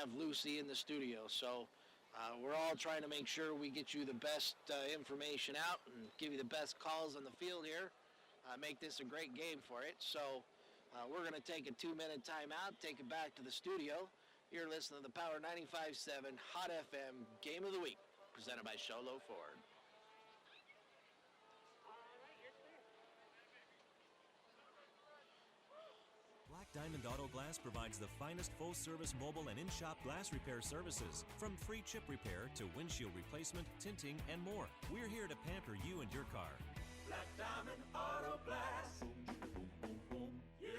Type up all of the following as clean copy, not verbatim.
have Lucy in the studio. So we're all trying to make sure we get you the best information out and give you the best calls on the field here. Make this a great game for it. So we're going to take a 2-minute timeout, take it back to the studio. You're listening to the Power 95.7 Hot FM Game of the Week, presented by Sholo Ford. Black Diamond Auto Glass provides the finest full-service mobile and in-shop glass repair services. From free chip repair to windshield replacement, tinting, and more. We're here to pamper you and your car. Black Diamond Auto Glass. Yeah.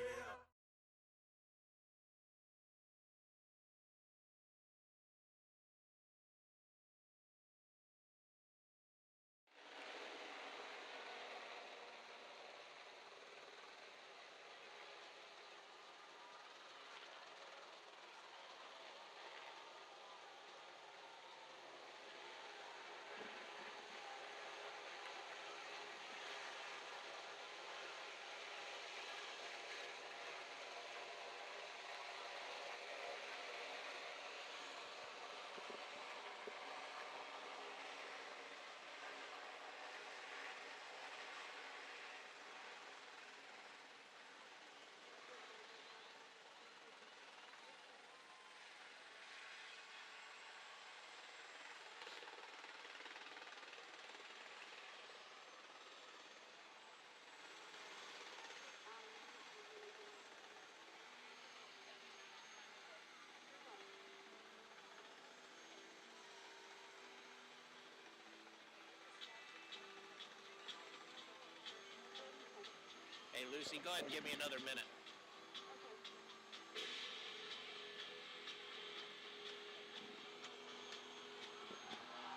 Hey, Lucy, go ahead and give me another minute.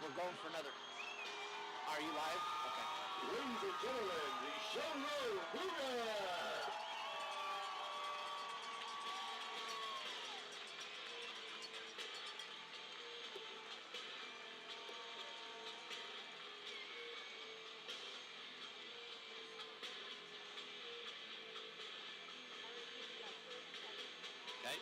We're going for another. Are you live? Okay. Ladies and gentlemen, the Sholo Cougars! Okay.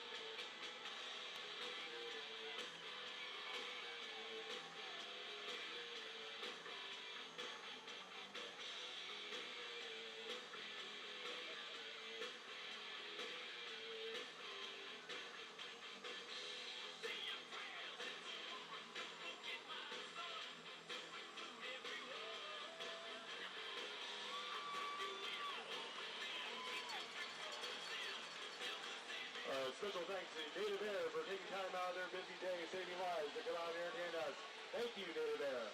Special thanks to Native Air for taking time out of their busy day and saving lives to come out here and hand us. Thank you, Native Air.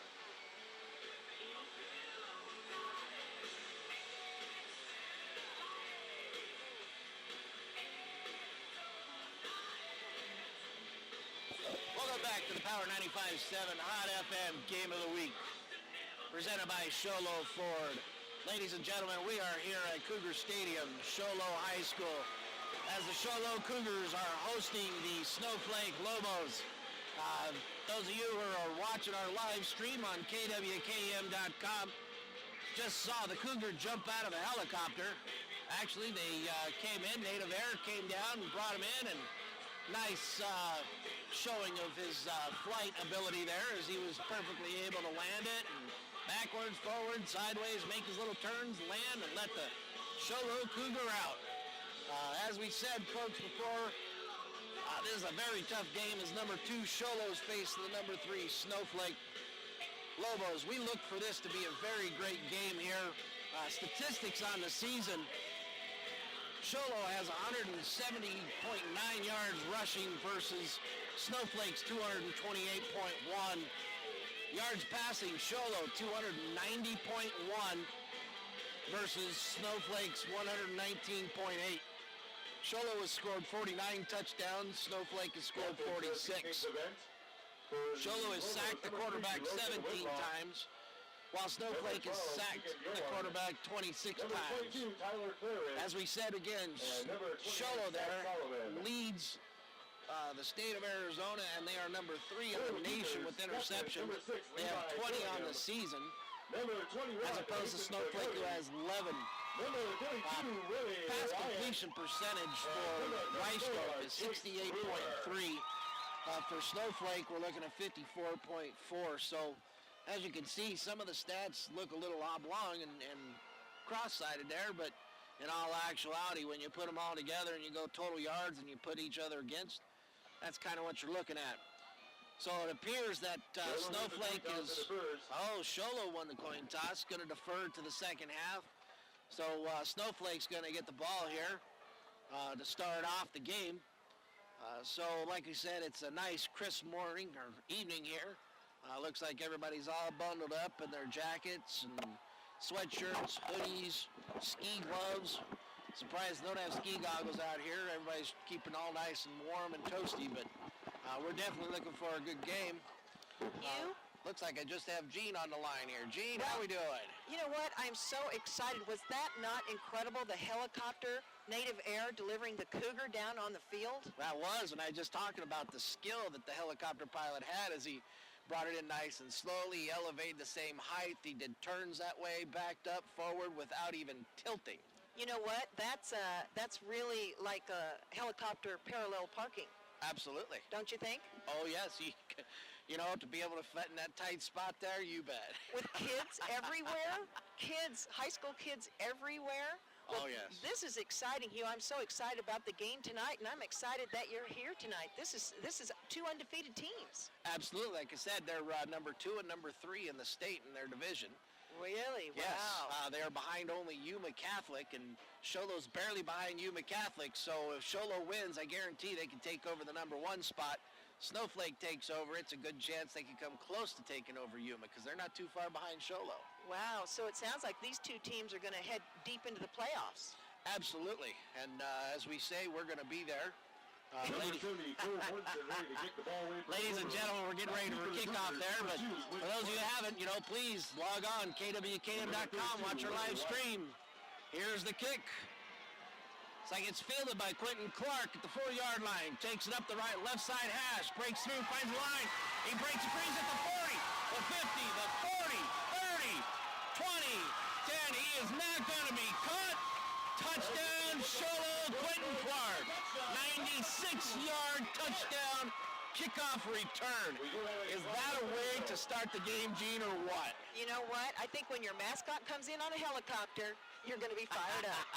Welcome back to the Power 95.7 Hot FM Game of the Week, presented by Sholo Ford. Ladies and gentlemen, we are here at Cougar Stadium, Sholo High School, as the Sholo Cougars are hosting the Snowflake Lobos. Those of you who are watching our live stream on kwkem.com just saw the Cougar jump out of a helicopter. Actually, they came in, Native Air came down and brought him in, and nice showing of his flight ability there, as he was perfectly able to land it, and backwards, forward, sideways, make his little turns, land, and let the Sholo Cougar out. As we said, folks, before, this is a very tough game as number 2 Sholos face the number 3 Snowflake Lobos. We look for this to be a very great game here. Statistics on the season: Sholo has 170.9 yards rushing versus Snowflake's 228.1. Yards passing, Sholo 290.1 versus Snowflake's 119.8. Sholo has scored 49 touchdowns. Snowflake has scored 46. Sholo has sacked the quarterback 17 times, while Snowflake has sacked the quarterback 26 times. As we said again, Sholo there leads the state of Arizona, and they are number 3 in the nation with interceptions. They have 20 on the season, as opposed to Snowflake, who has 11. Pass completion percentage for Weistrop is 68.3. For Snowflake, we're looking at 54.4. So, as you can see, some of the stats look a little oblong and cross-sided there, but in all actuality, when you put them all together and you go total yards and you put each other against, that's kind of what you're looking at. So it appears that Snowflake is... Oh, Sholo won the coin toss, going to defer to the second half. So Snowflake's going to get the ball here to start off the game. So like I said, it's a nice crisp morning or evening here. Looks like everybody's all bundled up in their jackets and sweatshirts, hoodies, ski gloves. Surprised they don't have ski goggles out here. Everybody's keeping all nice and warm and toasty, but we're definitely looking for a good game. Looks like I just have Gene on the line here. Gene, how we doing? You know what? I'm so excited. Was that not incredible? The helicopter, native air, delivering the Cougar down on the field? That was, and I was just talking about the skill that the helicopter pilot had as he brought it in nice and slowly. He elevated the same height. He did turns that way, backed up, forward without even tilting. You know what? That's really like a helicopter parallel parking. Absolutely. Don't you think? Oh, yes. You know, to be able to fit in that tight spot there, you bet. With kids everywhere, high school kids everywhere. Well, oh, yes. This is exciting, Hugh. I'm so excited about the game tonight, and I'm excited that you're here tonight. This is two undefeated teams. Absolutely. Like I said, they're number 2 and number 3 in the state in their division. Really? Yes. Wow. They are behind only Yuma Catholic, and Sholo's barely behind Yuma Catholic. So if Sholo wins, I guarantee they can take over the number 1 spot. Snowflake takes over, it's a good chance they can come close to taking over Yuma because they're not too far behind Sholo. Wow, so it sounds like these two teams are going to head deep into the playoffs. Absolutely, and as we say, we're going to be there. Ladies and gentlemen, we're getting ready for kickoff there, but for those of you who haven't, please log on, kwkm.com, watch our live stream. Here's the kick. It's like it's fielded by Quentin Clark at the 4-yard line. Takes it up the left side hash. Breaks through, finds the line. He breaks free at the 40, the 50, the 40, 30, 20, 10. He is not going to be caught. Touchdown, Sholo Quentin Clark. 96-yard touchdown kickoff return. Is that a way to start the game, Gene, or what? You know what? I think when your mascot comes in on a helicopter, you're going to be fired up.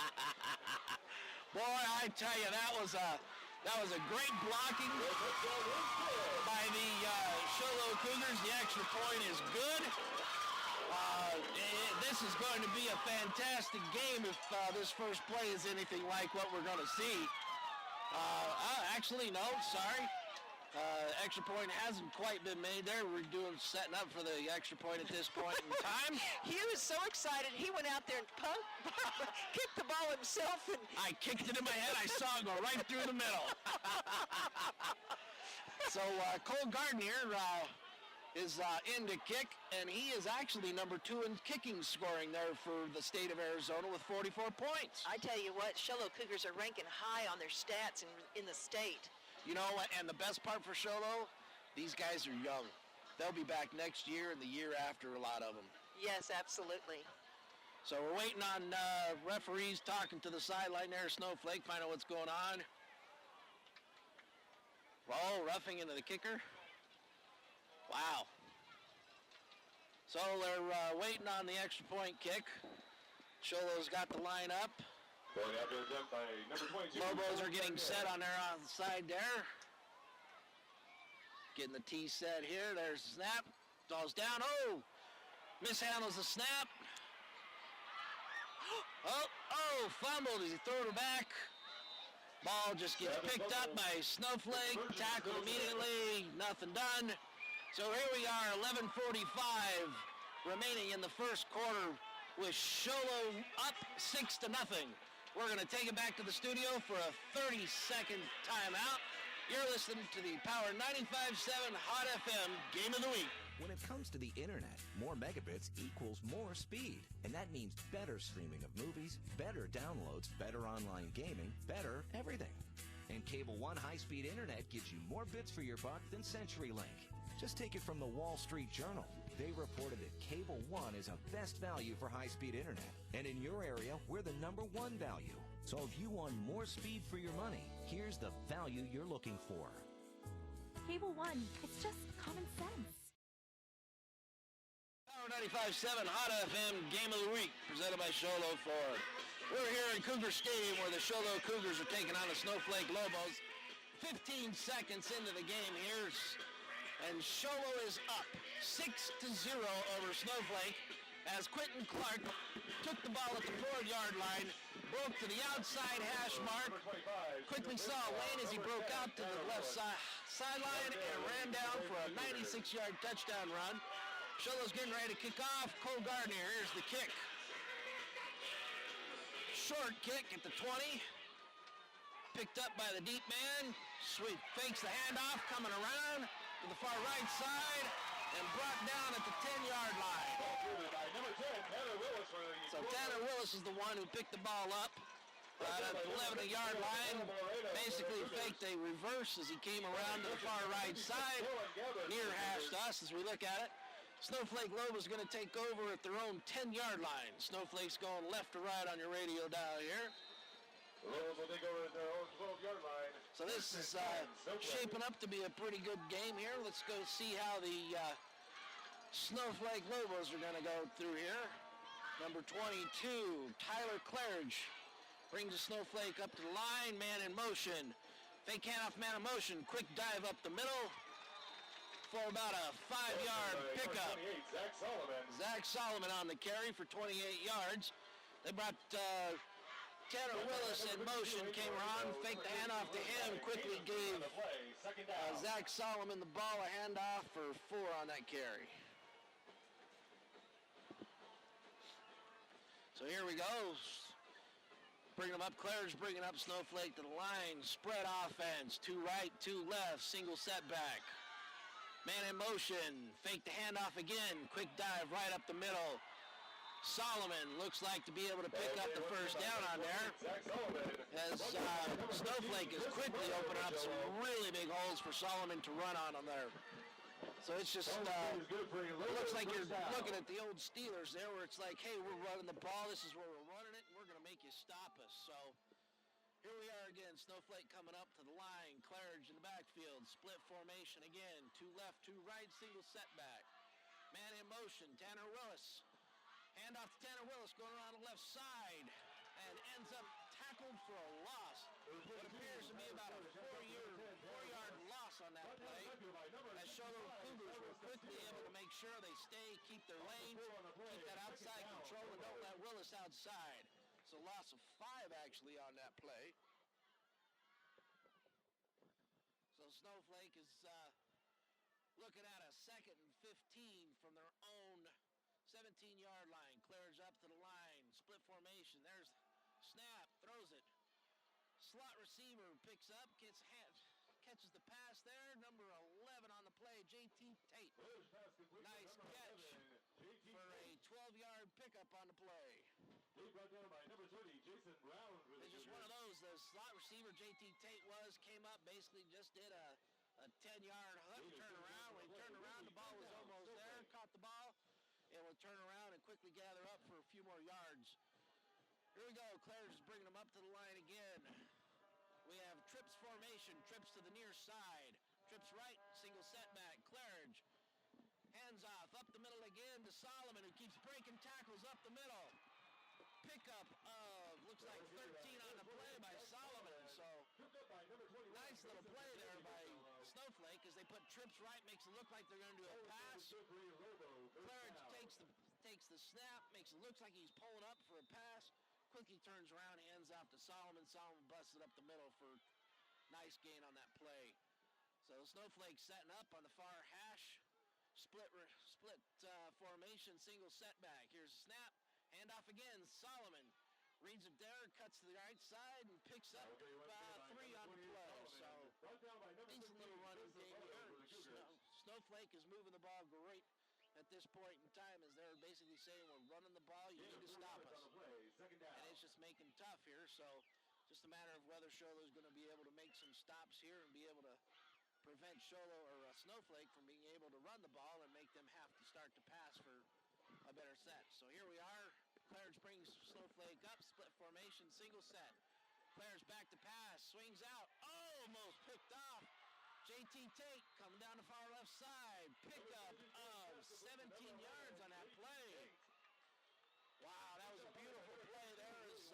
Boy, I tell you, that was a great blocking by the Sholo Cougars. The extra point is good. This is going to be a fantastic game if this first play is anything like what we're going to see. Actually, no, sorry. Extra point hasn't quite been made there. We're setting up for the extra point at this point in time. He was so excited, he went out there and kicked the ball himself. And I kicked it in my head. I saw it go right through the middle. So Cole Gardner is in to kick, and he is actually number 2 in kicking scoring there for the state of Arizona with 44 points. I tell you what, Sholo Cougars are ranking high on their stats in the state. You know what, and the best part for Sholo, these guys are young. They'll be back next year and the year after, a lot of them. Yes, absolutely. So we're waiting on referees talking to the sideline there, Snowflake, find out what's going on. Oh, roughing into the kicker. Wow. So they're waiting on the extra point kick. Sholo's got the line up. Lobos are getting set on their side there. Getting the tee set here. There's the snap. Falls down. Oh! Mishandles the snap. Oh! Fumbled as he threw it back. Ball just gets picked up by Snowflake. Tackled immediately. Nothing done. So here we are, 11:45 remaining in the first quarter with Sholo up 6-0. We're going to take it back to the studio for a 30-second timeout. You're listening to the Power 95.7 Hot FM Game of the Week. When it comes to the internet, more megabits equals more speed. And that means better streaming of movies, better downloads, better online gaming, better everything. And Cable One high-speed internet gives you more bits for your buck than CenturyLink. Just take it from the Wall Street Journal. They reported that Cable One is a best value for high-speed internet. And in your area, we're the #1 value. So if you want more speed for your money, here's the value you're looking for. Cable One, it's just common sense. Power 95.7 Hot FM Game of the Week, presented by Sholo Ford. We're here in Cougar Stadium where the Sholo Cougars are taking on the Snowflake Lobos. 15 seconds into the game here, and Sholo is up 6-0 over Snowflake as Quentin Clark took the ball at the 4-yard line, broke to the outside hash mark, quickly saw Wayne as he broke out to the left sideline and ran down for a 96-yard touchdown run. Sholo's getting ready to kick off. Cole Gardner, here's the kick. Short kick at the 20. Picked up by the deep man. Sweet fakes the handoff, coming around to the far right side and brought down at the 10-yard line. So Tanner Willis is the one who picked the ball up at the 11-yard line. Basically faked a reverse as he came around to the far right side. Near hash to us as we look at it. Snowflake Lobos is going to take over at their own 10-yard line. Snowflake's going left to right on your radio dial here. Lobos will take over at their own 12-yard line. So this is shaping up to be a pretty good game here. Let's go see how the Snowflake Lobos are going to go through here. Number 22, Tyler Claridge, brings the Snowflake up to the line. Man in motion. Fake handoff, man in motion. Quick dive up the middle for about a 5-yard pickup. Zach Solomon on the carry for 28 yards. They brought Tanner Willis in motion, came around, faked the handoff to him, quickly gave Zach Solomon the ball, a handoff for 4 on that carry. So here we go. Bringing them up, Claridge bringing up Snowflake to the line. Spread offense, 2 right, 2 left, single setback. Man in motion, fake the handoff again, quick dive right up the middle. Solomon looks like to be able to pick up the first down on there as Snowflake is quickly opening up some really big holes for Solomon to run on there. So it's just, it looks like you're looking at the old Steelers there where it's like, hey, we're running the ball, this is where we're running it, and we're going to make you stop us. So here we are again, Snowflake coming up to the line, Claridge in the backfield, split formation again, 2 left, 2 right, single setback. Man in motion, Tanner Willis. Handoff to Tanner Willis going around the left side and ends up tackled for a loss. What appears to be about a 4-yard loss on that play. As Sholo Cougars were quickly able to make sure they stay, keep their lanes, keep that outside control, and don't let Willis outside. So loss of 5 actually on that play. So Snowflake is looking at a 2nd and 15 from their own 17-yard line. Claridge up to the line. Split formation. There's snap. Throws it. Slot receiver picks up. Catches the pass there. Number 11 on the play. J.T. Tate. Nice catch for a 12-yard pickup on the play. Brought down by number 30, Jason Brown. It's just one of those. The slot receiver J.T. Tate came up, basically just did a 10-yard hook, turn around. When he turned around, the ball was almost there. Caught the ball. Able to turn around and quickly gather up for a few more yards. Here we go. Claridge is bringing them up to the line again. We have trips formation. Trips to the near side. Trips right. Single setback. Claridge. Hands off. Up the middle again to Solomon, who keeps breaking tackles up the middle. Pickup of, looks like 13 on the play by Solomon. So nice little play there by Snowflake as they put trips right, makes it look like they're going to do a pass. Claridge takes the snap, makes it look like he's pulling up for a pass. Quickly turns around, hands off to Solomon. Solomon busts it up the middle for nice gain on that play. So Snowflake setting up on the far hash. Split formation, single setback. Here's a snap. Handoff again, Solomon reads it there, cuts to the right side, and picks up 3 on the play. So, decent little running game here. Snowflake is moving the ball great at this point in time as they're basically saying, we're running the ball, you need to stop us. And it's just making tough here, so just a matter of whether Sholo is going to be able to make some stops here and be able to prevent Sholo or Snowflake from being able to run the ball and make them have to start to pass for a better set. So here we are. Claridge brings Snowflake up. Split formation, single set. Claridge back to pass. Swings out. Almost picked off. J.T. Tate pickup of 17 yards on that play. Wow, that was a beautiful play there as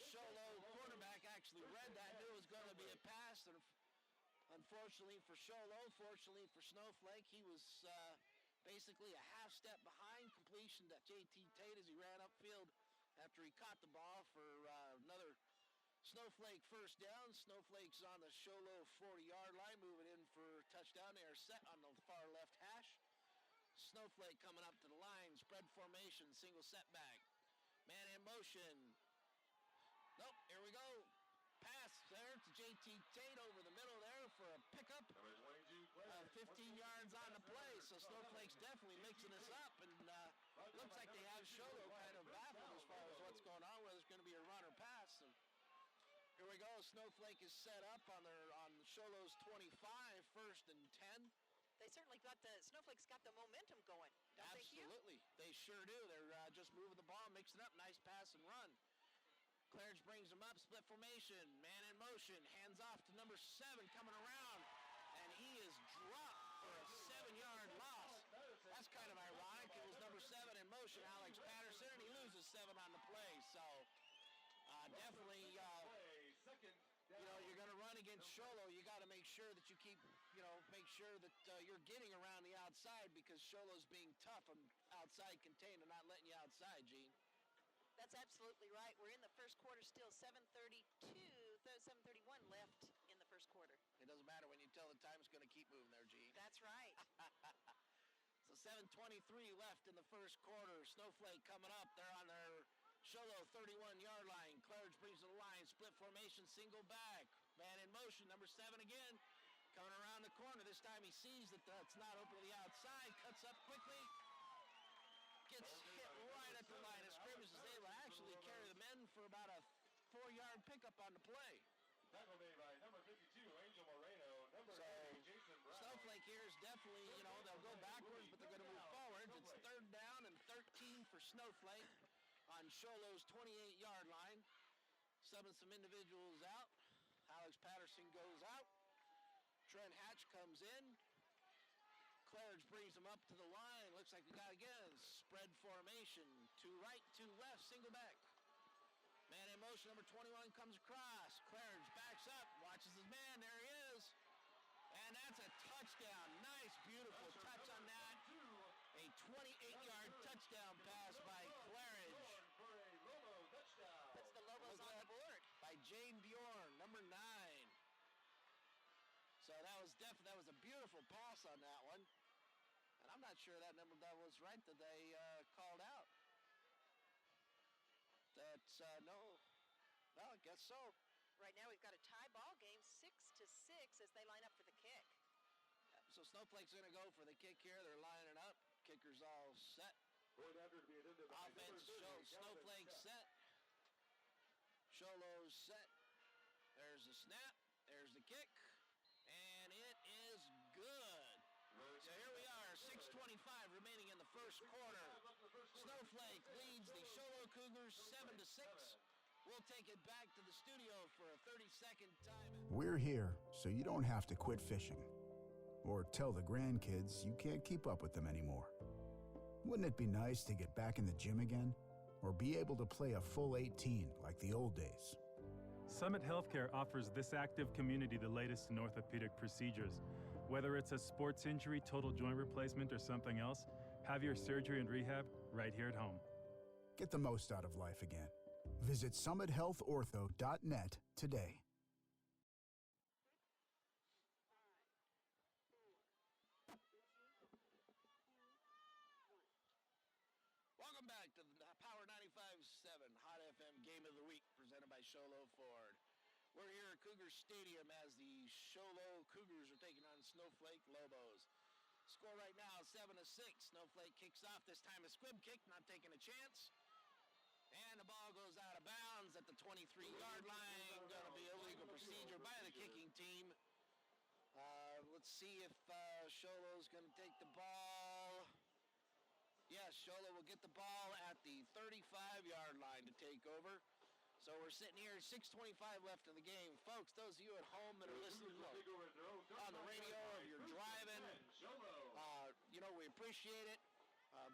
Sholo, quarterback, actually read that, knew it was going to be a pass. And unfortunately for Sholo, fortunately for Snowflake, he was basically a half step behind completion to J.T. Tate as he ran upfield after he caught the ball for another Snowflake first down. Snowflake's on the Sholo 40-yard line, moving in for a touchdown. They are set on the far left hash. Snowflake coming up to the line, spread formation, single setback. Man in motion. Nope, here we go. Pass there to J.T. Tate over the middle there for a pickup. 15 yards on the play, so Snowflake's definitely mixing this up, and looks like they have Sholo kind of baffled as far as what's going on, whether it's going to be a run or pass. And here we go. Snowflake is set up on Sholo's 25, 1st and 10. They certainly Snowflake's got the momentum going, don't Absolutely. They sure do. They're just moving the ball, mixing up. Nice pass and run. Claridge brings them up, split formation, man in motion, hands off to number 7 coming around, and he is dropped for a 7-yard loss. That's kind of ironic. It was number 7 in motion, Alex Patterson, and he loses 7 on the play. So definitely, you're going to run against Sholo. You got to make sure that you keep, make sure that you're getting around the outside, because Sholo's being tough and outside contained and not letting you outside, Gene. That's absolutely right. We're in the first quarter still, 7:31 left in the first quarter. It doesn't matter when you tell the time, it's going to keep moving there, Gene. That's right. So 7:23 left in the first quarter. Snowflake coming up. They're on their Sholo 31-yard line. Claridge brings to the line. Split formation, single back. Man in motion, number 7 again. Coming around the corner. This time he sees that it's not open to the outside. Cuts up quickly. Gets hit right at the line of scrimmage. Is able to actually carry the men for about a 4-yard pickup on the play. Tackle made by number 52, Angel Moreno. Number 8, Jason Brown. Snowflake here is definitely, they'll go backwards, but they're going to move forwards. It's 3rd down and 13 for Snowflake on Sholo's 28-yard line. Subbing some individuals out. Alex Patterson goes out. Trent Hatch comes in. Claridge brings him up to the line. Looks like we got, again, spread formation. To right, to left, single back. Man in motion, number 21 comes across. Claridge backs up, watches his man. There he is. And that's a touchdown. Nice, beautiful touch on that. A 28-yard touchdown pass by Claridge. Puts the Lobos on the board. By Jane Bjorn, number 9. So that was a beautiful pass on that one. And I'm not sure that was right that they called out. That's, no, I guess so. Right now we've got a tie ball game, 6-6 as they line up for the kick. So Snowflake's going to go for the kick here. They're lining up. Kicker's all set. Offense, Snowflake's set. Sholo's set. There's the snap. There's the kick. And it is good. So here we are, 6:25 remaining in the first quarter. Snowflake leads the Sholo Cougars 7-6. We'll take it back to the studio for a 30-second time. We're here so you don't have to quit fishing or tell the grandkids you can't keep up with them anymore. Wouldn't it be nice to get back in the gym again or be able to play a full 18 like the old days? Summit Healthcare offers this active community the latest in orthopedic procedures. Whether it's a sports injury, total joint replacement, or something else, have your surgery and rehab right here at home. Get the most out of life again. Visit summithealthortho.net today. Welcome back to the Power 95.7 Hot FM Game of the Week, presented by Sholo Ford. We're here at Cougar Stadium as the Sholo Cougars are taking on Snowflake Lobos. Score right now, 7-6. Snowflake kicks off, this time a squib kick, not taking a chance. And the ball goes out of bounds at the 23-yard line. Going to be a legal procedure by the kicking team. Let's see if Sholo's going to take the ball. Yes, Sholo will get the ball at the 35-yard line to take over. So we're sitting here, 6:25 left in the game. Folks, those of you at home that are listening on the radio, or you're driving, appreciate it.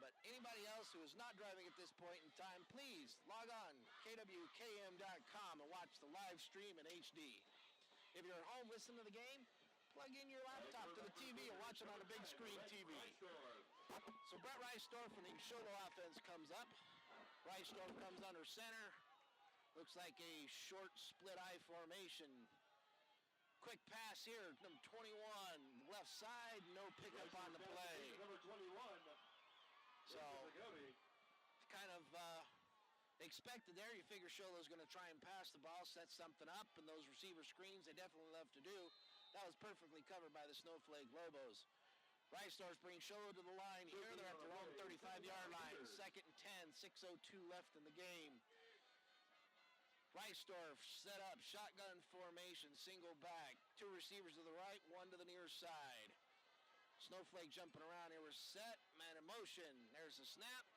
But anybody else who is not driving at this point in time, please log on kwkm.com and watch the live stream in HD. If you're at home listening to the game, plug in your laptop to the TV and watch it on a big screen TV. So Brett Reisdorf from the Sholo offense comes up. Reisdorf comes under center. Looks like a short split eye formation. Quick pass here, number 21, left side, no pickup on the play. Number 21. So, kind of expected there. You figure Sholo's going to try and pass the ball, set something up, and those receiver screens they definitely love to do. That was perfectly covered by the Snowflake Lobos. Reisdorf brings Sholo to the line here. They're at their own 35-yard line. 2nd and 10, 6:02 left in the game. Reisdorf set up, shotgun formation, single back. 2 receivers to the right, 1 to the near side. Snowflake jumping around here. We're set, man in motion. There's the snap.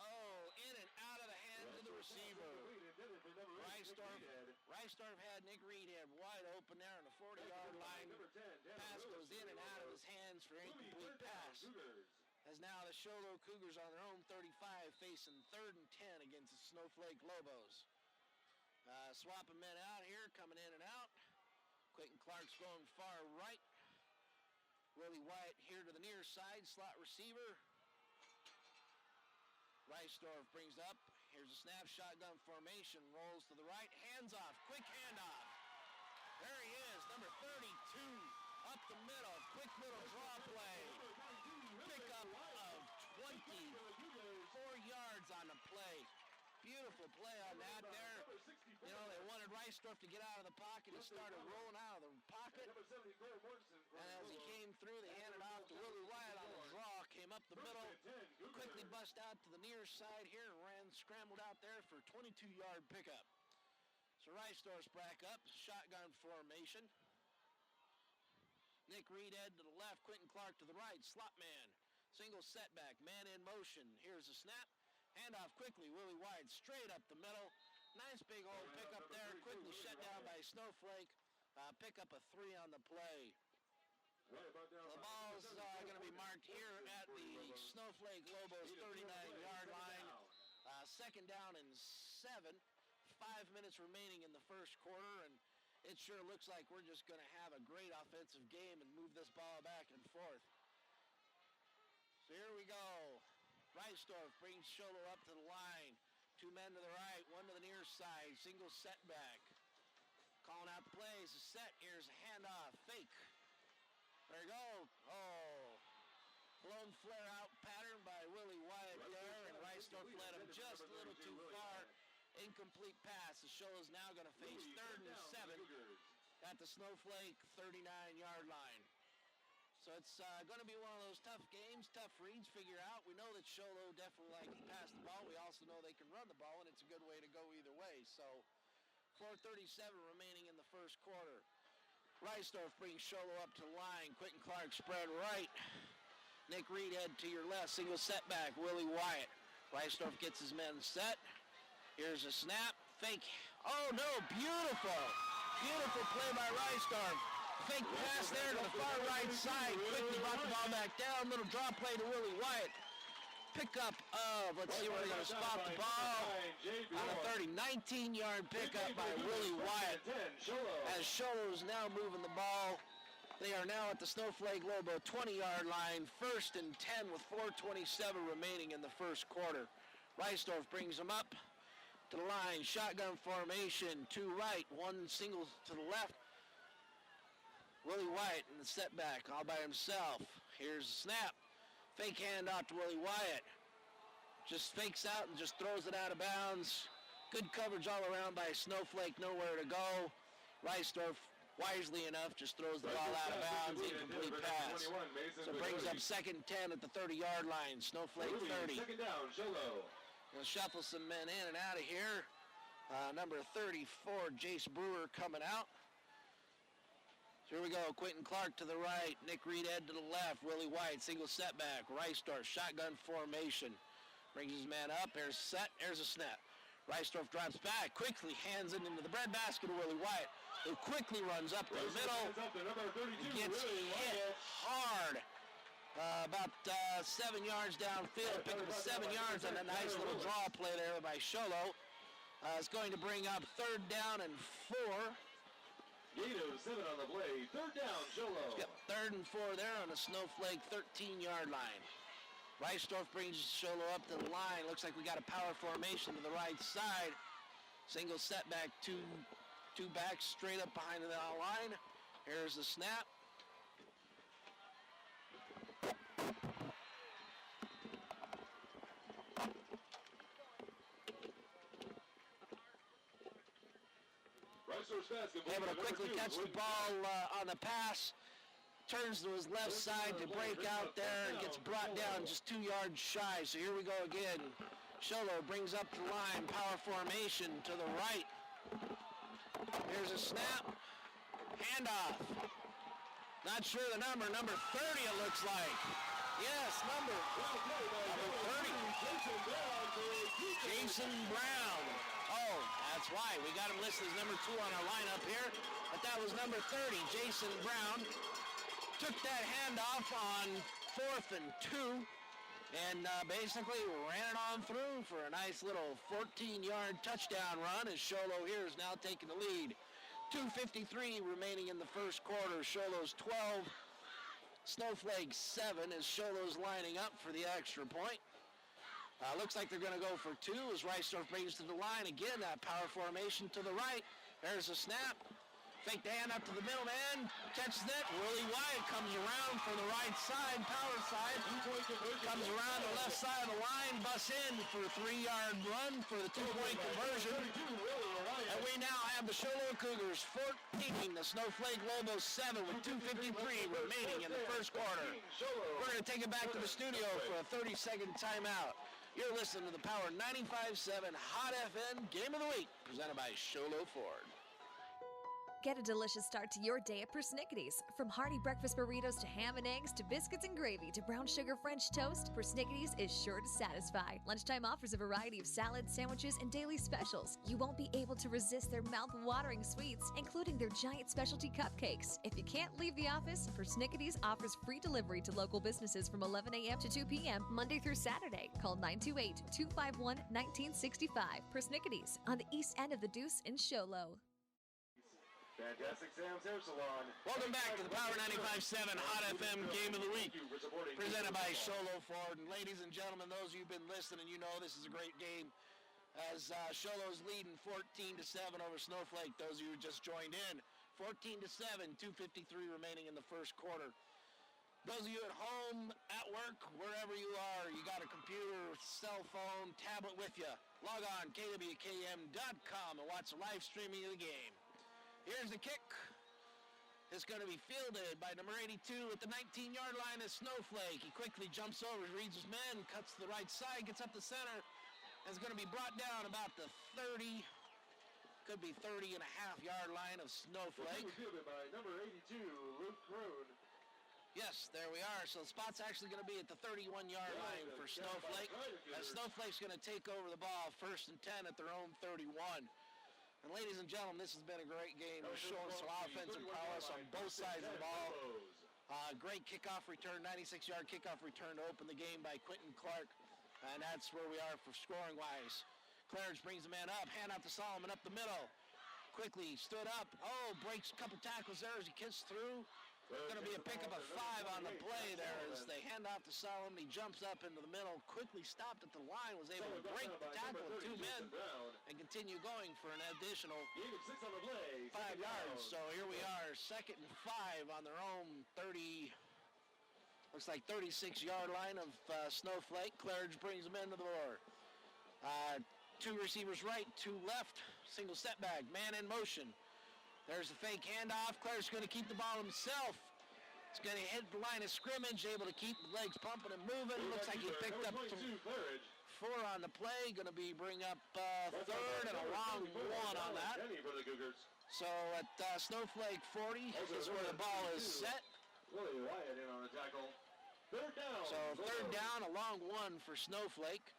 Oh, in and out of the hands of the receiver. Reisdorf had Nick Reedhead wide open there on the 40-yard line. Pass goes in and out of his hands for incomplete pass. As now the Sholo Cougars on their own 35 facing 3rd and 10 against the Snowflake Lobos. Swapping men out here, coming in and out. Quentin Clark's going far right. Willie Wyatt here to the near side, slot receiver. Reisdorf brings up. Here's a snap, shotgun formation, rolls to the right, hands off, quick handoff. There he is, number 32, up the middle, quick little draw play. Pickup of 24 yards on the play. Beautiful play on that there. You know, they wanted Reisdorf to get out of the pocket. He started rolling out of the pocket. And as he came through, they handed off to Willie Wyatt on the draw. Came up the middle, quickly bust out to the near side here and scrambled out there for a 22-yard pickup. So Reisdorf's back up, shotgun formation. Nick Reedhead to the left, Quentin Clark to the right, slot man. Single setback, man in motion. Here's a snap. Handoff quickly, Willie Wyatt straight up the middle. Nice big old pickup there, quickly shut down by Snowflake. Pick up a 3 on the play. So the ball's going to be marked here at the Snowflake Lobos 39-yard line. 2nd down and 7. 5 minutes remaining in the first quarter, and it sure looks like we're just going to have a great offensive game and move this ball back and forth. So here we go. Reisdorf brings Sholo up to the line. 2 men to the right, 1 to the near side. Single setback. Calling out the plays. A set. Here's a handoff. Fake. There you go. Oh. Blown flare out pattern by Willie Wyatt there, and Reisdorf led him just a little too far. Incomplete pass. The Sholo's now going to face 3rd and 7 at the Snowflake 39-yard line. So it's going to be one of those tough games, tough reads, figure out. We know that Sholo definitely likes to pass the ball. We also know they can run the ball, and it's a good way to go either way. So 4:37 remaining in the first quarter. Reisdorf brings Sholo up to the line. Quentin Clark spread right. Nick Reedhead to your left. Single setback, Willie Wyatt. Reisdorf gets his men set. Here's a snap. Fake. Oh, no, beautiful. Beautiful play by Reisdorf. Fake pass there to the far right side. Quickly brought the ball back down. Little draw play to Willie Wyatt. Pickup of, let's see where they're going to spot the ball. On the 30, 19-yard pickup by Willie Wyatt. As Sholo's now moving the ball. They are now at the Snowflake Lobo 20-yard line. 1st and 10 with 4:27 remaining in the first quarter. Reisdorf brings them up to the line. Shotgun formation. 2 right, 1 single to the left. Willie Wyatt in the setback all by himself. Here's a snap. Fake handoff to Willie Wyatt. Just fakes out and just throws it out of bounds. Good coverage all around by Snowflake. Nowhere to go. Reisdorf, wisely enough, just throws the ball out of bounds. Incomplete pass. So brings up 2nd and 10 at the 30-yard line. Snowflake 30. 2nd down, Sholo. Gonna shuffle some men in and out of here. Number 34, Jace Brewer coming out. Here we go, Quentin Clark to the right, Nick Reedhead to the left, Willie Wyatt, single setback, Reisdorf, shotgun formation. Brings his man up, there's set, there's a snap. Reisdorf drops back, quickly hands it into the breadbasket of Willie Wyatt, who quickly runs up the middle, gets hit hard. About 7 yards downfield, picking up 7 yards on a nice little draw play there by Sholo. It's going to bring up 3rd down and 4. Gain of 7 on the play. 3rd down, Sholo. Yep, 3rd and 4 there on the Snowflake 13-yard line. Reisdorf brings Sholo up to the line. Looks like we got a power formation to the right side. Single setback, two backs straight up behind the line. Here's the snap. Able to quickly catch the ball on the pass. Turns to his left side to break out there and gets brought down just 2 yards shy. So here we go again. Sholo brings up the line, power formation to the right. Here's a snap. Handoff. Not sure the number 30 it looks like. Yes, number 30. Jason Brown. Oh, that's why. We got him listed as number 2 on our lineup here. But that was number 30, Jason Brown. Took that handoff on 4th and 2 and basically ran it on through for a nice little 14-yard touchdown run as Sholo here is now taking the lead. 2:53 remaining in the first quarter. Sholo's 12, Snowflake 7 as Sholo's lining up for the extra point. Looks like they're going to go for 2 as Reisdorf brings to the line. Again, that power formation to the right. There's a snap. Fake the hand up to the middleman. Catches it. Willie Wyatt comes around from the right side, power side. Comes around the left side of the line. Busts in for a 3-yard run for the 2-point conversion. And we now have the Sholo Cougars 14, the Snowflake Lobos 7 with 2:53 remaining in the first quarter. We're going to take it back to the studio for a 30-second timeout. You're listening to the Power 95.7 Hot FM Game of the Week, presented by Sholo Ford. Get a delicious start to your day at Persnickity's. From hearty breakfast burritos to ham and eggs to biscuits and gravy to brown sugar French toast, Persnickity's is sure to satisfy. Lunchtime offers a variety of salads, sandwiches, and daily specials. You won't be able to resist their mouth-watering sweets, including their giant specialty cupcakes. If you can't leave the office, Persnickity's offers free delivery to local businesses from 11 a.m. to 2 p.m. Monday through Saturday. Call 928-251-1965. Persnickity's on the east end of the Deuce in Sholo. Fantastic Sam's Hair Salon. Welcome back to the Power 95.7 Hot FM Game of the Week, presented by Sholo Ford. And ladies and gentlemen, those of you who've been listening, you know this is a great game as Sholo's leading 14-7 over Snowflake. Those of you who just joined in, 14-7, 2:53 remaining in the first quarter. Those of you at home, at work, wherever you are, you got a computer, cell phone, tablet with you, log on kwkm.com and watch the live streaming of the game. Here's the kick. It's going to be fielded by number 82 at the 19-yard line is Snowflake. He quickly jumps over, reads his men, cuts to the right side, gets up the center, and is going to be brought down about the 30, could be 30-and-a-half-yard line of Snowflake. Fielded by number 82, Luke Kroon. Yes, there we are. So the spot's actually going to be at the 31-yard line for Snowflake. Snowflake's going to take over the ball 1st and 10 at their own 31. And ladies and gentlemen, this has been a great game. We're showing some offensive prowess on both sides of the ball. Great kickoff return, 96-yard kickoff return to open the game by Quentin Clark. And that's where we are for scoring-wise. Claridge brings the man up, hand out to Solomon up the middle. Quickly stood up. Oh, breaks a couple tackles there as he kissed through. Going to be a pickup of 5 on the play there as they hand off to Solomon. He jumps up into the middle, quickly stopped at the line, was able to break the tackle of 2 men and continue going for an additional 5 yards. So here we are, 2nd and 5 on their own 30, looks like 36-yard line of Snowflake. Claridge brings them into the board. 2 receivers right, 2 left, single setback, man in motion. There's the fake handoff. Claridge's going to keep the ball himself. It's going to hit the line of scrimmage, able to keep the legs pumping and moving. Looks like he picked up 4 on the play. Going to be bring up 3rd and a long 1 on that. So at Snowflake 40 is where the ball is set. So 3rd down, a long 1 for Snowflake.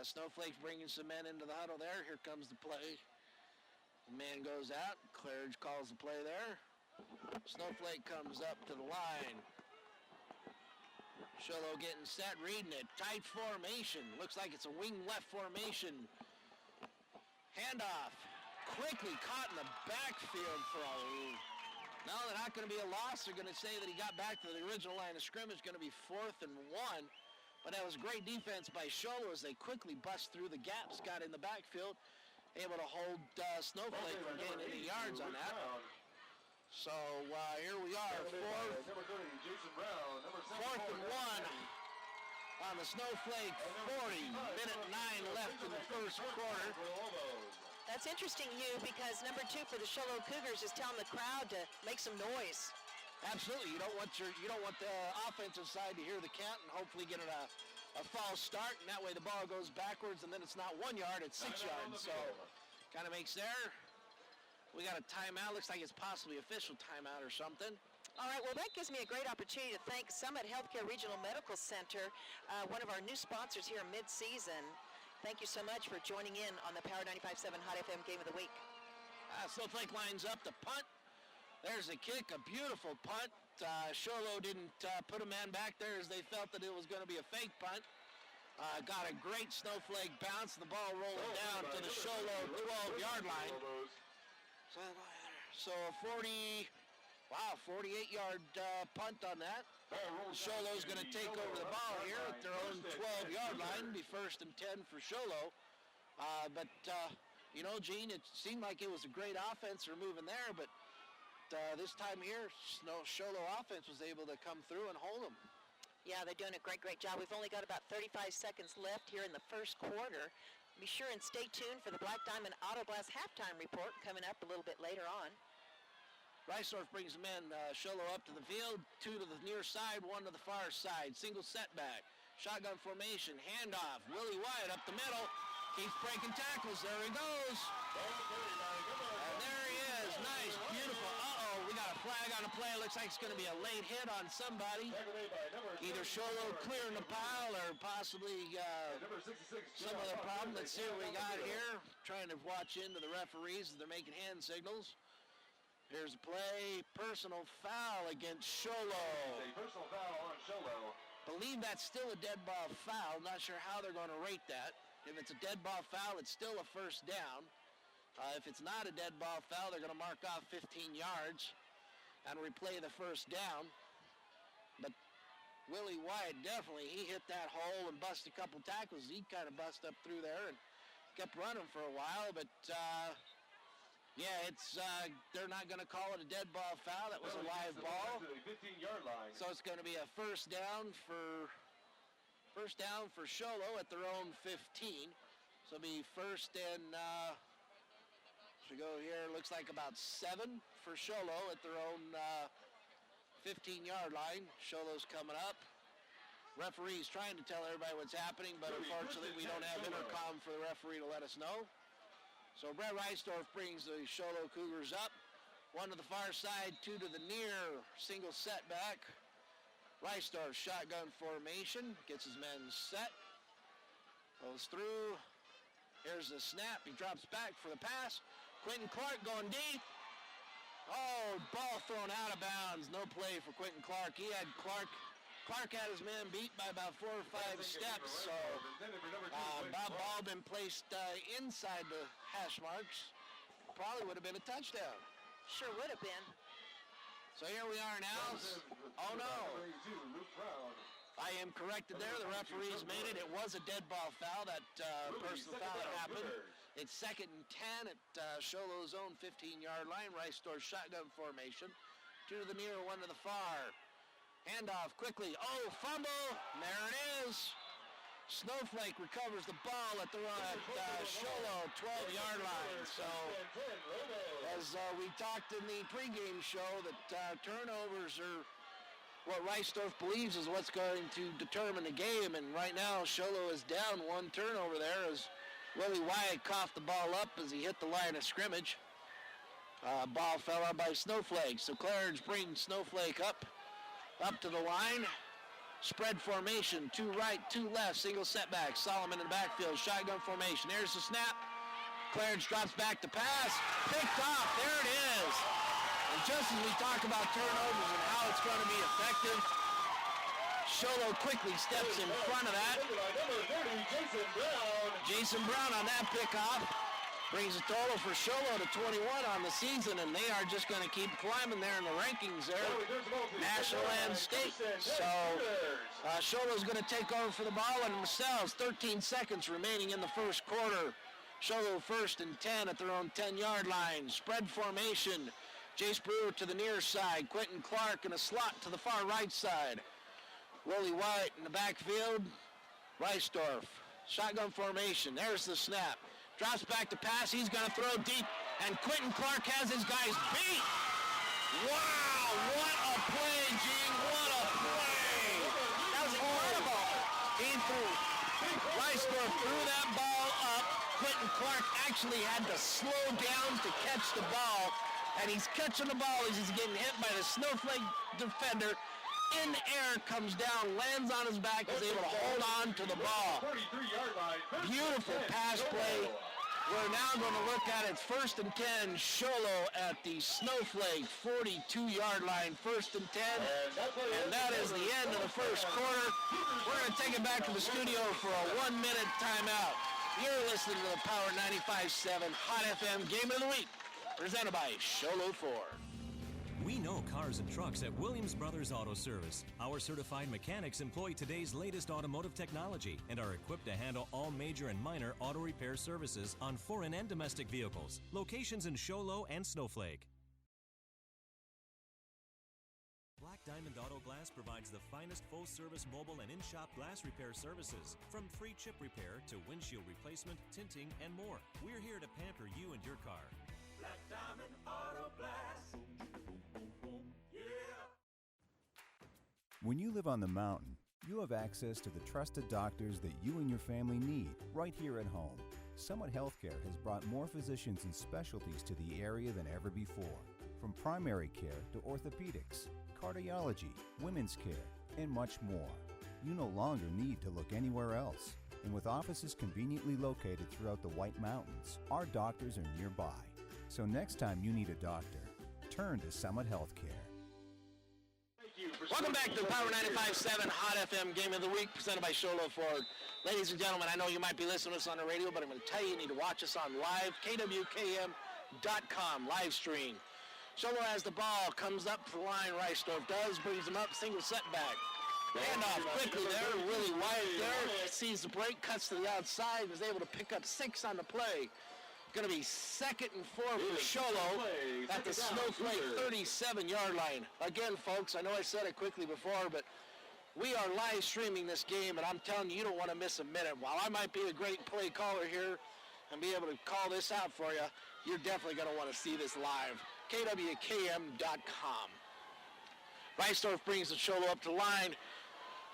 Snowflake's bringing some men into the huddle there. Here comes the play. The man goes out. Claridge calls the play there. Snowflake comes up to the line. Sholo getting set, reading it. Tight formation. Looks like it's a wing left formation. Handoff. Quickly caught in the backfield for a... No, they're not going to be a loss. They're going to say that he got back to the original line of scrimmage. Going to be 4th and 1. But that was great defense by Sholo as they quickly bust through the gaps, got in the backfield, able to hold Snowflake from gaining any yards on that. So here we are, 4th and 1 on the Snowflake 40. Minute 9 left in the first quarter. That's interesting, Hugh, because number 2 for the Sholo Cougars is telling the crowd to make some noise. Absolutely, you don't want the offensive side to hear the count and hopefully get a false start, and that way the ball goes backwards, and then it's not 1 yard, it's 6 yards. So kind of makes there. We got a timeout. Looks like it's possibly official timeout or something. All right, well, that gives me a great opportunity to thank Summit Healthcare Regional Medical Center, one of our new sponsors here mid-season. Thank you so much for joining in on the Power 95.7 Hot FM Game of the Week. Snowflake lines up the punt. There's a kick, a beautiful punt. Sholo didn't put a man back there as they felt that it was going to be a fake punt. Got a great Snowflake bounce. The ball rolling down to the Sholo 12-yard line. So a 48-yard punt on that. Sholo's going to take over the ball here at their own 12-yard line. Be 1st and 10 for Sholo. You know, Gene, it seemed like it was a great offense for moving there, but this time here, Sholo offense was able to come through and hold them. Yeah, they're doing a great job. We've only got about 35 seconds left here in the first quarter. Be sure and stay tuned for the Black Diamond Auto Glass halftime report coming up a little bit later on. Reisdorf brings them in. Sholo up to the field, 2 to the near side, 1 to the far side. Single setback. Shotgun formation. Handoff. Willie Wyatt up the middle. Keeps breaking tackles. There he goes. And there he is. Nice. Beautiful. We got a flag on the play. Looks like it's going to be a late hit on somebody. Either Sholo clearing the pile or possibly some other problem. Let's see what we got here. Trying to watch into the referees as they're making hand signals. Here's a play. Personal foul against Sholo. A personal foul on Sholo. Believe that's still a dead ball foul. Not sure how they're going to rate that. If it's a dead ball foul, it's still a first down. If it's not a dead ball foul, they're going to mark off 15 yards and replay the first down. But Willie Wyatt definitely, he hit that hole and busted a couple tackles. He kind of busted up through there and kept running for a while. But, yeah, they're not going to call it a dead ball foul. That was a live ball. 15-yard line. So it's going to be a first down for Sholo at their own 15. So it'll be 1st and... we go here, looks like about 7 for Sholo at their own 15-yard line. Sholo's coming up. Referee's trying to tell everybody what's happening, but unfortunately we don't have intercom for the referee to let us know. So Brett Reisdorf brings the Sholo Cougars up. 1 to the far side, 2 to the near, single setback. Reisdorf shotgun formation, gets his men set. Goes through. Here's the snap. He drops back for the pass. Quentin Clark going deep. Oh, ball thrown out of bounds. No play for Quentin Clark. Clark had his man beat by about 4 or 5 steps. So ball been placed inside the hash marks. Probably would have been a touchdown. Sure would have been. So here we are now. Oh no. I am corrected there. The referees made it. It was a dead ball foul. That personal foul that happened. It's 2nd and 10 at Sholo's own 15-yard line. Reisdorf shotgun formation. 2 to the near, 1 to the far. Handoff quickly. Oh, fumble. And there it is. Snowflake recovers the ball at the Sholo 12-yard line. So, as we talked in the pregame show, that turnovers are what Reisdorf believes is what's going to determine the game. And right now, Sholo is down 1 turnover there as Willie Wyatt coughed the ball up as he hit the line of scrimmage. Ball fell on by Snowflake. So Claridge brings Snowflake up to the line. Spread formation, 2 right, 2 left, single setback. Solomon in the backfield, shotgun formation. There's the snap. Claridge drops back to pass. Picked off, there it is. And just as we talk about turnovers and how it's going to be effective, Sholo quickly steps in front of that. Number 30, Jason Brown. Jason Brown on that pickoff brings a total for Sholo to 21 on the season, and they are just going to keep climbing there in the rankings there. National and state. So Sholo's going to take over for the ball and themselves. 13 seconds remaining in the first quarter. Sholo first and 10 at their own 10-yard line. Spread formation. Jace Brewer to the near side. Quentin Clark in a slot to the far right side. Willie White in the backfield. Reisdorf. Shotgun formation. There's the snap. Drops back to pass. He's going to throw deep. And Quentin Clark has his guys beat. Wow, what a play, Gene. What a play. That was incredible. He threw. Reisdorf threw that ball up. Quentin Clark actually had to slow down to catch the ball. And he's catching the ball as he's getting hit by the Snowflake defender. In the air, comes down, lands on his back, is able to hold on to the ball. Beautiful pass play. We're now going to look at it. First and 10, Sholo at the Snowflake 42-yard line. First and 10, and that is the end of the first quarter. We're going to take it back to the studio for a 1-minute timeout. You're listening to the Power 95.7 Hot FM Game of the Week, presented by Sholo Ford. We know cars and trucks at Williams Brothers Auto Service. Our certified mechanics employ today's latest automotive technology and are equipped to handle all major and minor auto repair services on foreign and domestic vehicles. Locations in Sholo and Snowflake. Black Diamond Auto Glass provides the finest full-service mobile and in-shop glass repair services. From free chip repair to windshield replacement, tinting, and more. We're here to pamper you and your car. Black Diamond Auto Glass. When you live on the mountain, you have access to the trusted doctors that you and your family need right here at home. Summit Healthcare has brought more physicians and specialties to the area than ever before. From primary care to orthopedics, cardiology, women's care, and much more. You no longer need to look anywhere else. And with offices conveniently located throughout the White Mountains, our doctors are nearby. So next time you need a doctor, turn to Summit Healthcare. Welcome back to the Power 95.7 Hot FM Game of the Week, presented by Sholo Ford. Ladies and gentlemen, I know you might be listening to us on the radio, but I'm going to tell you, you need to watch us on live, kwkm.com, live stream. Sholo has the ball, comes up to the line, Reisdorf does, brings him up, single setback. Handoff quickly there, Willie White there, sees the break, cuts to the outside, is able to pick up 6 on the play. Going to be 2nd and 4 for Sholo at the Snowflake 37-yard line. Again, folks, I know I said it quickly before, but we are live streaming this game, and I'm telling you, you don't want to miss a minute. While I might be a great play caller here and be able to call this out for you, you're definitely going to want to see this live. kwkm.com. Reisdorf brings the Sholo up to the line.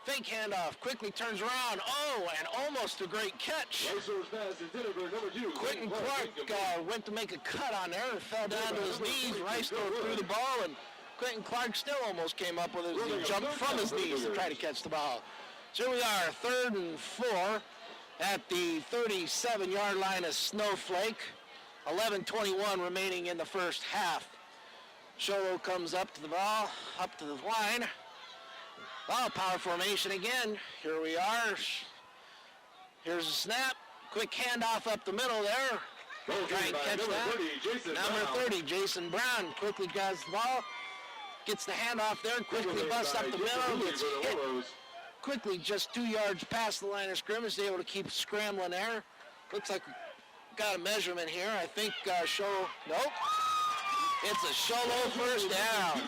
Fake handoff, quickly turns around. Oh, and almost a great catch. Quentin Clark went to make a cut on there and fell down to his knees. Reisdorf threw the ball, and Quentin Clark still almost came up with a jump from his knees to try to catch the ball. So here we are, 3rd and 4 at the 37-yard line of Snowflake. 11:21 remaining in the first half. Sholo comes up to the ball, up to the line. Oh, power formation again. Here we are. Here's a snap. Quick handoff up the middle there. Try and catch that. Number 30, Jason Brown, quickly grabs the ball. Gets the handoff there. Quickly busts up the middle. Gets hit quickly just 2 yards past the line of scrimmage. Able to keep scrambling there. Looks like we got a measurement here. I think Sholo. Nope. It's a Sholo first down.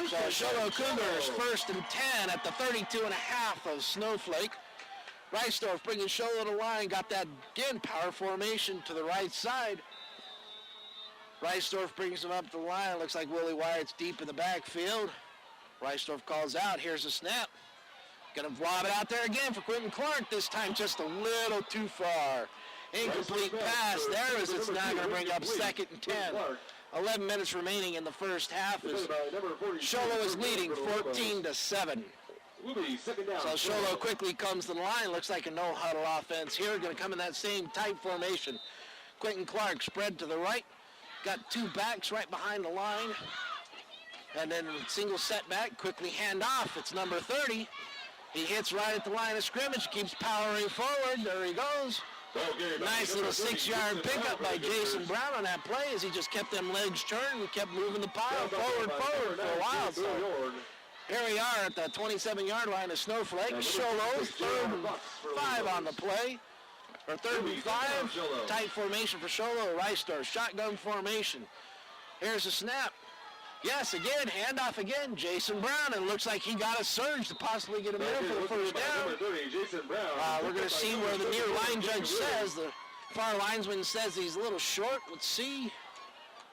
So Sholo Cougars 1st and 10 at the 32.5 of Snowflake. Reisdorf bringing Sholo to the line. Got that, again, power formation to the right side. Reisdorf brings him up the line. Looks like Willie Wyatt's deep in the backfield. Reisdorf calls out. Here's a snap. Going to lob it out there again for Quentin Clark. This time just a little too far. Incomplete pass there as it's now going to bring up 2nd and 10. 11 minutes remaining in the first half as Sholo is leading 14-7. So Sholo quickly comes to the line. Looks like a no-huddle offense here. Going to come in that same tight formation. Quentin Clark spread to the right. Got 2 backs right behind the line. And then single setback, quickly hand off. It's number 30. He hits right at the line of scrimmage, keeps powering forward. There he goes. Nice little 6-yard pickup by Jason Brown on that play as he just kept them legs turned and kept moving the pile forward for a while. So here we are at the 27-yard line of Snowflake. Sholo, 3rd and 5 on the play. Or 3rd and 5. Tight formation for Sholo. Rystar, shotgun formation. Here's the snap. Yes, again, handoff again, Jason Brown, and it looks like he got a surge to possibly get him in for the first down. We're going to see where the near line judge says. The far linesman says he's a little short. Let's see.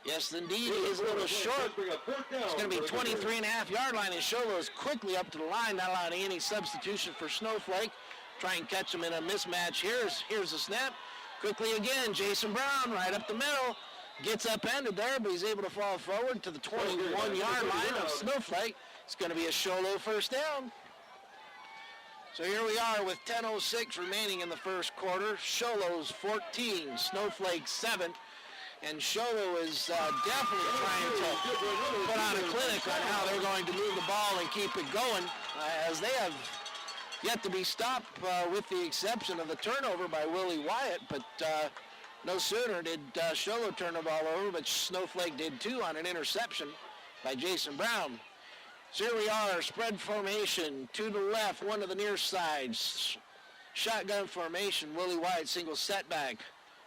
Yes, indeed, he is a little short. It's going to be 23.5-yard line, and Sholo is quickly up to the line, not allowing any substitution for Snowflake. Try and catch him in a mismatch. Here's the snap. Quickly again, Jason Brown right up the middle. Gets upended there, but he's able to fall forward to the 21-yard line of Snowflake. It's going to be a Sholo first down. So here we are with 10:06 remaining in the first quarter. Sholo's 14, Snowflake 7. And Sholo is definitely trying to put on a clinic on how they're going to move the ball and keep it going, as they have yet to be stopped with the exception of the turnover by Willie Wyatt. But no sooner did Sholo turn the ball over, but Snowflake did too on an interception by Jason Brown. So here we are, spread formation, 2 to the left, 1 to the near side. Shotgun formation, Willie Wyatt single setback.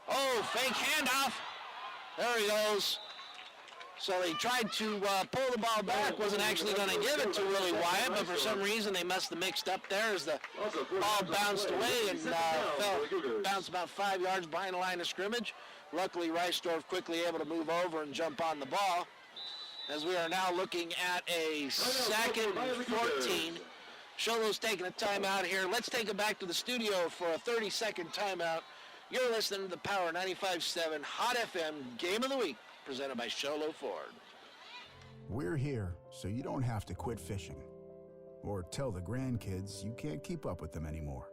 Oh, fake handoff. There he goes. So they tried to pull the ball back, wasn't actually going to give it to Willie Wyatt, but for some reason they must have mixed up there as the ball bounced away and bounced about 5 yards behind the line of scrimmage. Luckily, Reisdorf quickly able to move over and jump on the ball. As we are now looking at a 2nd and 14. Sholo's taking a timeout here. Let's take it back to the studio for a 30-second timeout. You're listening to the Power 95.7 Hot FM Game of the Week, presented by Sholo Ford. We're here so you don't have to quit fishing or tell the grandkids you can't keep up with them anymore.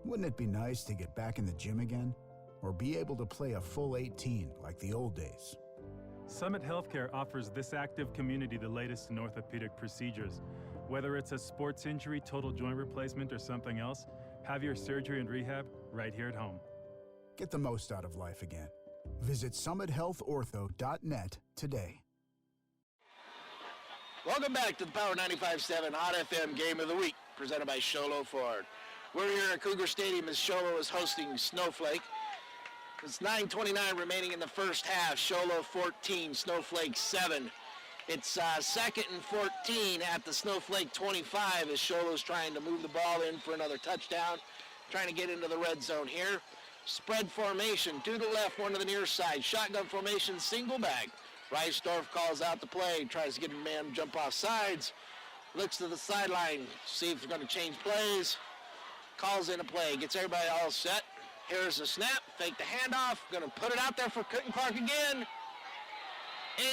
Wouldn't it be nice to get back in the gym again or be able to play a full 18 like the old days? Summit Healthcare offers this active community the latest in orthopedic procedures. Whether it's a sports injury, total joint replacement, or something else, have your surgery and rehab right here at home. Get the most out of life again. Visit summithealthortho.net today. Welcome back to the Power 95.7 Hot FM Game of the Week, presented by Sholo Ford. We're here at Cougar Stadium as Sholo is hosting Snowflake. It's 9:29 remaining in the first half. Sholo 14, Snowflake 7. It's 2nd and 14 at the Snowflake 25 as Sholo's trying to move the ball in for another touchdown. Trying to get into the red zone here. Spread formation, 2 to the left, 1 to the near side. Shotgun formation, single back. Reisdorf calls out the play, tries to get a man to jump off sides. Looks to the sideline, see if they're going to change plays. Calls in a play, gets everybody all set. Here's the snap, fake the handoff. Going to put it out there for Quentin Clark again.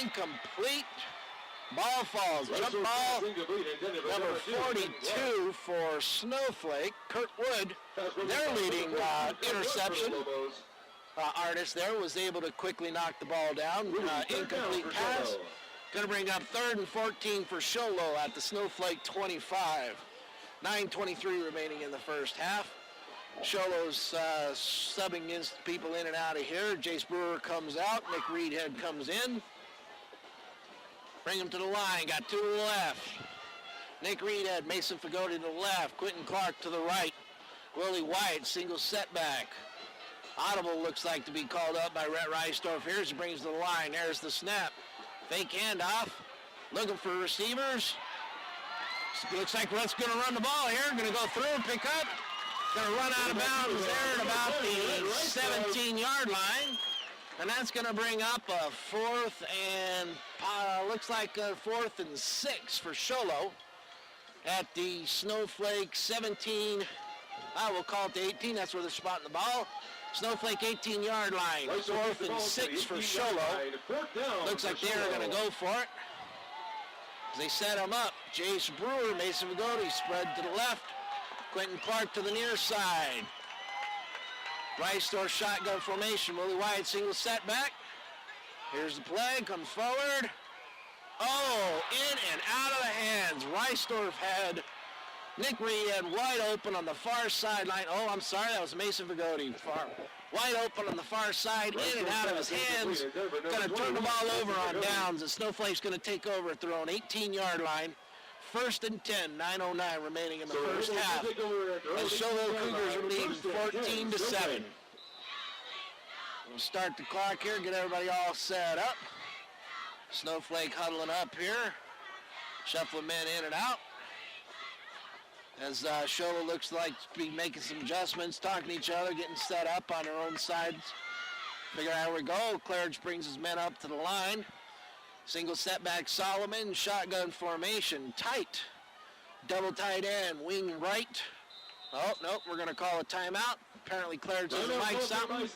Incomplete. Ball falls, jump ball, number 42 for Snowflake, Kurt Wood, their leading interception artist there, was able to quickly knock the ball down, incomplete pass. Going to bring up 3rd and 14 for Sholo at the Snowflake 25. 9:23 remaining in the first half. Sholo's subbing people in and out of here. Jace Brewer comes out, Nick Reedhead comes in. Bring him to the line, got 2 to the left. Nick Reedhead, Mason Fagoti to the left, Quentin Clark to the right. Willie White, single setback. Audible looks like to be called up by Rhett Reisdorf here as he brings to the line. There's the snap. Fake handoff. Looking for receivers. Looks like Rhett's going to run the ball here. Going to go through, pick up. Going to run out of bounds there at about the 17-yard line. And that's going to bring up a 4th and looks like a 4th and 6 for Sholo at the Snowflake 17. I will call it the 18. That's where they're spotting the ball. Snowflake 18-yard line. 4th and 6 for Sholo. Looks like they're going to go for it. As they set him up, Jace Brewer, Mason Fagoti spread to the left. Quentin Clark to the near side. Reisdorf shotgun formation. Willie Wyatt single setback. Here's the play. Comes forward. Oh, in and out of the hands. Reisdorf had Nick Reed wide open on the far sideline. Oh, I'm sorry, that was Mason Vigoti. Wide open on the far side, in and out of his hands. Going to turn the ball over on downs, and Snowflake's going to take over at their own 18-yard line. 1st and 10, 9:09 remaining in the first half. As Show-Low Cougars are leading 14-7. We'll start the clock here, get everybody all set up. Snowflake huddling up here, shuffling men in and out. As Shola looks like to be making some adjustments, talking to each other, getting set up on their own sides. Figure out how we go. Claridge brings his men up to the line. Single setback Solomon, shotgun formation, tight. Double tight end, wing right. Oh, nope, we're going to call a timeout. Apparently Claridge doesn't like something.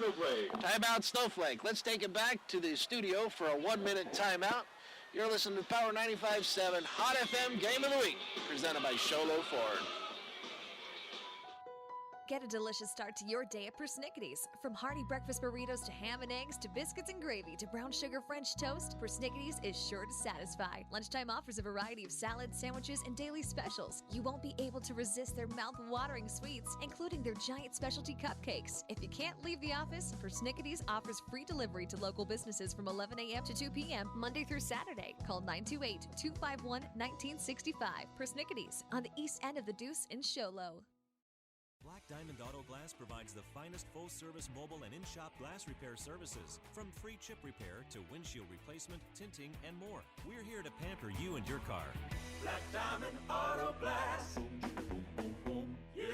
Timeout Snowflake. Let's take it back to the studio for a 1-minute timeout. You're listening to Power 95.7 Hot FM Game of the Week, presented by Show-Low Ford. Get a delicious start to your day at Persnickety's. From hearty breakfast burritos to ham and eggs to biscuits and gravy to brown sugar French toast, Persnickety's is sure to satisfy. Lunchtime offers a variety of salads, sandwiches, and daily specials. You won't be able to resist their mouth-watering sweets, including their giant specialty cupcakes. If you can't leave the office, Persnickety's offers free delivery to local businesses from 11 a.m. to 2 p.m. Monday through Saturday. Call 928-251-1965. Persnickety's on the east end of the Deuce in Show-Low. Black Diamond Auto Glass provides the finest full-service mobile and in-shop glass repair services. From free chip repair to windshield replacement, tinting, and more. We're here to pamper you and your car. Black Diamond Auto Glass. Yeah!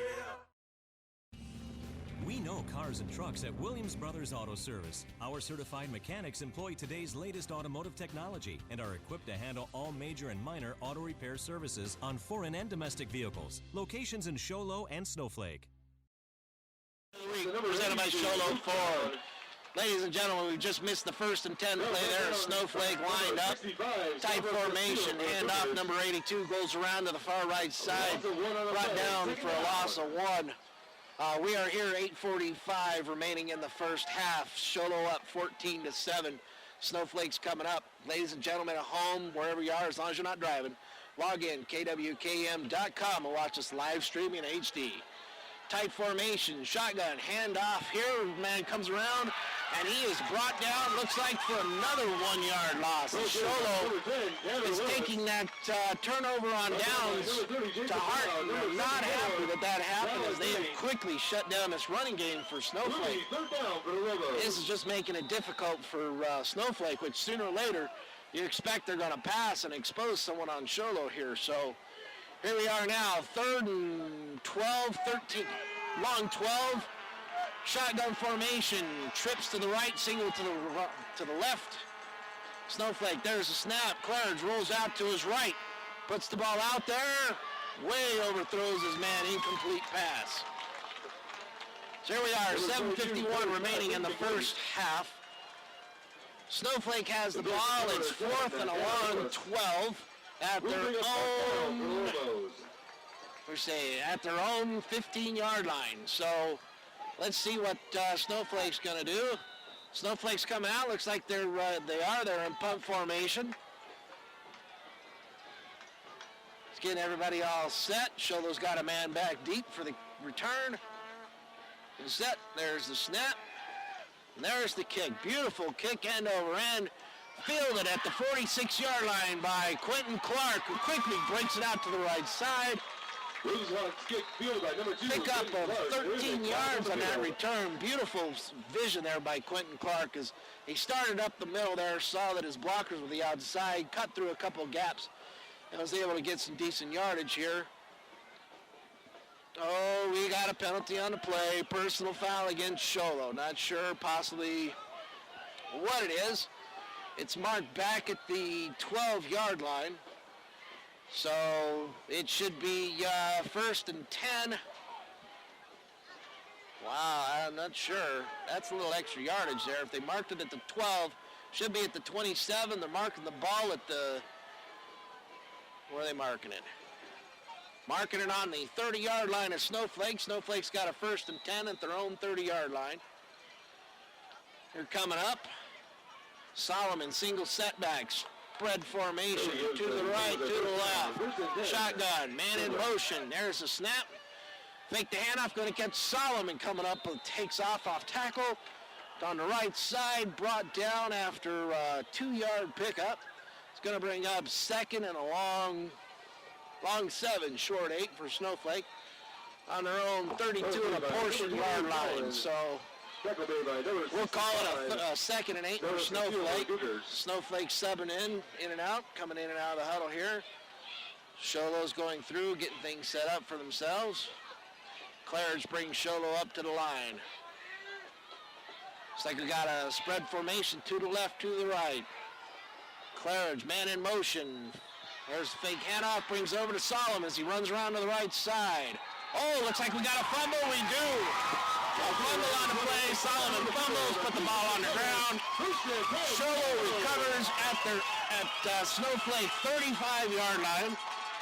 We know cars and trucks at Williams Brothers Auto Service. Our certified mechanics employ today's latest automotive technology and are equipped to handle all major and minor auto repair services on foreign and domestic vehicles. Locations in Show-Low and Snowflake. Presented by Show-Low Ford. Ladies and gentlemen, we've just missed the 1st and 10 play there. Snowflake lined up. Tight formation. Handoff number 82 goes around to the far right side. Brought down for a loss of 1. We are here 8:45 remaining in the first half. Show-Low up 14-7. Snowflake's coming up. Ladies and gentlemen at home, wherever you are, as long as you're not driving, log in, kwkm.com, and watch us live streaming in HD. Tight formation, shotgun, handoff here. Man comes around, and he is brought down, looks like for another 1-yard loss. Show-Low is taking that turnover on downs to heart. I'm not happy that happened, as they have quickly shut down this running game for Snowflake. This is just making it difficult for Snowflake, which sooner or later you expect they're going to pass and expose someone on Show-Low here. So here we are now, 3rd and 12, 13, long 12. Shotgun formation, trips to the right, single to the left. Snowflake, there's a snap. Clarence rolls out to his right, puts the ball out there, way overthrows his man, incomplete pass. So here we are, 7:51 remaining in the first half. Snowflake has the ball. It's 4th and a long 12 at their own 15-yard line. So let's see what Snowflake's going to do. Snowflake's coming out. Looks like they're in punt formation. It's getting everybody all set. Show-Low's got a man back deep for the return. It's set. There's the snap. And there's the kick. Beautiful kick, end over end. Fielded at the 46-yard line by Quentin Clark, who quickly breaks it out to the right side. Pick up of 13 yards on that return. Beautiful vision there by Quentin Clark as he started up the middle there, saw that his blockers were the outside, cut through a couple gaps, and was able to get some decent yardage here. Oh, we got a penalty on the play. Personal foul against Show-Low. Not sure possibly what it is. It's marked back at the 12-yard line. So it should be 1st and 10. Wow, I'm not sure. That's a little extra yardage there. If they marked it at the 12, should be at the 27. They're marking the ball at the, where are they marking it? Marking it on the 30-yard line of Snowflake. Snowflake's got a 1st and 10 at their own 30-yard line. They're coming up. Solomon, single setbacks. spread formation. To the right, to the left. Shotgun, man in motion. There's the snap. Fake the handoff, going to catch Solomon coming up, takes off tackle. On the right side, brought down after a 2-yard pickup. It's going to bring up second and a long 7, short 8 for Snowflake on their own 32 and a portion yard line. So we'll call it a second and 8 for Snowflake. Snowflake subbing in and out, coming in and out of the huddle here. Sholo's going through, getting things set up for themselves. Claridge brings Sholo up to the line. Looks like we got a spread formation, to the left, to the right. Claridge, man in motion. There's the fake handoff, brings over to Solomon as he runs around to the right side. Oh, looks like we got a fumble. We do. A fumble on the play. Solomon fumbles, put the ball on the ground. Sholo recovers at Snowflake 35-yard line.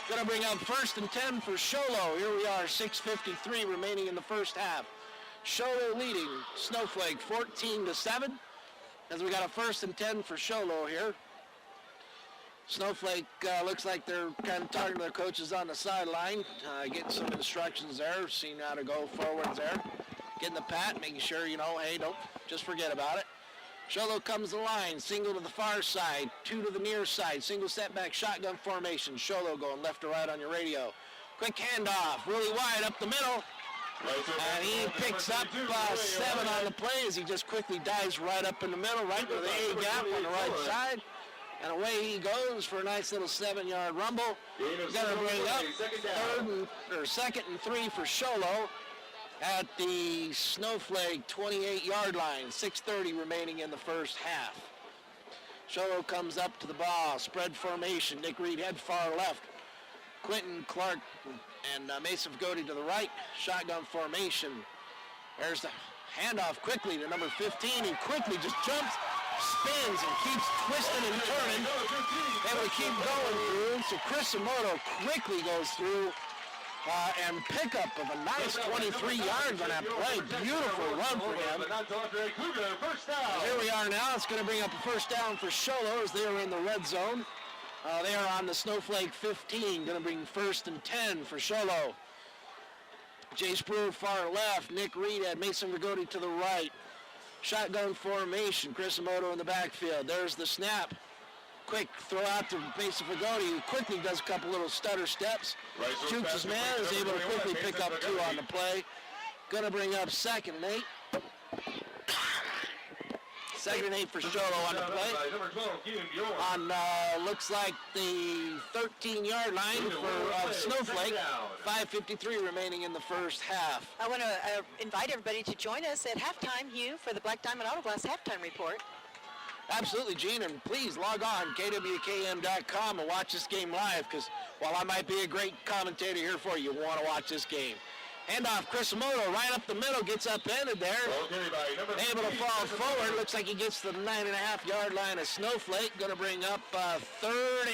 Going to bring up 1st and 10 for Sholo. Here we are, 6:53 remaining in the first half. Sholo leading Snowflake 14-7 as we got a 1st and 10 for Sholo here. Snowflake looks like they're kind of talking to their coaches on the sideline, getting some instructions there, seeing how to go forwards there. Getting the pat, making sure, hey, don't just forget about it. Sholo comes to the line, single to the far side, 2 to the near side, single setback shotgun formation. Sholo going left to right on your radio. Quick handoff, really wide up the middle. And he picks up 7 on the play as he just quickly dives right up in the middle, right to the A gap on the right side. And away he goes for a nice little 7-yard rumble. He's going to bring up 2nd and 3 for Sholo at the Snowflake 28-yard line. 6:30 remaining in the first half. Sholo comes up to the ball. Spread formation. Nick Reed head far left. Quentin Clark and Mason Fagoti to the right. Shotgun formation. There's the handoff quickly to number 15. He quickly just jumps, spins, and keeps twisting and turning. Able to keep going through. So Chris Emoto quickly goes through and pickup of a nice 23 yards on that play. Beautiful run for him. Here we are now. It's going to bring up a 1st down for Sholo as they are in the red zone. They are on the Snowflake 15. Going to bring 1st and 10 for Sholo. Jace Brewer far left. Nick Reed had Mason Fagoti to the right. Shotgun formation. Chris Emoto in the backfield. There's the snap. Quick throw out to Mason Fagoti, who quickly does a couple little stutter steps. Jukes his man, is able to quickly pick up 2 on the play. Going to bring up 2nd and 8. 2nd and 8 for Sholo on the play. On looks like the 13-yard line for Snowflake. 5:53 remaining in the first half. I want to invite everybody to join us at halftime, Hugh, for the Black Diamond Auto Glass halftime report. Absolutely, Gene, and please log on, kwkm.com, and watch this game live, because while I might be a great commentator here for you, want to watch this game. Handoff, Chris Emoto, right up the middle, gets upended there. Able to fall forward. Looks like he gets to the 9.5-yard line of Snowflake. Going to bring up 3rd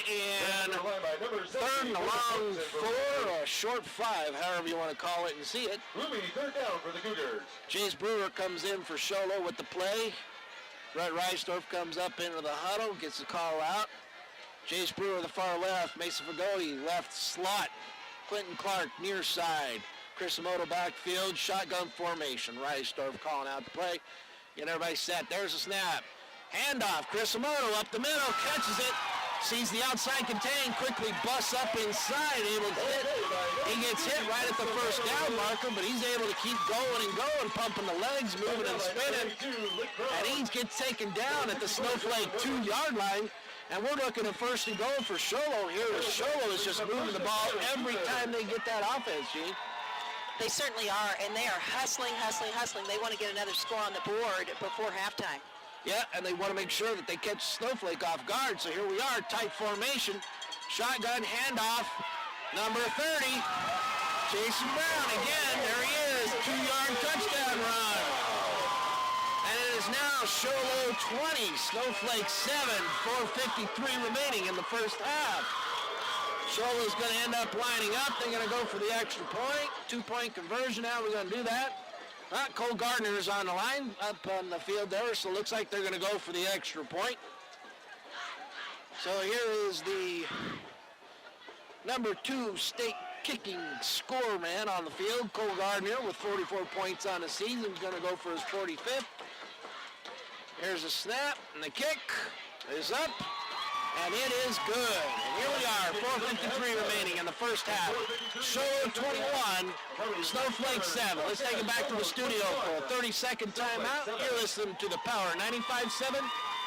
and a long 4, or a short 5, however you want to call it and see it. 3rd down for the Cougars. Chase Brewer comes in for Sholo with the play. Brett Reisdorf comes up into the huddle, gets the call out. Chase Brewer, the far left. Mason Fagoti, left slot. Quentin Clark, near side. Chris Emoto, backfield. Shotgun formation. Reisdorf calling out the play. Get everybody set. There's a snap. Handoff. Chris Emoto up the middle, catches it. Sees the outside contain, quickly busts up inside, able to hit. He gets hit right at the 1st down marker, but he's able to keep going and going, pumping the legs, moving and spinning. And he gets taken down at the Snowflake 2-yard line. And we're looking at 1st and goal for Sholo here. Sholo is just moving the ball every time they get that offense, Gene. They certainly are, and they are hustling. They want to get another score on the board before halftime. Yeah, and they want to make sure that they catch Snowflake off guard. So here we are, tight formation. Shotgun handoff, number 30. Jason Brown again, there he is, 2-yard touchdown run. And it is now Sholo 20, Snowflake 7, 4:53 remaining in the first half. Sholo's going to end up lining up. They're going to go for the extra point. 2-point conversion. How are we going to do that? Cole Gardner is on the line, up on the field there, so it looks like they're going to go for the extra point. So here is the number 2 state kicking score man on the field, Cole Gardner, with 44 points on the season. He's going to go for his 45th. Here's a snap, and the kick is up, and it is good. And here we are, 4:53 remaining in the first half. Show 21, Snowflake 7. Let's take it back to the studio for a 30-second timeout. You're listening to the Power 95.7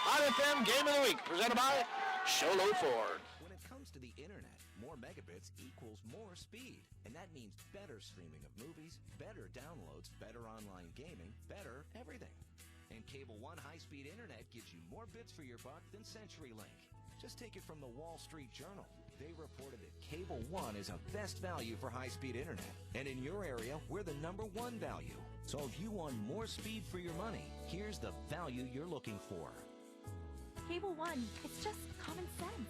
Hot FM Game of the Week, presented by Sholo Ford. When it comes to the internet, more megabits equals more speed. And that means better streaming of movies, better downloads, better online gaming, better everything. And Cable One high-speed internet gives you more bits for your buck than CenturyLink. Just take it from the Wall Street Journal. They reported that Cable One is a best value for high-speed internet. And in your area, we're the number 1 value. So if you want more speed for your money, here's the value you're looking for. Cable One, it's just common sense.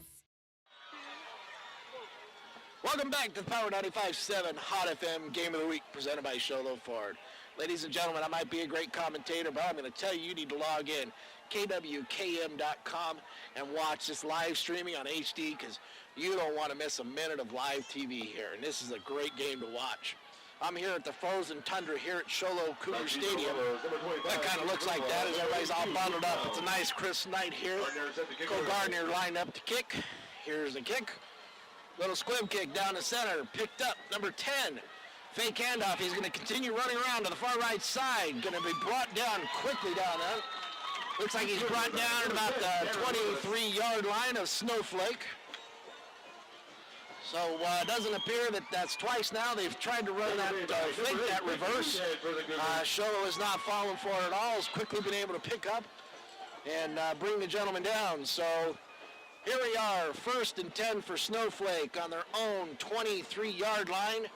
Welcome back to the Power 95.7 Hot FM Game of the Week, presented by Sholo Ford. Ladies and gentlemen, I might be a great commentator, but I'm going to tell you, you need to log in, kwkm.com, and watch this live streaming on HD, because you don't want to miss a minute of live TV here, and this is a great game to watch. I'm here at the frozen tundra here at Sholo Cougar Stadium. That kind of looks like that as everybody's all bundled up. It's a nice crisp night here. Cole Gardner lined up to kick. Here's the kick. Little squib kick down the center. Picked up, number 10. Fake handoff. He's going to continue running around to the far right side. Going to be brought down quickly down there. Looks like he's brought down at about the 23-yard line of Snowflake. So it doesn't appear that that's twice now. They've tried to run that, fake that reverse. Sholo has not fallen for it at all. Has quickly been able to pick up and bring the gentleman down. So here we are, 1st and 10 for Snowflake on their own 23-yard line.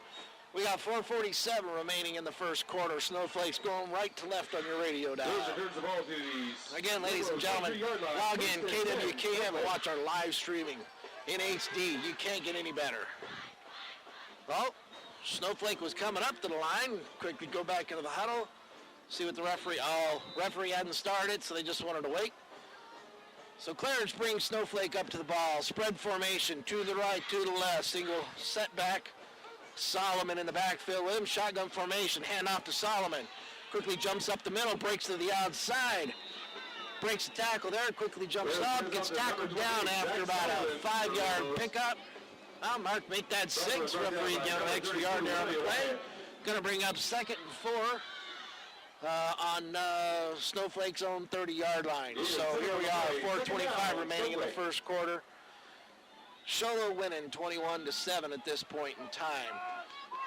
We got 4:47 remaining in the first quarter. Snowflake's going right to left on your radio dial. Again, ladies and gentlemen, log in KWKM and watch our live streaming in HD. You can't get any better. Well, Snowflake was coming up to the line. Quickly go back into the huddle. See what the referee hadn't started, so they just wanted to wait. So Clarence brings Snowflake up to the ball. Spread formation, to the right, to the left. Single setback. Solomon in the backfield with him. Shotgun formation. Hand off to Solomon. Quickly jumps up the middle. Breaks to the outside. Breaks the tackle there. Quickly jumps up. Gets tackled down after about a 5-yard pickup. Well, Mark, make that 6. Referee get an extra yard there on the play. Going to bring up 2nd and 4 on Snowflake's own 30-yard line. So here we are, 4:25 remaining in the first quarter. Sholo winning 21-7 at this point in time.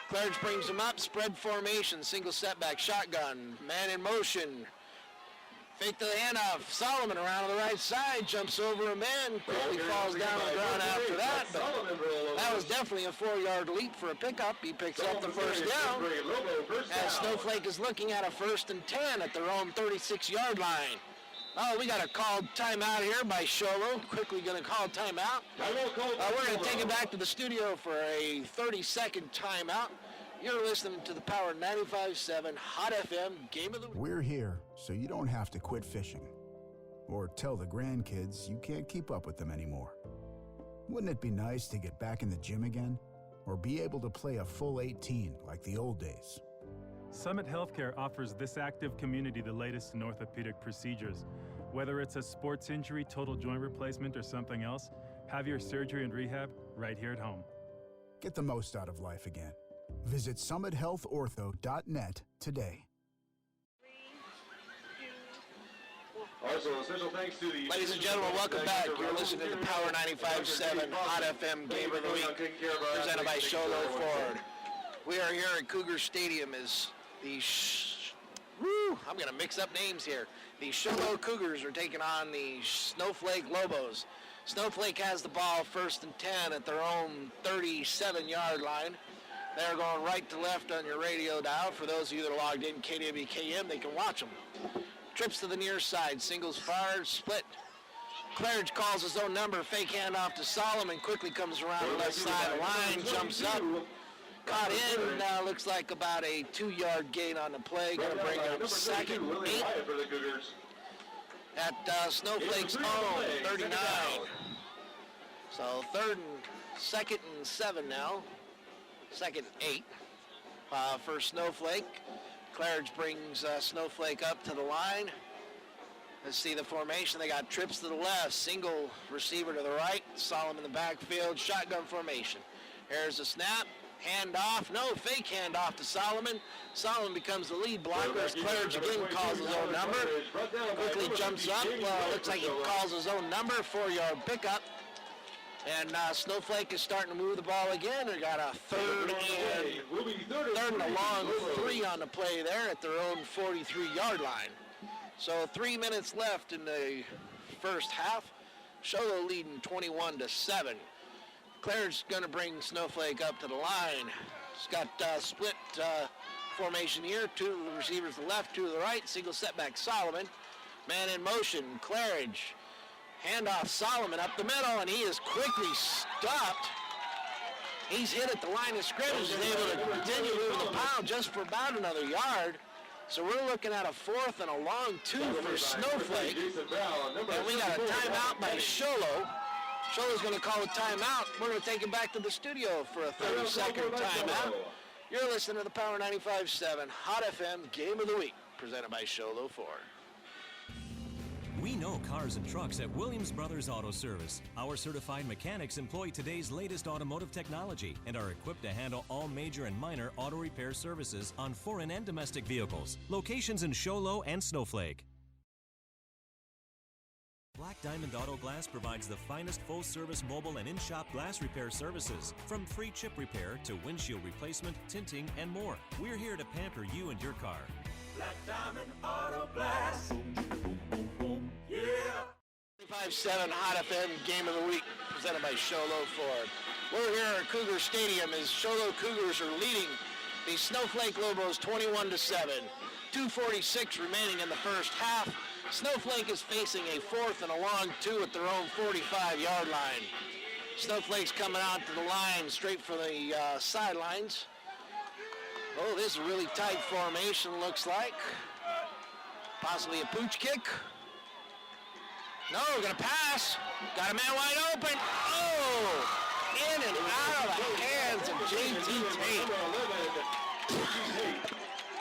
Clarence brings him up, spread formation, single setback, shotgun, man in motion. Fake to the handoff. Solomon around to the right side, jumps over a man, quickly falls down on the ground after that. But that was definitely a 4-yard leap for a pickup. He picks up the first down as Snowflake is looking at a 1st and 10 at their own 36-yard line. Oh, we got a called timeout here by Sholo. Quickly going to call timeout. We're going to take it back to the studio for a 30-second timeout. You're listening to the Power 95.7 Hot FM Game of the Week. We're here so you don't have to quit fishing or tell the grandkids you can't keep up with them anymore. Wouldn't it be nice to get back in the gym again or be able to play a full 18 like the old days? Summit Healthcare offers this active community the latest in orthopedic procedures. Whether it's a sports injury, total joint replacement, or something else, have your surgery and rehab right here at home. Get the most out of life again. Visit summithealthortho.net today. Also, special thanks to the... Ladies and gentlemen, welcome back. You're listening to the Power 95.7 Hot FM Game of the Week, presented by Sholo Ford. We are here at Cougar Stadium as the... I'm going to mix up names here. The Sholo Cougars are taking on the Snowflake Lobos. Snowflake has the ball 1st and 10 at their own 37-yard line. They're going right to left on your radio dial. For those of you that are logged in KWKM, they can watch them. Trips to the near side, singles fired, split. Claridge calls his own number, fake handoff to Solomon, quickly comes around the left side of the line, jumps up, caught in, now looks like about a 2-yard gain on the play, going to bring up 2nd and 8 at Snowflake's own 39. So second and 7 now. Second and 8 for Snowflake. Claridge brings Snowflake up to the line. Let's see the formation. They got trips to the left, single receiver to the right, Solomon in the backfield, shotgun formation. Here's the snap, handoff, no, fake handoff to Solomon. Solomon becomes the lead blocker as Claridge again calls his own number. Quickly jumps up, looks like he calls his own number, 4-yard pickup. And Snowflake is starting to move the ball again. They got a third and a long 3 on the play there at their own 43-yard line. So 3 minutes left in the first half. Sholo leading 21-7. Claire's going to bring Snowflake up to the line. He's got split formation here. 2 receivers to the left, 2 to the right. Single setback Solomon. Man in motion, Claridge. Handoff Solomon up the middle, and he is quickly stopped. He's hit at the line of scrimmage. He's able to continue moving the pile just for about another yard. So we're looking at a 4th and a long 2 for Snowflake. And we got a timeout by Sholo. Sholo's going to call a timeout. We're going to take it back to the studio for a 30-second timeout. You're listening to the Power 95.7 Hot FM Game of the Week, presented by Sholo Ford. We know cars and trucks at Williams Brothers Auto Service. Our certified mechanics employ today's latest automotive technology and are equipped to handle all major and minor auto repair services on foreign and domestic vehicles. Locations in Sholo and Snowflake. Black Diamond Auto Glass provides the finest full-service mobile and in-shop glass repair services. From free chip repair to windshield replacement, tinting, and more. We're here to pamper you and your car. Black Diamond Auto Glass. Yeah. 95.7 Hot FM Game of the Week, presented by Sholo Ford. We're here at Cougar Stadium as Sholo Cougars are leading the Snowflake Lobos 21-7. 2:46 remaining in the first half. Snowflake is facing a 4th and a long 2 at their own 45-yard line. Snowflake's coming out to the line straight for the sidelines. Oh, this is a really tight formation, looks like. Possibly a pooch kick. No, gonna pass. Got a man wide open. Oh! In and out of the hands of J.T. Tate.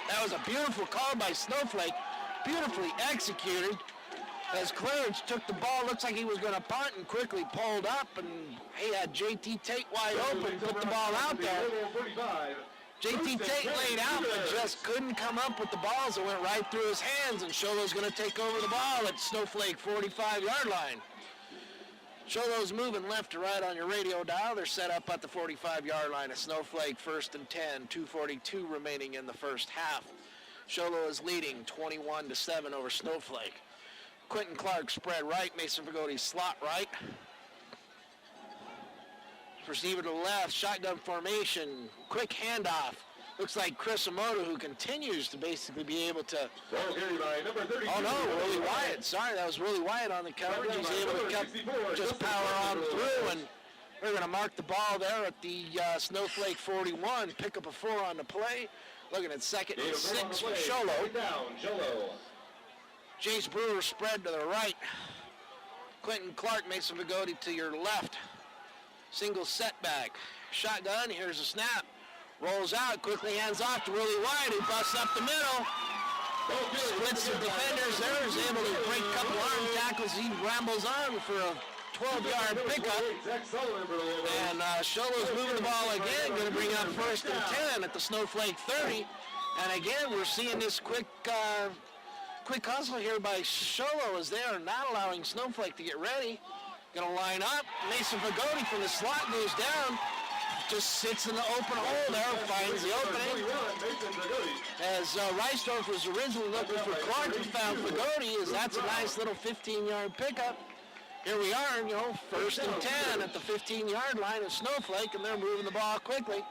That was a beautiful call by Snowflake. Beautifully executed. As Claridge took the ball, looks like he was going to punt and quickly pulled up, and he had J.T. Tate wide open, put the ball out there. J.T. Tate laid out, but just couldn't come up with the balls that went right through his hands, and Sholo's going to take over the ball at Snowflake 45-yard line. Sholo's moving left to right on your radio dial. They're set up at the 45-yard line of Snowflake, 1st and 10, 2:42 remaining in the first half. Sholo is leading 21-7 over Snowflake. Quentin Clark spread right, Mason Fagoti slot right. Receiver to the left, shotgun formation, quick handoff. Looks like Chris Omoto, who continues to basically be able to... Oh no, Willie Wyatt. Sorry, that was Willie Wyatt on the coverage. He's able to just power on through, and they're going to mark the ball there at the Snowflake 41. Pick up a 4 on the play. Looking at 2nd and 6 for Sholo. Jace Brewer spread to the right. Quentin Clark, Mason Fagoti to your left. Single setback. Shotgun, here's a snap. Rolls out, quickly hands off to Willie Wyatt, who busts up the middle. Splits the defenders there, is able to break a couple arm tackles. He rambles on for a 12-yard pickup. And Sholo's moving the ball again, going to bring up 1st and 10 at the Snowflake 30. And again, we're seeing this quick hustle here by Sholo as they are not allowing Snowflake to get ready. Going to line up. Mason Fagoti from the slot goes down. Just sits in the open hole there, finds the opening. As Reisdorf was originally looking for Clark and found Fagoti, as that's a nice little 15-yard pickup. Here we are, 1st and 10 at the 15-yard line of Snowflake, and they're moving the ball quickly.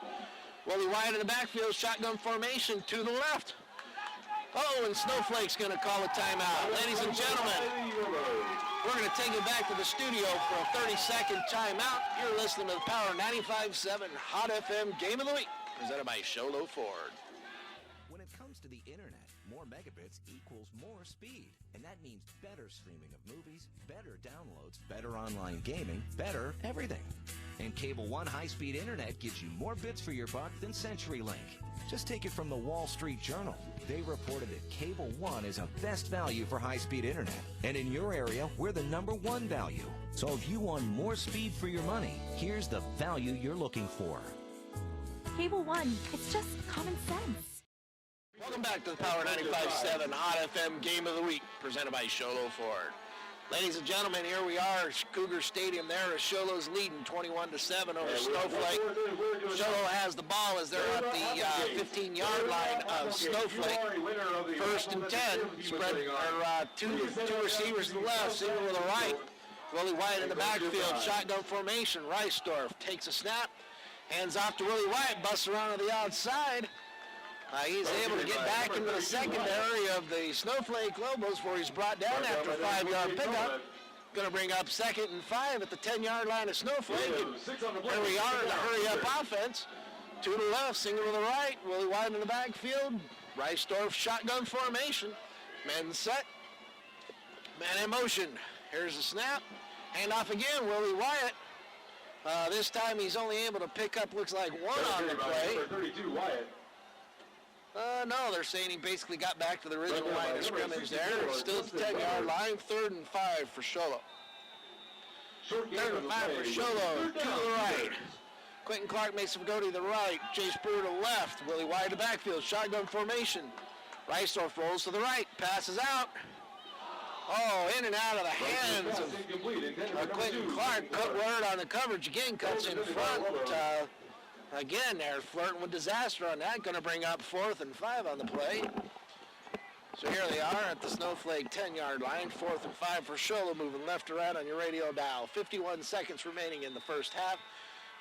Willie Wyatt in the backfield, shotgun formation to the left. Oh, and Snowflake's going to call a timeout. Ladies and gentlemen, we're going to take it back to the studio for a 30-second timeout. You're listening to the Power 95.7 Hot FM Game of the Week, presented by Sholo Ford. When it comes to the internet, More megabits equals more speed. And that means better streaming of movies, better downloads, better online gaming, better everything. And Cable One high-speed internet gives you more bits for your buck than CenturyLink. Just take it from the Wall Street Journal. They reported that Cable One is a best value for high-speed internet. And in your area, we're the #1 value. So if you want more speed for your money, here's the value you're looking for. Cable One, it's just common sense. Welcome back to the Power 95.7 Hot FM Game of the Week, presented by Sholo Ford. Ladies and gentlemen, here we are, Cougar Stadium there. Sholo's leading 21-7 over Snowflake. Sholo has the ball as they're at the 15-yard line of Snowflake. 1st and 10. Spread two receivers to the left, single to the right. Willie White in the backfield, shotgun formation. Reisdorf takes a snap, hands off to Willie White, busts around to the outside. He's able to get back into the secondary of the Snowflake Lobos, where he's brought down after a 5-yard pickup. Going to bring up 2nd and 5 at the 10-yard line of Snowflake. And here we are in the hurry-up offense. 2 to the left, single to the right. Willie White in the backfield. Reisdorf shotgun formation. Man set. Man in motion. Here's the snap. Handoff again, Willie Wyatt. This time he's only able to pick up, looks like, 1 on the play. 32 Wyatt. No, they're saying he basically got back to the original line of scrimmage there. Still at the 10-yard line, 3rd and 5 for Sholo. 3rd and 5 for Sholo, to the right. Quentin Clark makes him go to the right. Chase Brewer to the left. Willie White to the backfield, shotgun formation. Reisdorf rolls to the right, passes out. Oh, in and out of the hands of Quentin Clark. Cut word on the coverage again, cuts in front. Again, they're flirting with disaster on that. Going to bring up 4th and 5 on the play. So here they are at the Snowflake 10-yard line. 4th and 5 for Sholo, moving left to right on your radio dial. 51 seconds remaining in the first half.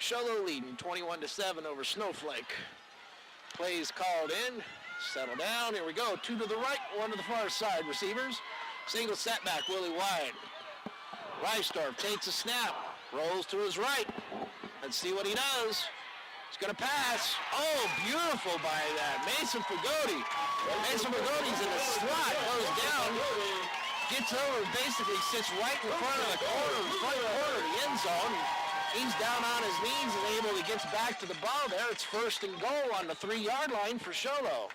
Sholo leading 21-7 over Snowflake. Plays called in. Settle down. Here we go. 2 to the right, 1 to the far side. Receivers. Single setback, Willie White. Reisdorf takes a snap. Rolls to his right. Let's see what he does. He's going to pass. Oh, beautiful by that. Mason Pagodi. Mason Pagoti's in the slot. Goes down. Gets over, basically sits right in front of the front corner of the end zone. He's down on his knees and able to get back to the ball there. It's 1st and goal on the 3-yard line for Sholo.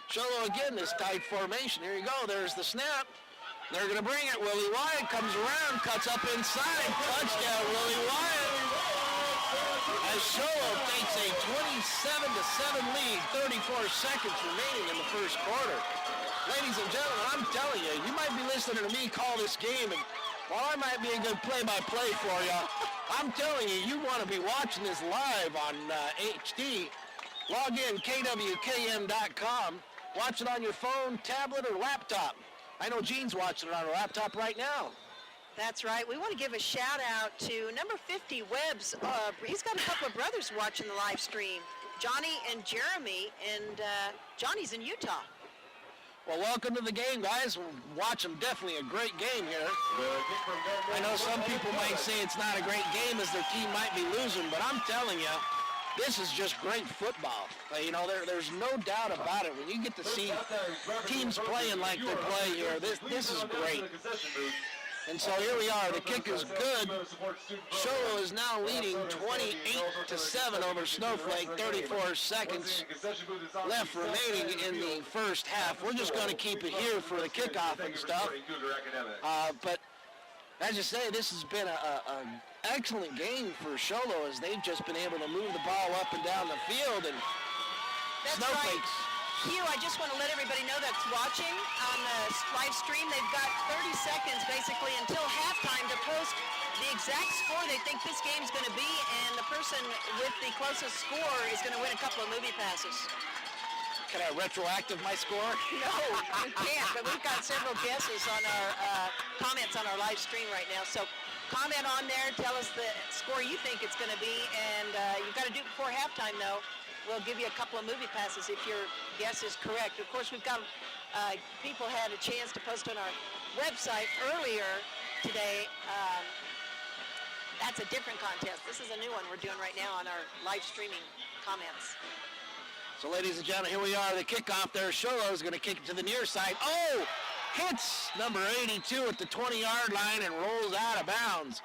Sholo again, this tight formation. Here you go. There's the snap. They're going to bring it. Willie Wyatt comes around, cuts up inside. Touchdown, Willie Wyatt. As Sholo takes a 27-7 lead, 34 seconds remaining in the first quarter. Ladies and gentlemen, I'm telling you, you might be listening to me call this game, and while I might be a good play-by-play for you, I'm telling you, you want to be watching this live on HD. Log in, kwkm.com. Watch it on your phone, tablet, or laptop. I know Gene's watching it on a laptop right now. That's right. We want to give a shout out to number 50, Webbs. He's got a couple of brothers watching the live stream, Johnny and Jeremy, and Johnny's in Utah. Well, welcome to the game, guys. Watch them. Definitely a great game here. I know some people might say it's not a great game as their team might be losing, but I'm telling you, this is just great football. You know, there's no doubt about it. When you get to see teams playing like they play here, this is great. And so here we are. The kick is good. Sholo is now leading 28-7 over Snowflake. 34 seconds left remaining in the first half. We're just going to keep it here for the kickoff and stuff. But as you say, this has been an excellent game for Sholo as they've just been able to move the ball up and down the field. And that's Snowflake's right. Hugh, I just want to let everybody know that's watching on the live stream. They've got 30 seconds basically until halftime to post the exact score they think this game's going to be, and the person with the closest score is going to win a couple of movie passes. Can I retroactive my score? No, you can't, but we've got several guesses on our comments on our live stream right now. So comment on there, tell us the score you think it's going to be, and you've got to do it before halftime, though. We'll give you a couple of movie passes if your guess is correct. Of course, we've got people had a chance to post on our website earlier today. That's a different contest. This is a new one we're doing right now on our live streaming comments. So, ladies and gentlemen, here we are. The kickoff there. Sholo is going to kick it to the near side. Oh! Hits number 82 at the 20-yard line and rolls out of bounds.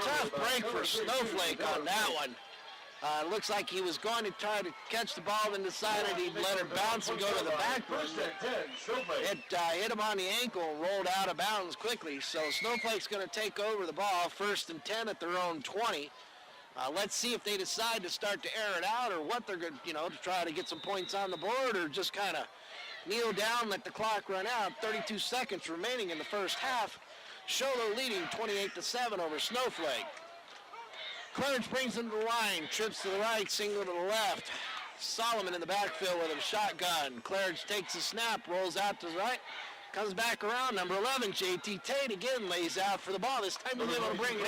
Tough break for Snowflake on that one. Looks like he was going to try to catch the ball and decided he'd let it bounce and go to the back. It hit him on the ankle and rolled out of bounds quickly. So Snowflake's going to take over the ball, 1st and 10 at their own 20. Let's see if they decide to start to air it out or what they're going to, to try to get some points on the board or just kind of kneel down, let the clock run out. 32 seconds remaining in the first half. Sholo leading 28-7 over Snowflake. Clarence brings him to the line, trips to the right, single to the left. Solomon in the backfield with him, shotgun. Clarence takes the snap, rolls out to the right, comes back around. Number 11, J.T. Tate again lays out for the ball. This time he's able to bring it in.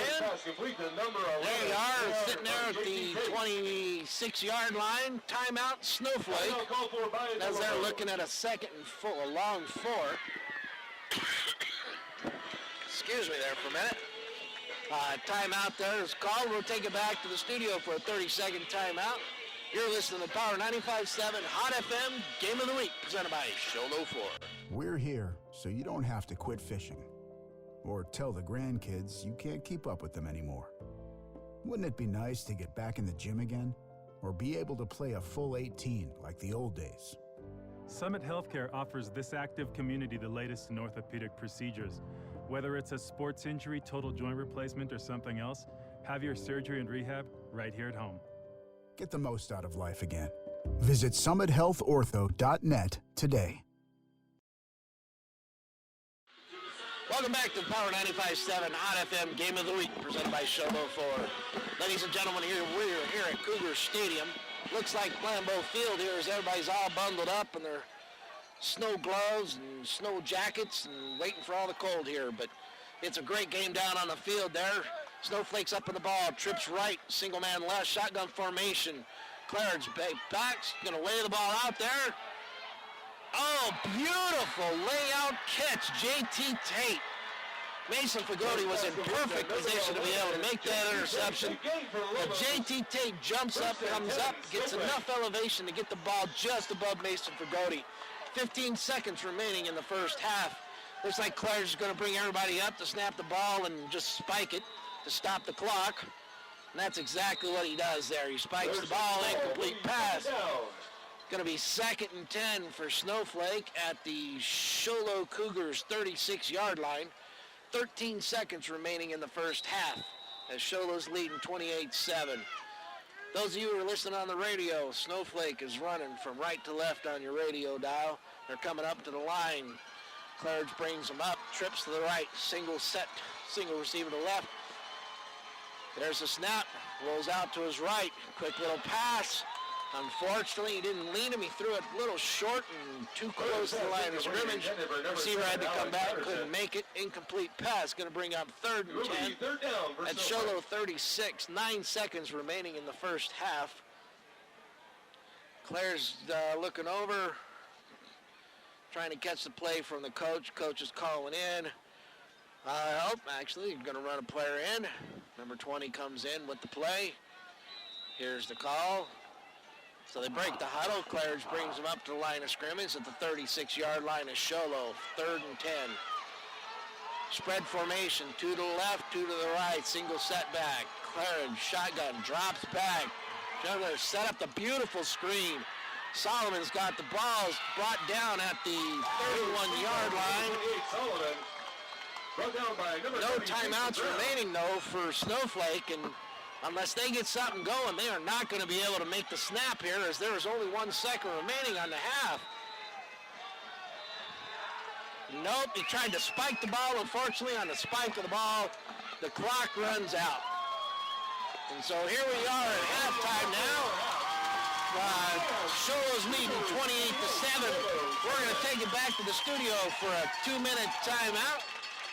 There you are, sitting there at the 26-yard line. Timeout, Snowflake. As they're looking at a long 4. Excuse me there for a minute. Timeout there is called. We'll take it back to the studio for a 30-second timeout. You're listening to Power 95.7 Hot FM Game of the Week, presented by Sholo 4. We're here so you don't have to quit fishing or tell the grandkids you can't keep up with them anymore. Wouldn't it be nice to get back in the gym again or be able to play a full 18 like the old days? Summit Healthcare offers this active community the latest in orthopedic procedures. Whether it's a sports injury, total joint replacement, or something else, have your surgery and rehab right here at home. Get the most out of life again. Visit summithealthortho.net today. Welcome back to Power 95.7 Hot FM Game of the Week, presented by Sholo 4. Ladies and gentlemen, we're here at Cougars Stadium. Looks like Flambeau Field here as everybody's all bundled up in their snow gloves and snow jackets and waiting for all the cold here. But it's a great game down on the field there. Snowflake's up in the ball, trips right, single man left, shotgun formation. Clarence backs, going to lay the ball out there. Oh, beautiful layout catch, J.T. Tate. Mason Fagoti was in perfect position to be able to make that interception. But J.T. Tate jumps up, comes up, gets enough elevation to get the ball just above Mason Fagoti. 15 seconds remaining in the first half. Looks like Clarence is going to bring everybody up to snap the ball and just spike it to stop the clock. And that's exactly what he does there. He spikes the ball, incomplete pass. Going to be 2nd and 10 for Snowflake at the Sholo Cougars 36-yard line. 13 seconds remaining in the first half as Sholo's leading 28-7. Those of you who are listening on the radio, Snowflake is running from right to left on your radio dial. They're coming up to the line. Clarence brings them up, trips to the right, single receiver to the left. There's the snap, rolls out to his right, quick little pass. Unfortunately, he didn't lean him. He threw it a little short and too close to the line of scrimmage. Receiver had to come back, couldn't make it. Incomplete pass, going to bring up 3rd and 10 at Sholo 36. 9 seconds remaining in the first half. Claire's looking over, trying to catch the play from the coach. Coach is calling in. Actually, you're going to run a player in. Number 20 comes in with the play. Here's the call. So they break the huddle. Clarence brings them up to the line of scrimmage at the 36-yard line of Sholo. 3rd and 10. Spread formation. 2 to the left, 2 to the right. Single setback. Clarence, shotgun, drops back. Juggler set up the beautiful screen. Solomon's got the balls brought down at the 31-yard line. No timeouts remaining, though, for Snowflake, and unless they get something going, they are not going to be able to make the snap here, as there is only 1 second remaining on the half. Nope, he tried to spike the ball. Unfortunately, on the spike of the ball, the clock runs out. And so here we are at halftime now. Sholo's leading 28-7. We're going to take it back to the studio for a 2-minute timeout.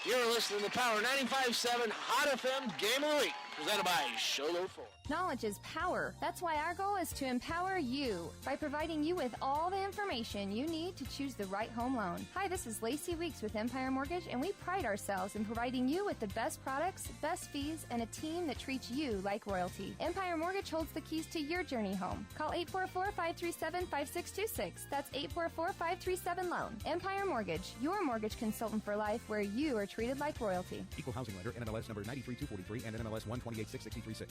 You're listening to Power 95.7 Hot FM Game of the Week, presented by Sholo 4. Knowledge is power. That's why our goal is to empower you by providing you with all the information you need to choose the right home loan. Hi, this is Lacey Weeks with Empire Mortgage, and we pride ourselves in providing you with the best products, best fees, and a team that treats you like royalty. Empire Mortgage holds the keys to your journey home. Call 844-537-5626. That's 844-537-LOAN. Empire Mortgage, your mortgage consultant for life, where you are treated like royalty. Equal housing lender, NMLS number 93243 and NMLS 1286636.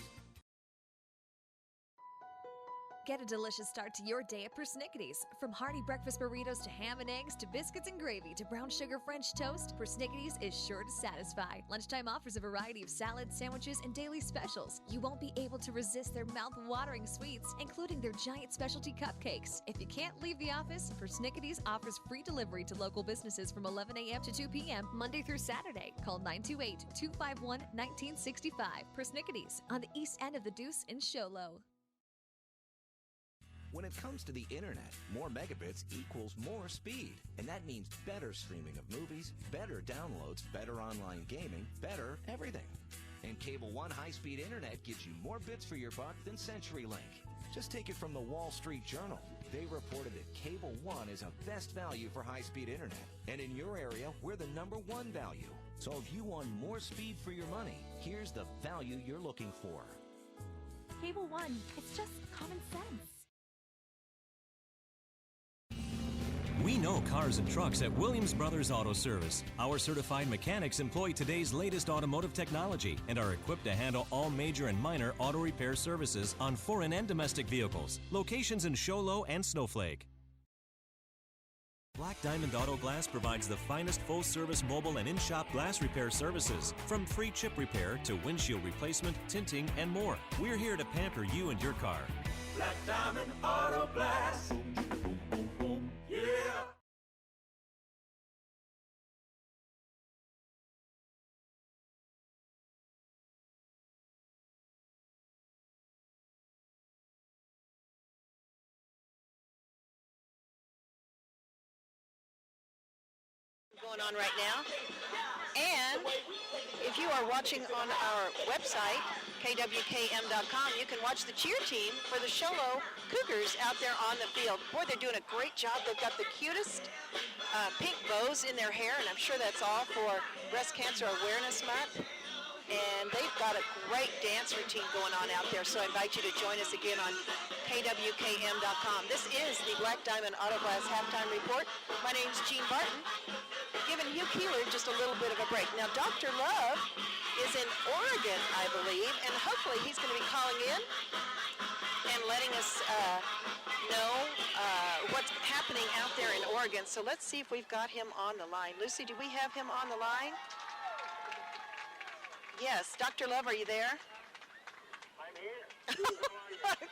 Get a delicious start to your day at Persnickity's. From hearty breakfast burritos to ham and eggs to biscuits and gravy to brown sugar French toast, Persnickity's is sure to satisfy. Lunchtime offers a variety of salads, sandwiches, and daily specials. You won't be able to resist their mouth-watering sweets, including their giant specialty cupcakes. If you can't leave the office, Persnickity's offers free delivery to local businesses from 11 a.m. to 2 p.m. Monday through Saturday. Call 928-251-1965. Persnickity's on the east end of the Deuce in Show Low. When it comes to the internet, more megabits equals more speed. And that means better streaming of movies, better downloads, better online gaming, better everything. And Cable One high-speed internet gives you more bits for your buck than CenturyLink. Just take it from the Wall Street Journal. They reported that Cable One is a best value for high-speed internet. And in your area, we're the #1 value. So if you want more speed for your money, here's the value you're looking for. Cable One, it's just common sense. We know cars and trucks at Williams Brothers Auto Service. Our certified mechanics employ today's latest automotive technology and are equipped to handle all major and minor auto repair services on foreign and domestic vehicles. Locations in Show Low and Snowflake. Black Diamond Auto Glass provides the finest full-service mobile and in-shop glass repair services. From free chip repair to windshield replacement, tinting, and more. We're here to pamper you and your car. Black Diamond Auto Glass. Yeah. Going on right now. And if you are watching on our website, kwkm.com, you can watch the cheer team for the Show Low Cougars out there on the field. Boy, they're doing a great job. They've got the cutest pink bows in their hair, and I'm sure that's all for Breast Cancer Awareness Month. And they've got a great dance routine going on out there, so I invite you to join us again on kwkm.com. This is the Black Diamond Auto Glass Halftime Report. My name's Jean Barton, giving Hugh Keeler just a little bit of a break. Now, Dr. Love is in Oregon, I believe, and hopefully he's going to be calling in and letting us know what's happening out there in Oregon. So let's see if we've got him on the line. Lucy, do we have him on the line? Yes. Dr. Love, are you there? I'm here.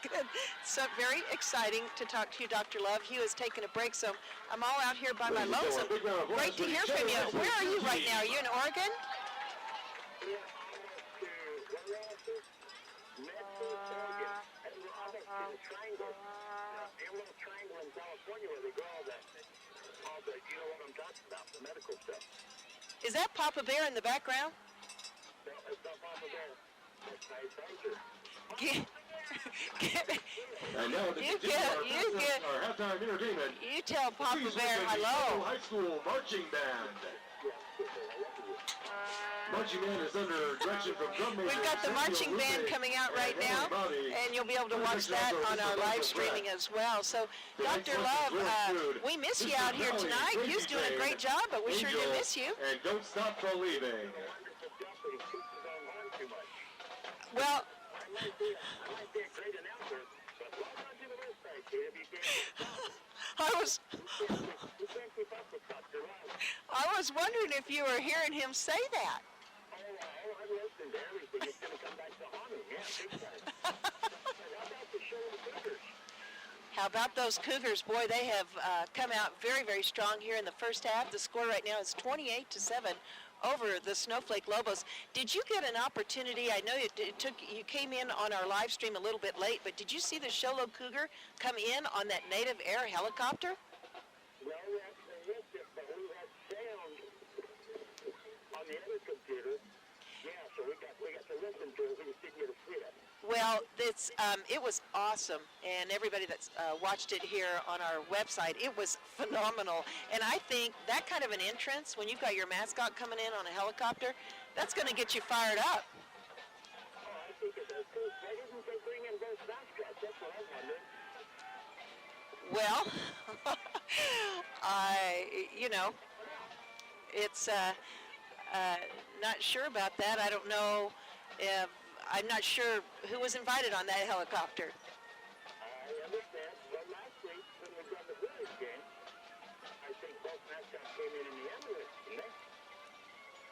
Good. So very exciting to talk to you, Dr. Love. Hugh has taken a break, so I'm all out here by my lonesome. Great to hear from you. Where are you right now? Are you in Oregon? Is that Papa Bear in the background? And now the you tell Papa Bear hello. High School Marching Band. Marching band is under direction from drum major. We've got the marching band coming out right now, and you'll be able to watch that on our live streaming as well. So, Dr. Love, we miss you out here tonight. Hugh's doing a great job, but we sure do miss you. And don't stop believing. Well, I was wondering if you were hearing him say that. How about those Cougars? Boy, they have come out very, very strong here in the first half. The score right now is 28-7 over the Snowflake Lobos. Did you get an opportunity? I know you came in on our live stream a little bit late, but did you see the Show Low Cougar come in on that native air helicopter? Well, we actually missed it, but we had sound on the other computer. Yeah, so we got to listen to it. We just didn't get to see it. Well, it was awesome, and everybody that's watched it here on our website, it was phenomenal. And I think that kind of an entrance, when you've got your mascot coming in on a helicopter, that's going to get you fired up. I think it does too. Why didn't they bring in both mascots? That's what I'm wondering. Well, it's not sure about that. I don't know if, I'm not sure who was invited on that helicopter. I understand. Well, last week when we done the village game, I think both mascots came in the ambulance, didn't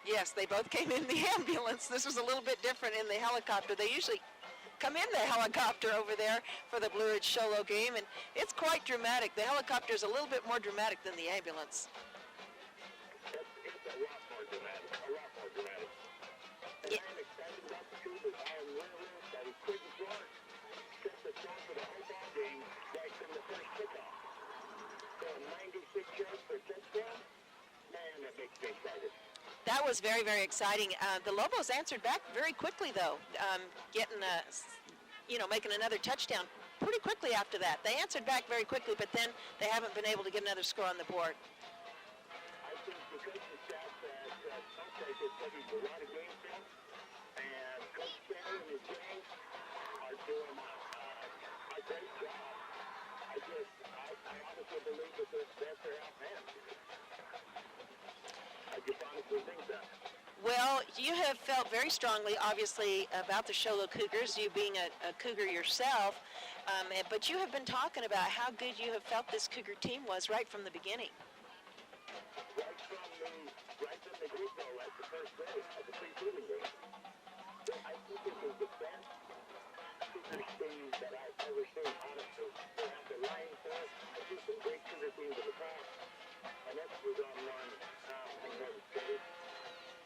they? Yes, they both came in the ambulance. This was a little bit different in the helicopter. They usually come in the helicopter over there for the Blue Ridge Sholo game, and it's quite dramatic. The helicopter is a little bit more dramatic than the ambulance. It's a lot more dramatic. And I'm excited about the Cougars. I am really that he couldn't start. Set the tone for the whole ball game right from the first kickoff. So 96 yards for touchdown. Man, that makes me excited. That was very, very exciting. The Lobos answered back very quickly, though, making another touchdown pretty quickly after that. They answered back very quickly, but then they haven't been able to get another score on the board. I think the coaching staff at Flake has studied a lot of game film, and Coach Kenny and his gang are doing a great job. I honestly believe that that's their outman. I just honestly think that. Well, you have felt very strongly, obviously, about the Sholo Cougars, you being a Cougar yourself, but you have been talking about how good you have felt this Cougar team was right from the beginning. Right from the get-go, at the first day of the pre-season game. I think this is the best Cougar team that I've ever seen, honestly. They have the line for it. I've seen some great Cougar teams in the past, and that was on one in Northern State.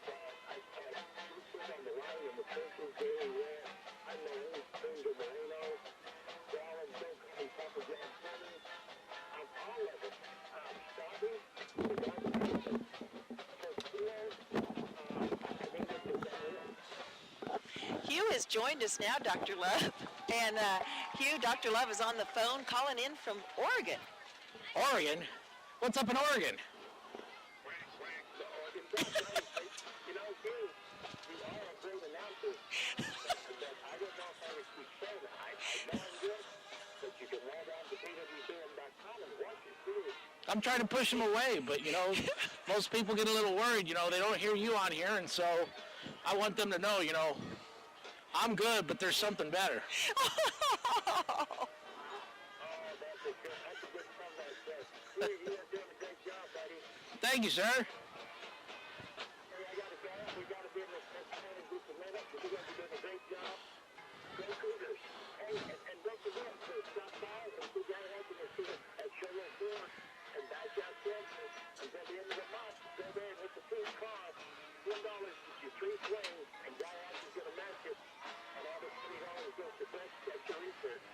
I stood on the line in the trenches very well. I know Boone to Moreno, Dallas, Bill Cody, Papa John Simmons, all of it. Stobby, Hugh has joined us now, Dr. Love. And Hugh, Dr. Love is on the phone calling in from Oregon. Oregon? What's up in Oregon? You know, Hugh, you are a great announcer. I don't know if I was too fair. I know I'm good, but you can log on to pwcm.com and watch it too. I'm trying to push them away, but, most people get a little worried. They don't hear you on here, and so I want them to know, I'm good, but there's something better. That's a good comeback, sir. You're doing a great job, buddy. Thank you, sir. Hey, I got to go. We got to be in this next time in just a minute. You're going to be doing a great job. Go Cougars. Hey, and don't forget to stop by and see Gary Hankin and see at Sholo 4 and Bash Out Kansas. Until the end of the month, go there and hit the team car. $10 gets you 3 swings, and Guy Hankin's going to match it. And all the $20 goes to Flake Extra Research.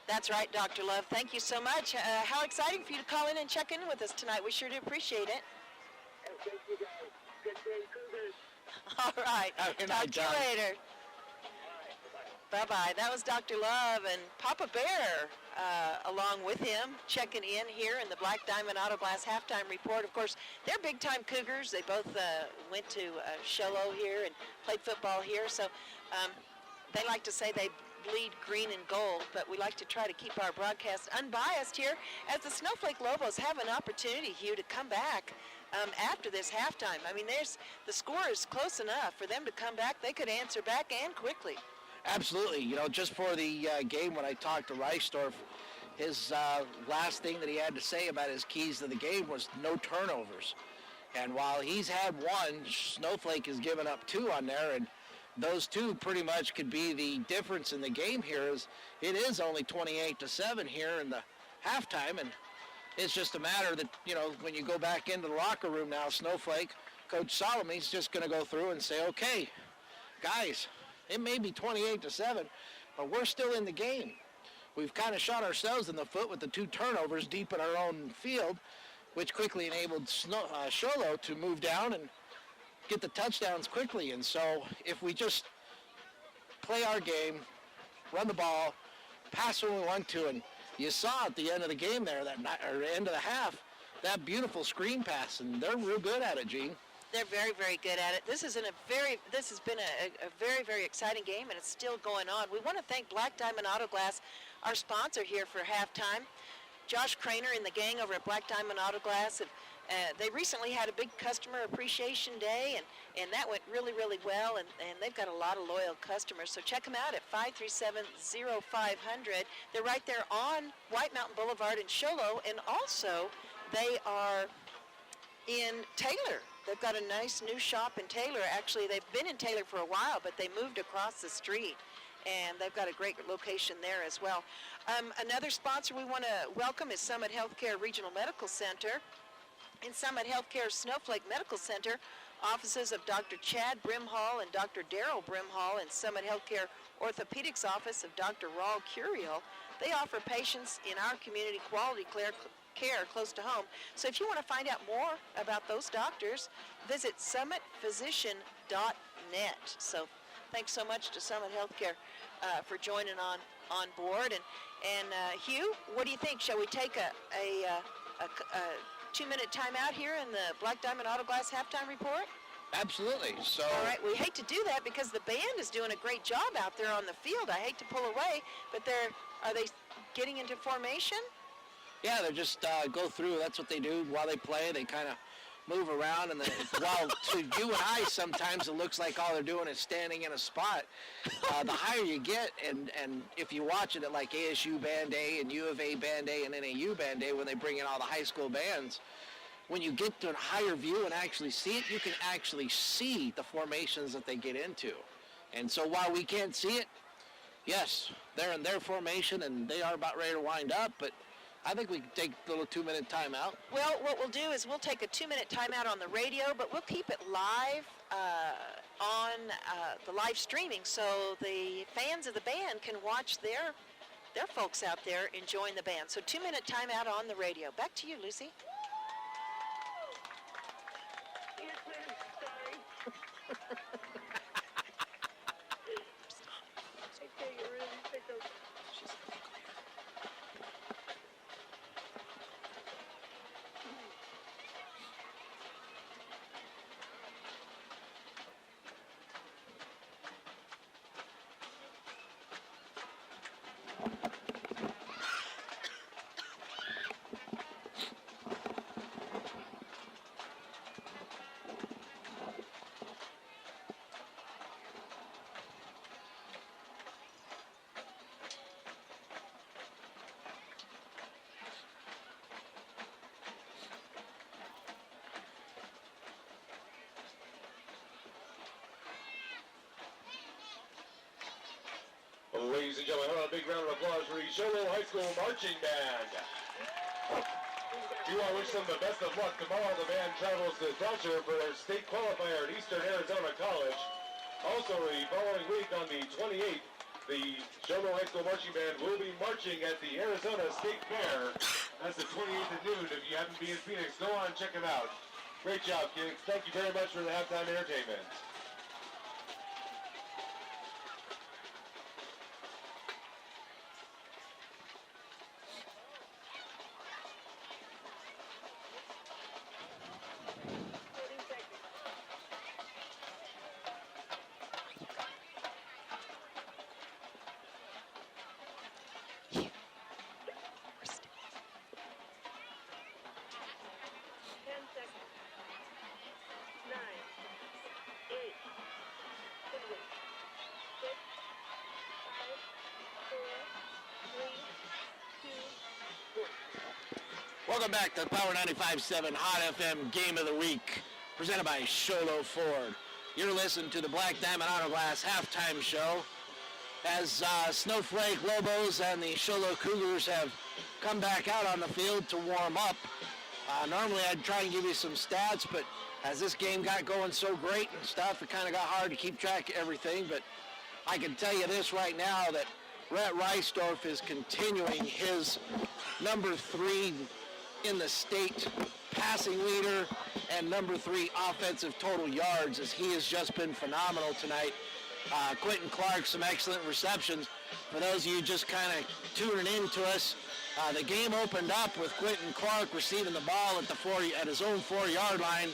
That's right, Dr. Love. Thank you so much. How exciting for you to call in and check in with us tonight. We sure do appreciate it. And thank you, guys. Good day, Cougars. All right. Talk to you later. Bye-bye. That was Dr. Love and Papa Bear along with him checking in here in the Black Diamond Auto Glass halftime report. Of course, they're big-time Cougars. They both went to Sholo here and played football here. So they like to say they bleed green and gold, but we like to try to keep our broadcast unbiased here as the Snowflake Lobos have an opportunity, Hugh, to come back after this halftime. I mean, the score is close enough for them to come back. They could answer back and quickly. Absolutely. Just for the game when I talked to Reisdorf, his last thing that he had to say about his keys to the game was no turnovers. And while he's had one, Snowflake has given up 2 on there, and those 2 pretty much could be the difference in the game here. It is only 28-7 here in the halftime, and it's just a matter that, when you go back into the locker room now, Snowflake, Coach Solomon's just going to go through and say, okay, guys, it may be 28-7, but we're still in the game. We've kind of shot ourselves in the foot with the 2 turnovers deep in our own field, which quickly enabled Sholo to move down and get the touchdowns quickly. And so if we just play our game, run the ball, pass when we want to, and you saw at the end of the game there, or end of the half, that beautiful screen pass, and they're real good at it, Gene. They're very, very good at it. This has been a very, very exciting game, and it's still going on. We want to thank Black Diamond Auto Glass, our sponsor here for halftime. Josh Craner and the gang over at Black Diamond Auto Glass, they recently had a big customer appreciation day, and that went really, really well, and they've got a lot of loyal customers. So check them out at 537-0500. They're right there on White Mountain Boulevard in Show Low, and also they are in Taylor. They've got a nice new shop in Taylor. Actually, they've been in Taylor for a while, but they moved across the street, and they've got a great location there as well. Another sponsor we want to welcome is Summit Healthcare Regional Medical Center. In Summit Healthcare Snowflake Medical Center, offices of Dr. Chad Brimhall and Dr. Darrell Brimhall, and Summit Healthcare Orthopedics office of Dr. Raul Curiel. They offer patients in our community quality care close to home. So if you want to find out more about those doctors, visit summitphysician.net. So thanks so much to Summit Healthcare for joining on board. And Hugh, what do you think? Shall we take a 2-minute timeout here in the Black Diamond Auto Glass halftime report? Absolutely. So. All right, we hate to do that because the band is doing a great job out there on the field. I hate to pull away, but are they getting into formation? Yeah, they just go through. That's what they do while they play. They kind of move around, and while to you and I, sometimes it looks like all they're doing is standing in a spot. The higher you get, and if you watch it at like ASU Band A and U of A Band A and NAU Band A, when they bring in all the high school bands, when you get to a higher view and actually see it, you can actually see the formations that they get into. And so while we can't see it, yes, they're in their formation, and they are about ready to wind up, but I think we can take a little 2-minute timeout. Well, what we'll do is we'll take a 2-minute timeout on the radio, but we'll keep it live on the live streaming, so the fans of the band can watch their folks out there enjoying the band. So 2-minute timeout on the radio. Back to you, Lucy. Ladies and gentlemen, a big round of applause for the Show Low High School Marching Band. We want to wish them the best of luck tomorrow. The band travels to Dodger for their state qualifier at Eastern Arizona College. Also, the following week on the 28th, the Show Low High School Marching Band will be marching at the Arizona State Fair. That's the 28th at noon. If you happen to be in Phoenix, go on and check them out. Great job, kids. Thank you very much for the halftime entertainment. Welcome back to the Power 95.7 Hot FM Game of the Week, presented by Show Low Ford. You're listening to the Black Diamond Auto Glass halftime show as Snowflake, Lobos, and the Show Low Cougars have come back out on the field to warm up. Normally I'd try and give you some stats, but as this game got going so great and stuff, it kind of got hard to keep track of everything. But I can tell you this right now, that Rhett Reisdorf is continuing his number 3 in the state passing leader and number 3 offensive total yards, as he has just been phenomenal tonight. Quentin Clark, some excellent receptions. For those of you just kind of tuning in to us, the game opened up with Quentin Clark receiving the ball at his own 4-yard line,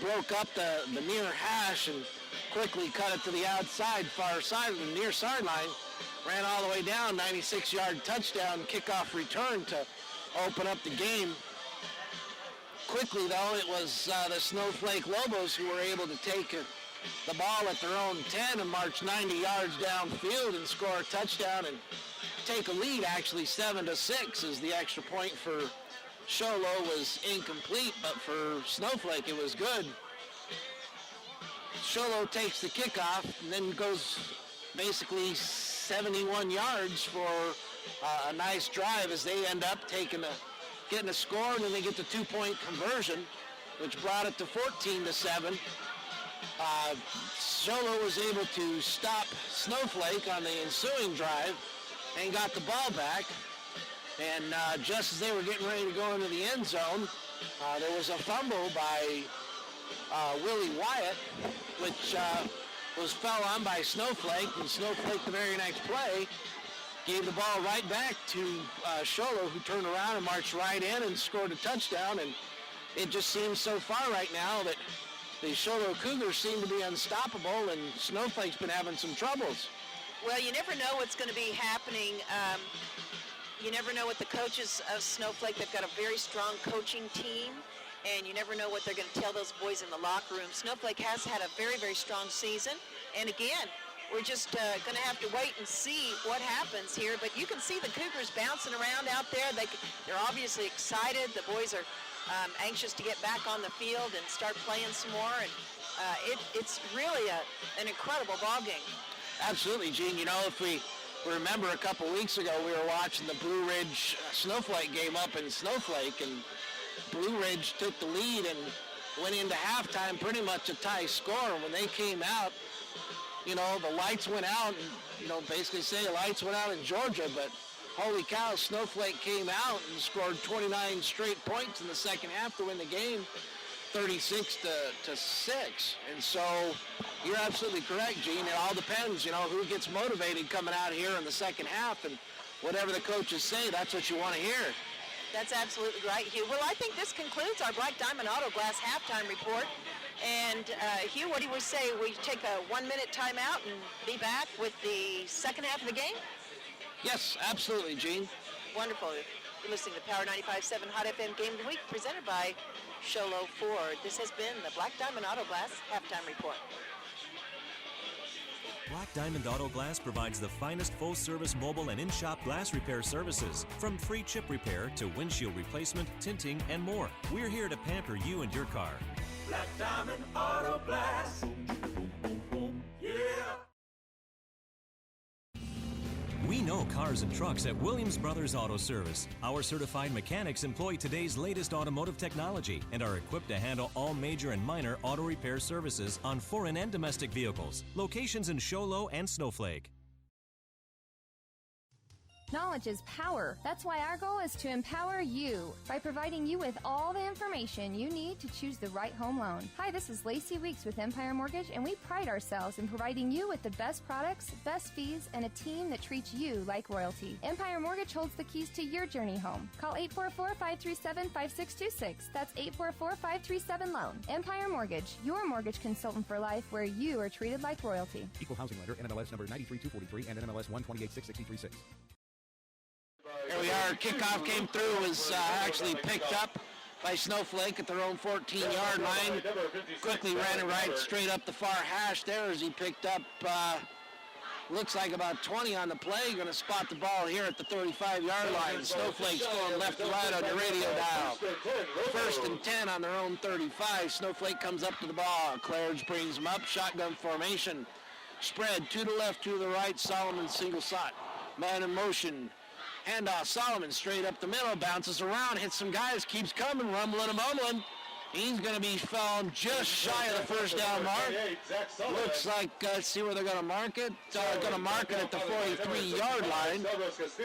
broke up the near hash and quickly cut it to the outside, far side of the near sideline, ran all the way down, 96-yard touchdown, kickoff return to open up the game. Quickly, though, it was the Snowflake Lobos who were able to take the ball at their own 10 and march 90 yards downfield and score a touchdown and take a lead, actually 7-6, as the extra point for Show Low was incomplete, but for Snowflake it was good. Show Low takes the kickoff and then goes basically 71 yards for a nice drive as they end up getting a score, and then they get the 2-point conversion, which brought it to 14-7. Sholo was able to stop Snowflake on the ensuing drive and got the ball back. And just as they were getting ready to go into the end zone, there was a fumble by Willie Wyatt, which fell on by Snowflake, and Snowflake the very next play gave the ball right back to Sholo, who turned around and marched right in and scored a touchdown. And it just seems so far right now that the Sholo Cougars seem to be unstoppable, and Snowflake's been having some troubles. Well, you never know what's going to be happening. You never know what the coaches of Snowflake, they've got a very strong coaching team, and you never know what they're going to tell those boys in the locker room. Snowflake has had a very, very strong season, and again, we're just going to have to wait and see what happens here. But you can see the Cougars bouncing around out there. They're obviously excited. The boys are anxious to get back on the field and start playing some more. And it's really an incredible ball game. Absolutely, Gene. You know, if we remember a couple weeks ago, we were watching the Blue Ridge Snowflake game up in Snowflake, and Blue Ridge took the lead and went into halftime pretty much a tie score. When they came out, you know, the lights went out, and, you know, basically say the lights went out in Georgia, but holy cow, Snowflake came out and scored 29 straight points in the second half to win the game, 36-6. And so you're absolutely correct, Gene. It all depends, you know, who gets motivated coming out here in the second half, and whatever the coaches say, that's what you want to hear. That's absolutely right, Hugh. Well, I think this concludes our Black Diamond Auto Glass halftime report. And Hugh, what do we say? We take a 1-minute timeout and be back with the second half of the game? Yes, absolutely, Gene. Wonderful. You're listening to Power 95.7 Hot FM Game of the Week, presented by Sholo Ford. This has been the Black Diamond Auto Glass halftime report. Black Diamond Auto Glass provides the finest full-service mobile and in-shop glass repair services. From free chip repair to windshield replacement, tinting, and more. We're here to pamper you and your car. Black Diamond Auto Glass. Yeah. We know cars and trucks at Williams Brothers Auto Service. Our certified mechanics employ today's latest automotive technology and are equipped to handle all major and minor auto repair services on foreign and domestic vehicles. Locations in Sholo and Snowflake. Knowledge is power. That's why our goal is to empower you by providing you with all the information you need to choose the right home loan. Hi, this is Lacey Weeks with Empire Mortgage, and we pride ourselves in providing you with the best products, best fees, and a team that treats you like royalty. Empire Mortgage holds the keys to your journey home. Call 844-537-5626. That's 844-537-LOAN. Empire Mortgage, your mortgage consultant for life, where you are treated like royalty. Equal housing lender, NMLS number 93243 and NMLS 1286636. Here we are. Kickoff came through, was actually picked up by Snowflake at their own 14-yard line. Quickly ran it right straight up the far hash there as he picked up, looks like about 20 on the play. Going to spot the ball here at the 35-yard line. Snowflake's going left to right on your radio dial. First and 10 on their own 35. Snowflake comes up to the ball. Claridge brings him up. Shotgun formation. Spread, 2 to the left, 2 to the right. Solomon single shot. Man in motion. Handoff, Solomon straight up the middle, bounces around, hits some guys, keeps coming, rumbling and mumbling. He's going to be found just shy of the first down mark. Looks like, let's see where they're going to mark it. Going to mark it at the 43-yard line. Going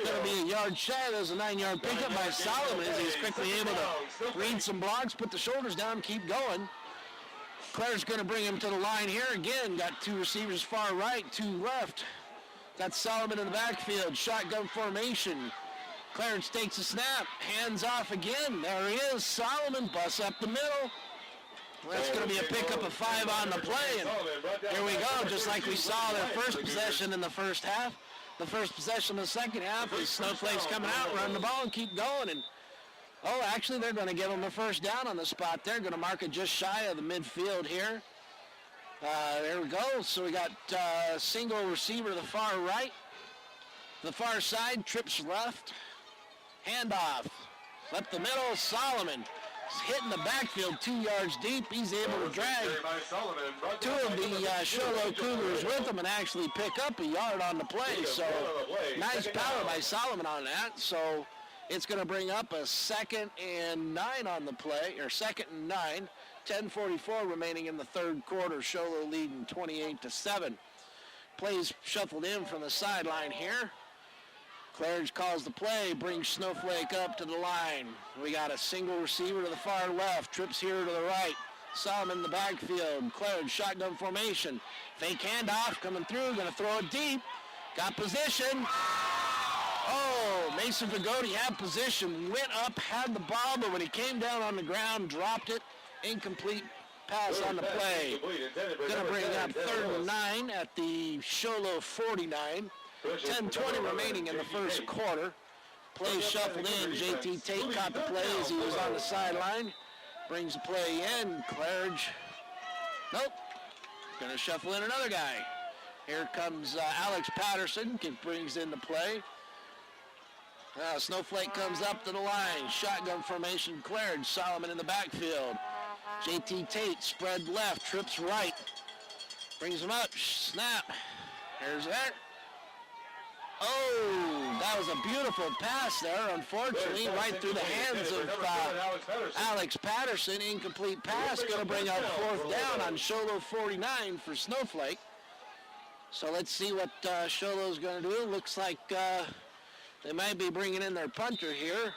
to be a yard shy. There's a 9-yard pickup by Solomon as he's quickly able to read some blocks, put the shoulders down, keep going. Claire's going to bring him to the line here again. Got 2 receivers far right, 2 left. Got Solomon in the backfield. Shotgun formation. Clarence takes a snap. Hands off again. There he is. Solomon busts up the middle. Well, that's going to be a pickup of 5 on the play. And here we go, just like we saw their first possession in the first half. The first possession of the second half is Snowflake's coming out, run the ball, and keep going. And actually, they're going to give them the first down on the spot. They're going to mark it just shy of the midfield here. There we go. So we got single receiver to the far right. The far side, trips left. Handoff. Left the middle, Solomon. Hitting the backfield 2 yards deep. He's able to drag 2 of the Sholo Cougars with him and actually pick up a yard on the play. So nice power by Solomon on that. So it's going to bring up a 2nd and 9 on the play, or 2nd and 9. 10:44 remaining in the third quarter. Sholo leading 28-7. Plays shuffled in from the sideline here. Claridge calls the play, brings Snowflake up to the line. We got a single receiver to the far left, trips here to the right. Solomon in the backfield. Claridge shotgun formation. Fake handoff coming through, going to throw it deep. Got position. Mason Vigoti had position, went up, had the ball, but when he came down on the ground, dropped it. Incomplete pass on the play. Going to bring up 3rd and 9 at the Sholo 49. 10:20 remaining in the first quarter. Play shuffled in. J.T. Tate caught the play as he was on the sideline. Brings the play in. Claridge. Nope. Going to shuffle in another guy. Here comes Alex Patterson. Brings in the play. Snowflake comes up to the line. Shotgun formation. Claridge. Solomon in the backfield. J.T. Tate spread left. Trips right. Brings him up. Snap. Here's that. That was a beautiful pass there. Unfortunately, right through the hands of Alex Patterson. Incomplete pass. Going to bring up 4th down on Sholo 49 for Snowflake. So let's see what Sholo's going to do. Looks like they might be bringing in their punter here.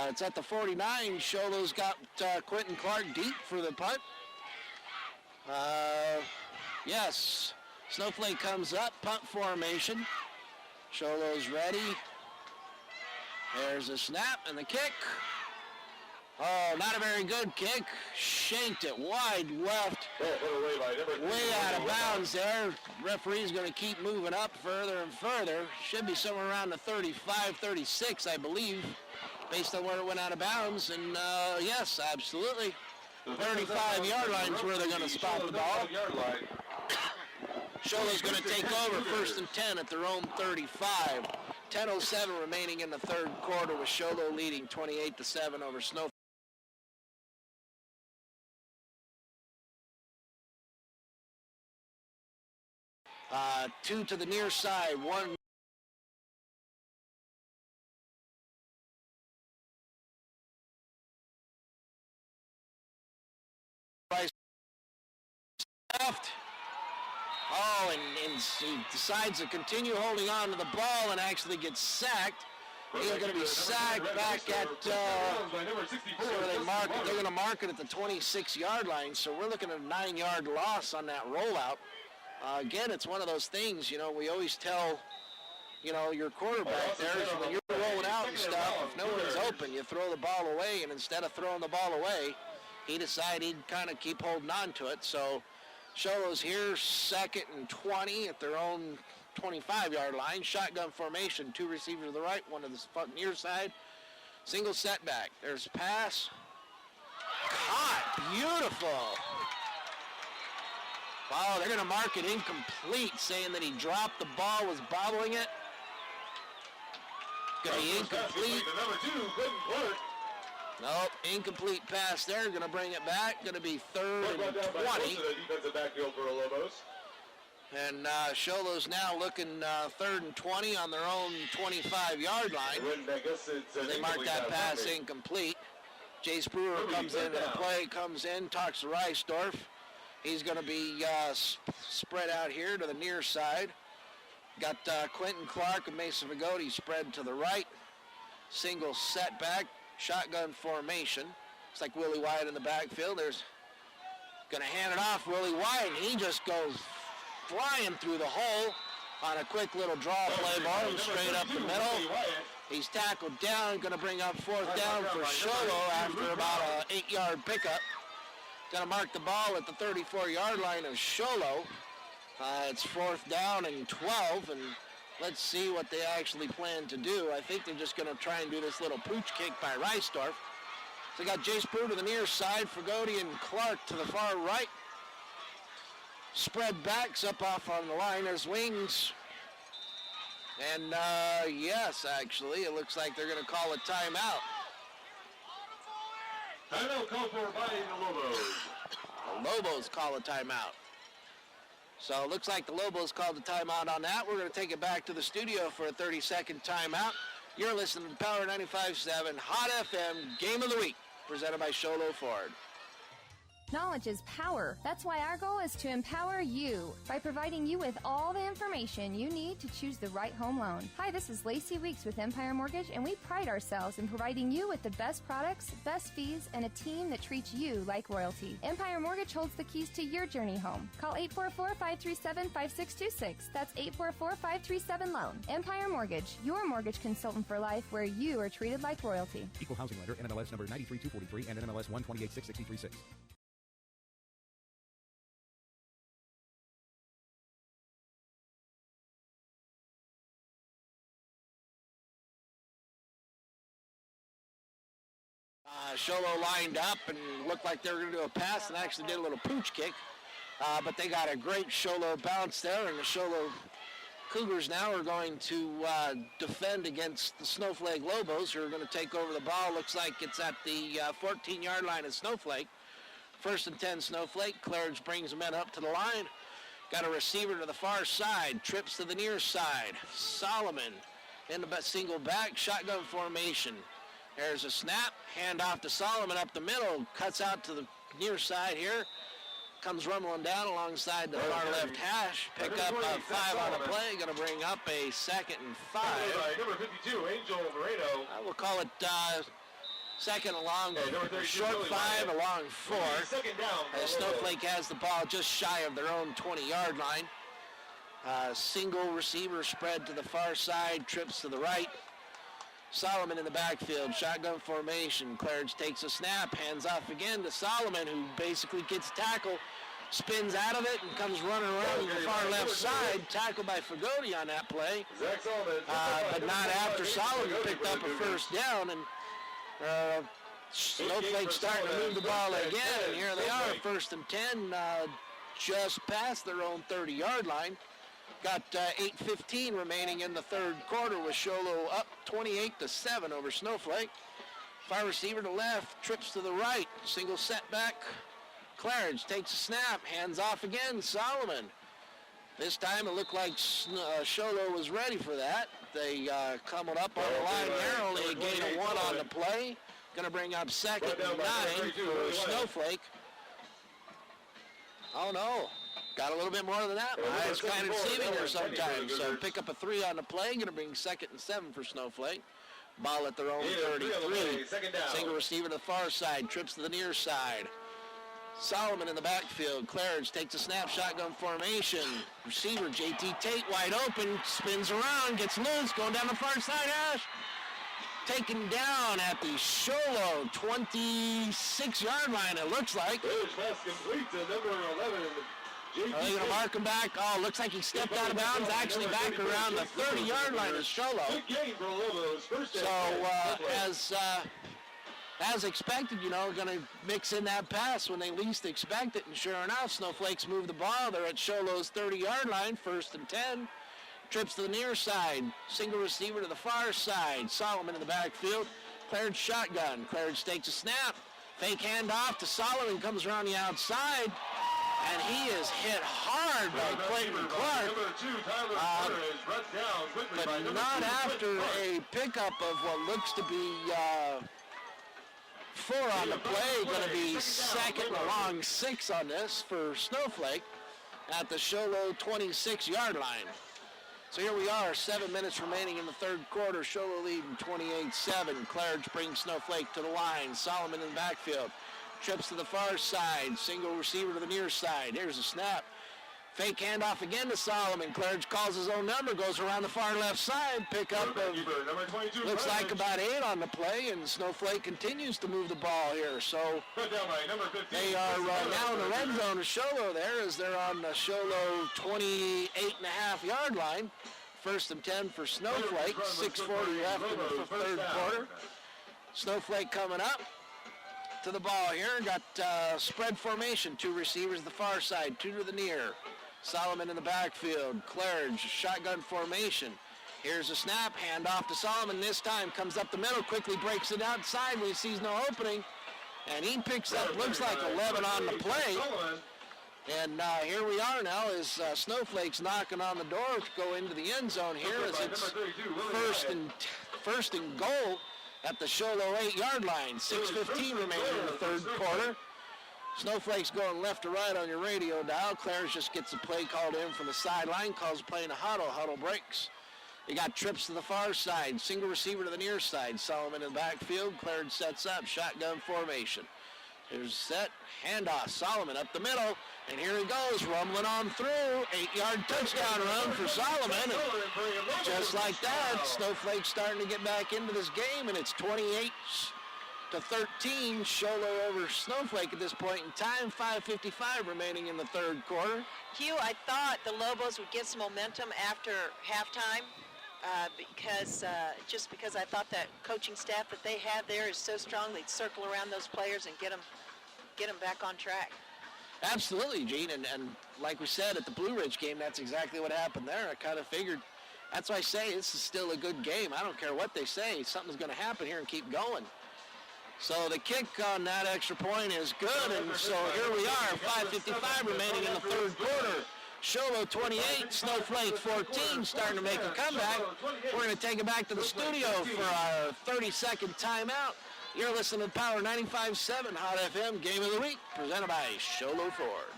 It's at the 49. Sholo's got Quentin Clark deep for the punt. Yes. Snowflake comes up, punt formation. Sholo's ready. There's a snap and the kick. Not a very good kick. Shanked it wide left. Way out of bounds there. Referee's going to keep moving up further and further. Should be somewhere around the 35, 36, I believe, based on where it went out of bounds. And yes, absolutely. 35-yard line is where they're going to spot the ball. Sholo's going to take over 1st and 10 at their own 35. 10:07 remaining in the third quarter with Sholo leading 28-7 over Snowflake. Two to the near side, one left. And he decides to continue holding on to the ball and actually gets sacked. He's going to be sacked back at, where they mark it. They're going to mark it at the 26-yard line, so we're looking at a 9-yard loss on that rollout. Again, it's one of those things, we always tell, your quarterback there, when you're rolling out and stuff, if no one's open, you throw the ball away, and instead of throwing the ball away, he decided he'd kind of keep holding on to it. So Sholo's here, 2nd and 20 at their own 25-yard line. Shotgun formation, 2 receivers to the right, 1 to the near side. Single setback. There's a pass. Caught. Beautiful. Wow, they're going to mark it incomplete, saying that he dropped the ball, was bobbling it. Going to be incomplete. Number 2 couldn't work. Nope, incomplete pass there. Going to bring it back. Going to be 3rd and 20. Defensive backfield for Lobos. And Sholo's now looking 3rd and 20 on their own 25-yard line. They mark that pass incomplete. Jace Brewer comes into the play, comes in, talks to Reisdorf. He's going to be spread out here to the near side. Got Quentin Clark and Mason Vigoti spread to the right. Single setback, shotgun formation. It's like Willie Wyatt in the backfield. There's going to hand it off Willie Wyatt, and he just goes flying through the hole. on a quick little draw play ball straight up the middle. He's tackled down, going to bring up fourth down for Sholo after about an 8-yard pickup. Going to mark the ball at the 34-yard line of Sholo. It's fourth down and 12, and let's see what they actually plan to do. I think they're just going to try and do this little pooch kick by Reisdorf. So they got Jace Brew to the near side, Fragodi and Clark to the far right. Spread backs up off on the line as wings. And yes, actually, it looks like they're going to call a timeout. Timeout called for by the Lobos. The Lobos call a timeout. So it looks like the Lobos called a timeout on that. We're going to take it back to the studio for a 30-second timeout. You're listening to Power 95.7 Hot FM Game of the Week, presented by Sholo Ford. Knowledge is power. That's why our goal is to empower you by providing you with all the information you need to choose the right home loan. Hi, this is Lacey Weeks with Empire Mortgage, and we pride ourselves in providing you with the best products, best fees, and a team that treats you like royalty. Empire Mortgage holds the keys to your journey home. Call 844-537-5626. That's 844-537-LOAN. Empire Mortgage, your mortgage consultant for life, where you are treated like royalty. Equal housing lender, NMLS number 93243 and NMLS 1286636. Sholo lined up and looked like they were going to do a pass and actually did a little pooch kick. But they got a great Sholo bounce there, and the Sholo Cougars now are going to defend against the Snowflake Lobos, who are going to take over the ball. Looks like it's at the 14-yard line of Snowflake. First and 10 Snowflake. Claridge brings the men up to the line. Got a receiver to the far side. Trips to the near side. Solomon in the single back. Shotgun formation. There's a snap, hand off to Solomon up the middle, cuts out to the near side here, comes rumbling down alongside the far left hash, pick up 5 on the play, going to bring up a 2nd and 5. Number 52, Angel Moreno. I will call it second along, short 5 along 4. Second down. As Snowflake has the ball just shy of their own 20-yard line. Single receiver spread to the far side, trips to the right. Solomon in the backfield, shotgun formation. Claridge takes a snap, hands off again to Solomon, who basically gets a tackle, spins out of it, and comes running around the far left side. Tackled by Fragodi on that play, but not after Solomon picked up a first down. And Snowflake starting to move the ball again, and here they are, first and 10, just past their own 30-yard line. Got 8:15 remaining in the third quarter with Sholo up 28-7 over Snowflake. Far receiver to left, trips to the right, single setback. Claridge takes a snap, hands off again, Solomon. This time it looked like Sholo was ready for that. They coming up on the line there, only a gain of 1 on the play. Going to bring up 2nd and 9 for Snowflake. Oh no. Got a little bit more than that. My eyes kind of deceiving there sometimes. So pick up a 3 on the play. Going to bring 2nd and 7 for Snowflake. Ball at their own 33. Single receiver to the far side. Trips to the near side. Solomon in the backfield. Claridge takes a snap, shotgun formation. Receiver J.T. Tate wide open. Spins around. Gets loose. Going down the far side. Ash. Taken down at the Sholo 26-yard line, it looks like. Pass complete to number 11. Are they going to mark him back? Oh, looks like he stepped out of bounds, actually back around the 30-yard line of Sholo. So, as expected, going to mix in that pass when they least expect it. And sure enough, Snowflakes move the ball. They're at Sholo's 30-yard line, first and 10. Trips to the near side. Single receiver to the far side. Solomon in the backfield. Claridge shotgun. Claridge takes a snap. Fake handoff to Solomon. Comes around the outside. And he is hit hard by Clayton Clark. But not after a pickup of what looks to be 4 on the play. Going to be 2nd along 6 on this for Snowflake at the Sholo 26-yard line. So here we are, 7 minutes remaining in the third quarter. Sholo leading 28-7. Claridge brings Snowflake to the line. Solomon in the backfield. Trips to the far side. Single receiver to the near side. Here's a snap. Fake handoff again to Solomon. Claridge calls his own number, goes around the far left side. Pickup of, looks like about 8 on the play, and Snowflake continues to move the ball here. So they are now in the red zone of Sholo there, as they're on the Sholo 28.5-yard line. 1st and 10 for Snowflake. 6:40 left in the third quarter. Snowflake coming up to the ball here. Got spread formation. 2 receivers the far side, 2 to the near. Solomon in the backfield. Claridge, shotgun formation. Here's a snap, hand off to Solomon. This time comes up the middle, quickly breaks it outside when he sees no opening. And he picks up, looks like 11 on the play. And here we are now as Snowflake's knocking on the door to go into the end zone here as it's first and goal at the Sholo 8-yard line. 6:15 remaining in the third quarter. Snowflake's going left to right on your radio dial. Claridge just gets a play called in from the sideline, calls play in a huddle. Huddle breaks. You got trips to the far side, single receiver to the near side. Solomon in the backfield. Claridge sets up, shotgun formation. Here's set, handoff. Solomon up the middle, and here he goes, rumbling on through. 8-yard touchdown run for Solomon. And just like that, Snowflake's starting to get back into this game, and it's 28-13. Sholo over Snowflake at this point in time. 5:55 remaining in the third quarter. Hugh, I thought the Lobos would get some momentum after halftime. Because I thought that coaching staff that they have there is so strong, they'd circle around those players and get them back on track. Absolutely, Gene, and like we said at the Blue Ridge game, that's exactly what happened there. I kind of figured, that's why I say this is still a good game. I don't care what they say, something's going to happen here and keep going. So the kick on that extra point is good, and so here we are, 5:55 remaining in the third quarter. Sholo 28, Snowflake 14, starting to make a comeback. We're going to take it back to the studio for our 30-second timeout. You're listening to Power 95.7 Hot FM Game of the Week, presented by Sholo Ford.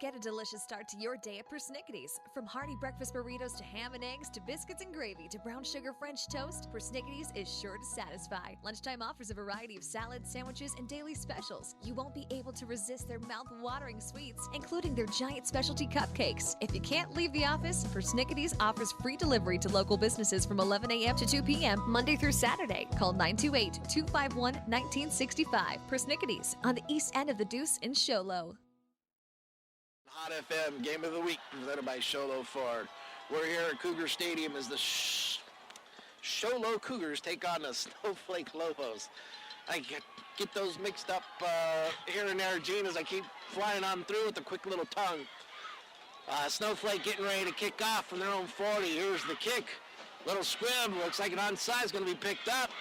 Get a delicious start to your day at Persnickity's. From hearty breakfast burritos to ham and eggs to biscuits and gravy to brown sugar French toast, Persnickity's is sure to satisfy. Lunchtime offers a variety of salads, sandwiches, and daily specials. You won't be able to resist their mouth-watering sweets, including their giant specialty cupcakes. If you can't leave the office, Persnickity's offers free delivery to local businesses from 11 a.m. to 2 p.m. Monday through Saturday. Call 928-251-1965. Persnickity's on the east end of the Deuce in Sholo. Hot FM Game of the Week, presented by Sholo Ford. We're here at Cougar Stadium as the Sholo Cougars take on the Snowflake Lobos. I get those mixed up here and there, Gene, as I keep flying on through with a quick little tongue. Snowflake getting ready to kick off from their own 40. Here's the kick. Little squib. Looks like an onside is going to be picked up.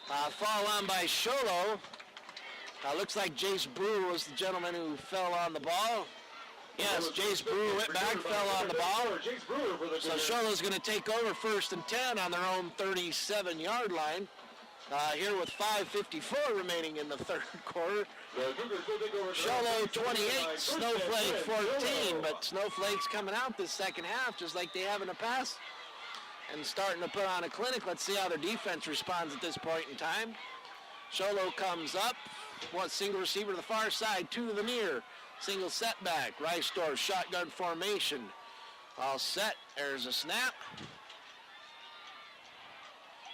Fall on by Sholo. Looks like Jace Brewer was the gentleman who fell on the ball. Yes, Jace Brewer went back, fell on the ball. So Sholo's going to take over 1st and 10 on their own 37-yard line. Here with 5:54 remaining in the third quarter. Sholo 28, Snowflake 14, but Snowflake's coming out this second half just like they have in the past and starting to put on a clinic. Let's see how their defense responds at this point in time. Sholo comes up, one single receiver to the far side, 2 to the near. Single setback, Rice-Dorf, shotgun formation. All set, there's a snap.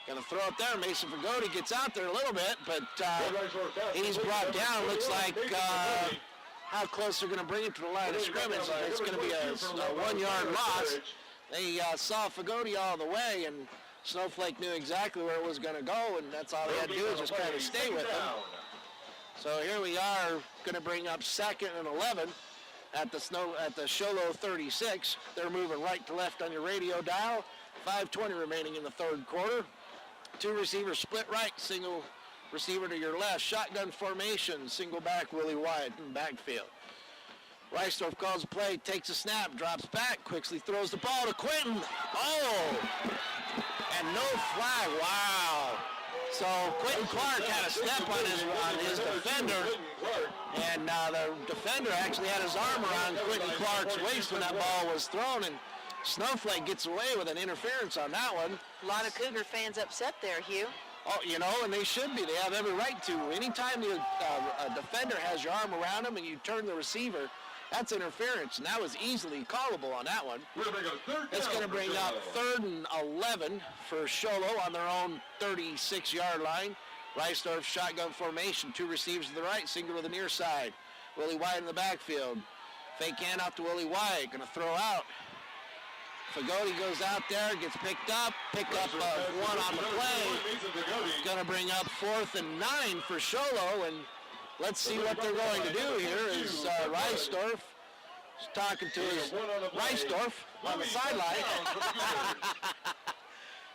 Gonna throw it there, Mason Fagoti gets out there a little bit, but he's brought down. Looks like how close they're gonna bring it to the line of scrimmage. It's gonna be a 1-yard loss. They saw Fagoti all the way, and Snowflake knew exactly where it was gonna go, and that's all they had to do is just kind of stay with him. So here we are, going to bring up 2nd and 11 at the Sholo 36. They're moving right to left on your radio dial. 5:20 remaining in the third quarter. 2 receivers split right, single receiver to your left. Shotgun formation, single back Willie Wyatt in the backfield. Rice-Dorf calls a play, takes a snap, drops back, quickly throws the ball to Quentin. Oh! And no flag. Wow. So Quentin Clark had a step on his defender, and the defender actually had his arm around Quentin Clark's waist when that ball was thrown, and Snowflake gets away with an interference on that one. A lot of Cougar fans upset there, Hugh. Oh, you know, and they should be. They have every right to. Anytime a defender has your arm around him and you turn the receiver, that's interference, and that was easily callable on that one. It's going to bring up 3rd and 11 for Sholo on their own 36-yard line. Reisdorf shotgun formation, 2 receivers to the right, single to the near side. Willie White in the backfield. Fake handoff to Willie White, going to throw out. Fagoti goes out there, gets picked up of 1 on the play. It's going to bring up 4th and 9 for Sholo, and let's see what they're going to do here is Reisdorf is talking to his Reisdorf on the sideline.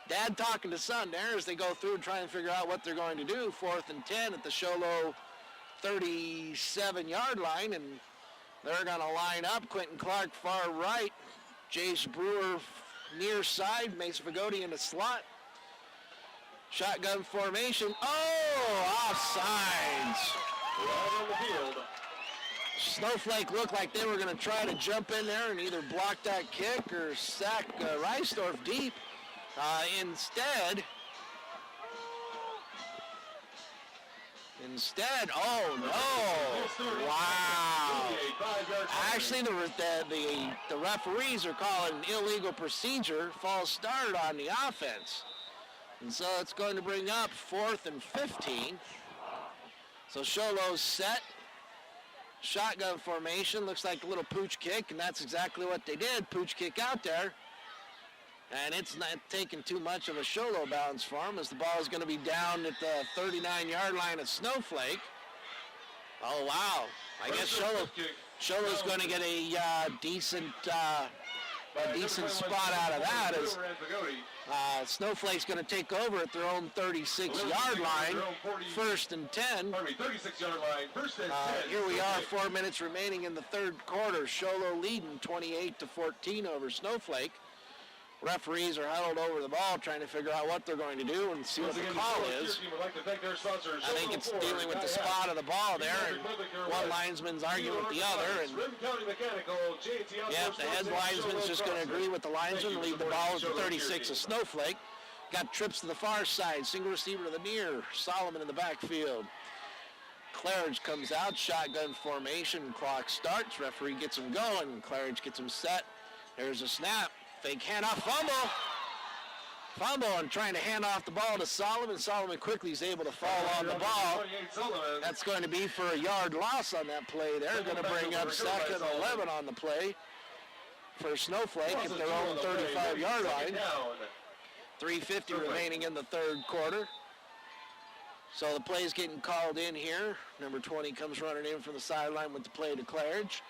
Dad talking to son there as they go through and try and figure out what they're going to do. 4th and 10 at the Sholo 37-yard line, and they're going to line up. Quentin Clark far right, Jace Brewer near side, Mason Fagoti in the slot. Shotgun formation. Oh, offsides. Right on the field. Snowflake looked like they were going to try to jump in there and either block that kick or sack Reisdorf deep. Instead, oh no! Wow! Actually, the referees are calling illegal procedure, false start on the offense, and so it's going to bring up 4th and 15. So Sholo's set, shotgun formation, looks like a little pooch kick, and that's exactly what they did. Pooch kick out there. And it's not taking too much of a Sholo bounce for him as the ball is going to be down at the 39-yard line at Snowflake. Oh, wow. I guess Sholo's going to get a decent spot out of that as Snowflake's going to take over at their own 36-yard line, 1st and 10. 36-yard line, 1st and 10. Here we are, 4 minutes remaining in the 3rd quarter. Sholo leading 28-14 over Snowflake. Referees are huddled over the ball trying to figure out what they're going to do and see what the call is. I think it's dealing with the spot of the ball there, and one linesman's arguing with the other. And yeah, the head linesman's just going to agree with the linesman and leave the ball at the 36 of Snowflake. Got trips to the far side, single receiver to the near. Solomon in the backfield. Claridge comes out, shotgun formation, clock starts. Referee gets him going. Claridge gets him set. There's a snap. Fake handoff, fumble, and trying to hand off the ball to Solomon. Solomon quickly is able to fall on the ball. That's going to be for a yard loss on that play. They're going to bring up 2nd and 11 on the play for Snowflake at their own 35-yard line. 3:50 remaining in the 3rd quarter. So the play is getting called in here. Number 20 comes running in from the sideline with the play to Claridge.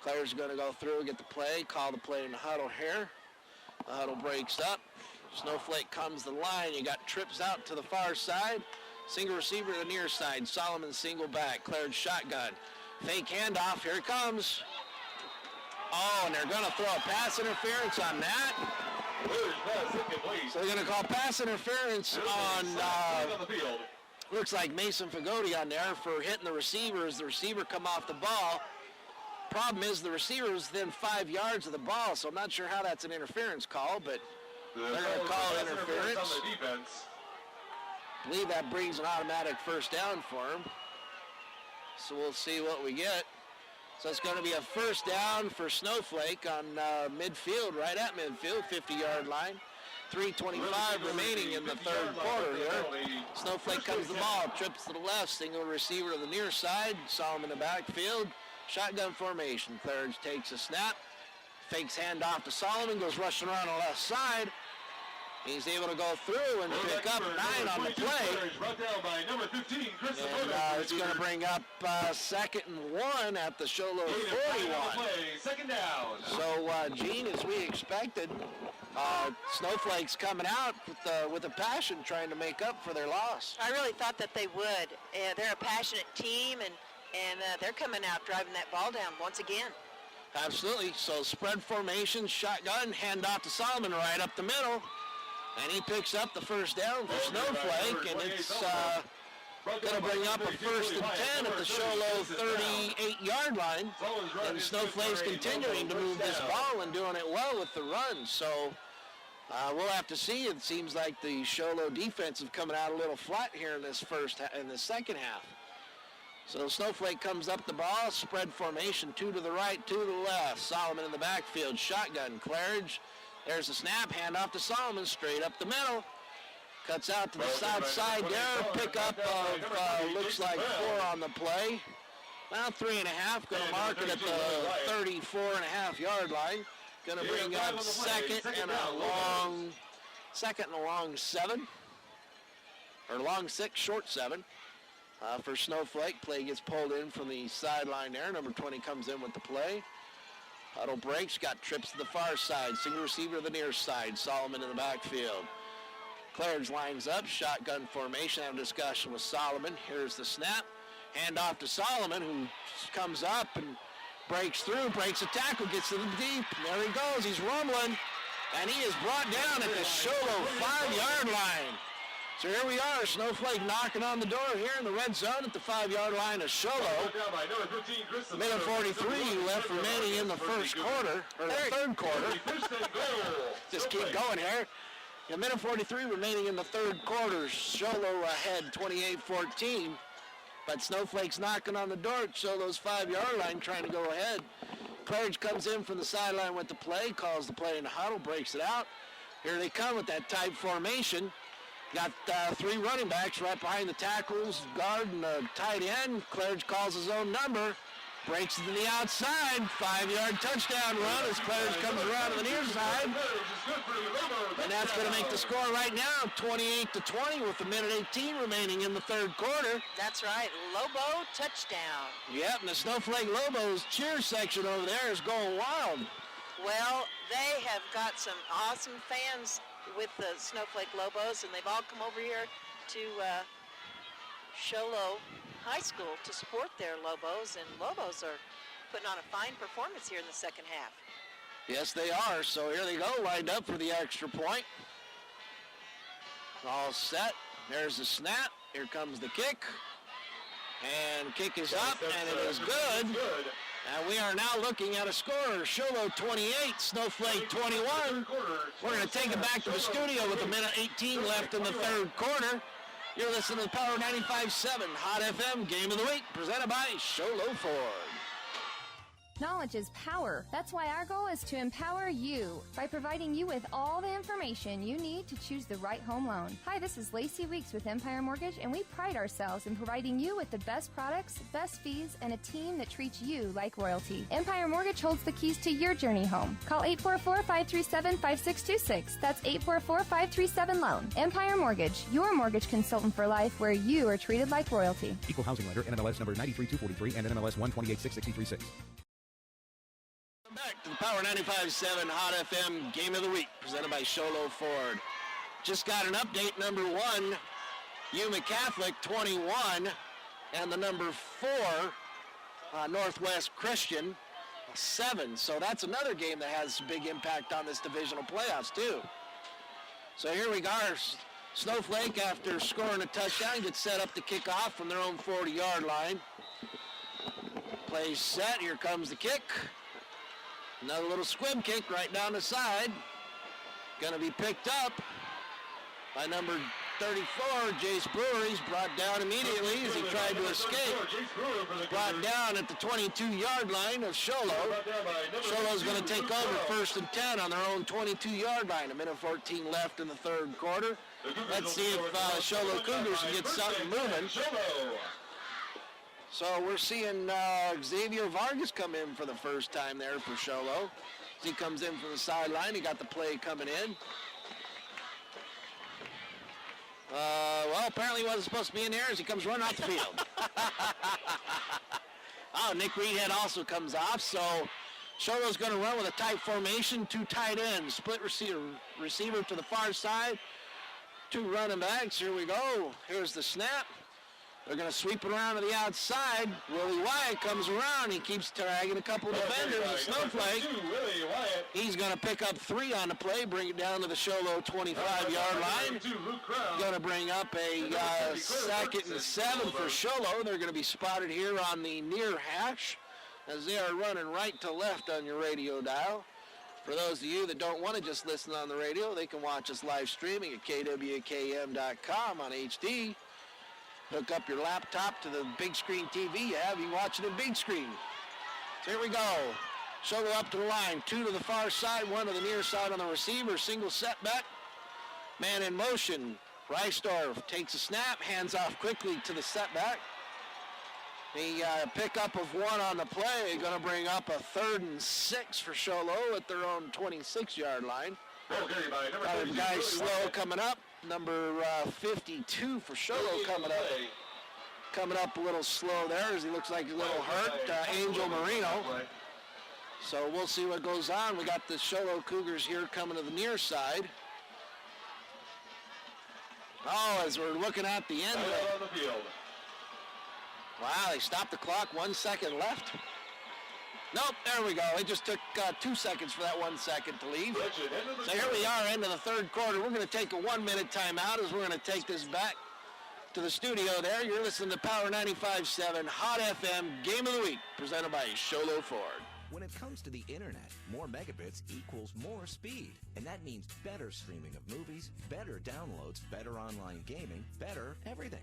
Claridge is going to go through, get the play, call the play in the huddle here. The huddle breaks up. Snowflake comes to the line. You got trips out to the far side. Single receiver to the near side. Solomon single back. Claridge shotgun. Fake handoff. Here it comes. Oh, and they're going to throw a pass interference on that. So they're going to call pass interference on, looks like Mason Fagoti on there for hitting the receiver as the receiver come off the ball. Problem is the receiver was within 5 yards of the ball, so I'm not sure how that's an interference call, but they're going to call it interference. I believe that brings an automatic 1st down for him. So we'll see what we get. So it's going to be a 1st down for Snowflake on midfield, right at midfield, 50-yard line. 3:25 remaining in the 3rd quarter here. Snowflake comes the ball, trips to the left, single receiver to the near side, Solomon in the backfield. Shotgun formation. Claridge takes a snap, fakes handoff to Solomon, goes rushing around the left side. He's able to go through and pick up 9 on the play. And it's going to bring up 2nd and 1 at the Sholo 41. 2nd down. So, Gene, as we expected, Snowflake's coming out with a passion trying to make up for their loss. I really thought that they would. They're a passionate team, and they're coming out driving that ball down once again. Absolutely. So spread formation, shotgun, handoff to Solomon right up the middle. And he picks up the 1st down for Snowflake, and it's going to bring up a 1st and 10 at the Sholo 38-yard line. And Snowflake's continuing to move this ball and doing it well with the run. So We'll have to see. It seems like the Sholo defense is coming out a little flat here in the second half. So Snowflake comes up the ball, spread formation, 2 to the right, 2 to the left. Solomon in the backfield, shotgun. Claridge, there's the snap, hand off to Solomon, straight up the middle. Cuts out to the south side there. Pickup of, looks like 4 on the play. Well, 3.5. Going to mark it at the 34.5-yard line. Going to bring up second and a long 7. Or long 6, short 7. For Snowflake, play gets pulled in from the sideline there. Number 20 comes in with the play. Huddle breaks, got trips to the far side. Single receiver to the near side. Solomon in the backfield. Claridge lines up, shotgun formation. Have a discussion with Solomon. Here's the snap. Hand off to Solomon, who comes up and breaks through, breaks a tackle, gets to the deep. There he goes, he's rumbling. And he is brought down at the Sholo 5-yard line. So here we are, Snowflake knocking on the door here in the red zone at the 5-yard line of Sholo. Minute 43 left remaining in the first quarter, or the third quarter. Just keep going here. A minute 43 remaining in the third quarter. Sholo ahead 28-14. But Snowflake's knocking on the door at Sholo's 5-yard line trying to go ahead. Claridge comes in from the sideline with the play, calls the play in the huddle, breaks it out. Here they come with that tight formation. Got 3 running backs right behind the tackles, guard and the tight end. Claridge calls his own number. Breaks it to the outside, 5-yard touchdown run as Claridge comes around to the near side. And that's going to make the score right now 28-20 with a minute 18 remaining in the third quarter. That's right, Lobo touchdown. Yep, and the Snowflake Lobos cheer section over there is going wild. Well, they have got some awesome fans with the Snowflake Lobos, and they've all come over here to Sholo High School to support their Lobos, and Lobos are putting on a fine performance here in the second half. Yes, they are. So here they go, lined up for the extra point. All set. There's the snap. Here comes the kick. And kick is up, and it is good. And we are now looking at a score. Sholo 28, Snowflake 21. We're going to take it back to the studio with a minute 18 left in the third quarter. You're listening to the Power 95.7 Hot FM Game of the Week, presented by Sholo Ford. Knowledge is power. That's why our goal is to empower you by providing you with all the information you need to choose the right home loan. Hi, this is Lacey Weeks with Empire Mortgage, and we pride ourselves in providing you with the best products, best fees, and a team that treats you like royalty. Empire Mortgage holds the keys to your journey home. Call 844-537-5626. That's 844-537-LOAN. Empire Mortgage, your mortgage consultant for life, where you are treated like royalty. Equal housing lender, NMLS number 93243 and NMLS 1286636. Back to the Power 95.7 Hot FM Game of the Week, presented by Sholo Ford. Just got an update, number 1, Yuma Catholic 21, and the number 4, Northwest Christian 7. So that's another game that has big impact on this divisional playoffs too. So here we are. Snowflake, after scoring a touchdown, gets set up to kick off from their own 40-yard line. Play set. Here comes the kick. Another little squib kick right down the side. Going to be picked up by number 34, Jace Brewer. He's brought down immediately as he tried to escape. Brought down at the 22-yard line of Sholo. Sholo's going to take over 1st and 10 on their own 22-yard line. A minute 14 left in the third quarter. Let's see if Sholo Cougars can get something moving. So we're seeing Xavier Vargas come in for the first time there for Sholo. As he comes in from the sideline, he got the play coming in. Well, apparently he wasn't supposed to be in there as he comes running off the field. Oh, Nick Reedhead also comes off, so Sholo's going to run with a tight formation, 2 tight ends, split receiver to the far side, 2 running backs. Here we go. Here's the snap. They're going to sweep it around to the outside. Willie Wyatt comes around. He keeps dragging a couple of defenders of Snowflake. He's going to pick up 3 on the play, bring it down to the Sholo 25-yard line. Going to bring up a 2nd and 7 for Sholo. They're going to be spotted here on the near hash as they are running right to left on your radio dial. For those of you that don't want to just listen on the radio, they can watch us live streaming at kwkm.com on HD. Hook up your laptop to the big screen TV you have. You watch it in big screen. So here we go. Shoulder up to the line. 2 to the far side, 1 to the near side on the receiver. Single setback. Man in motion. Reisdorf takes a snap, hands off quickly to the setback. The pickup of 1 on the play, going to bring up a 3rd and 6 for Sholo at their own 26-yard line. Got a guy slow coming up. Number 52 for Sholo coming up. Coming up a little slow there as he looks like a little hurt. Angel Marino. So we'll see what goes on. We got the Sholo Cougars here coming to the near side. Oh, as we're looking at the end of the field. Wow, they stopped the clock. 1 second left. Nope, there we go. It just took 2 seconds for that 1 second to leave. So here we are, end of the third quarter. We're going to take a 1-minute timeout as we're going to take this back to the studio there. You're listening to Power 95.7 Hot FM Game of the Week, presented by Sholo Ford. When it comes to the internet, more megabits equals more speed. And that means better streaming of movies, better downloads, better online gaming, better everything.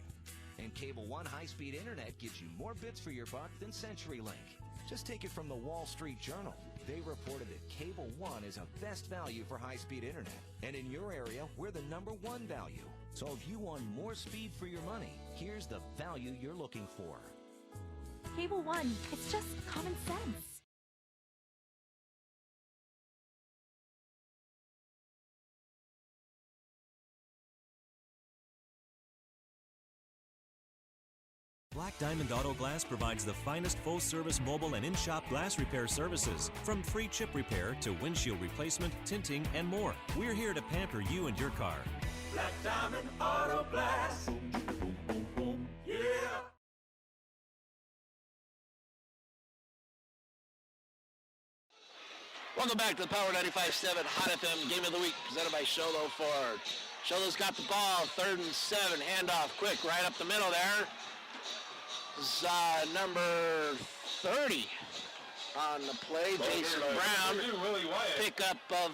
And Cable One high-speed internet gives you more bits for your buck than CenturyLink. Just take it from the Wall Street Journal. They reported that Cable One is a best value for high-speed internet. And in your area, we're the #1 value. So if you want more speed for your money, here's the value you're looking for. Cable One, it's just common sense. Black Diamond Auto Glass provides the finest full-service mobile and in-shop glass repair services. From free chip repair to windshield replacement, tinting, and more. We're here to pamper you and your car. Black Diamond Auto Glass. Yeah. Welcome back to the Power 95.7 Hot FM Game of the Week, presented by Sholo Ford. Sholo's got the ball, 3rd and 7, handoff quick, right up the middle there. This is number 30 on the play, Jason Brown. Pickup of,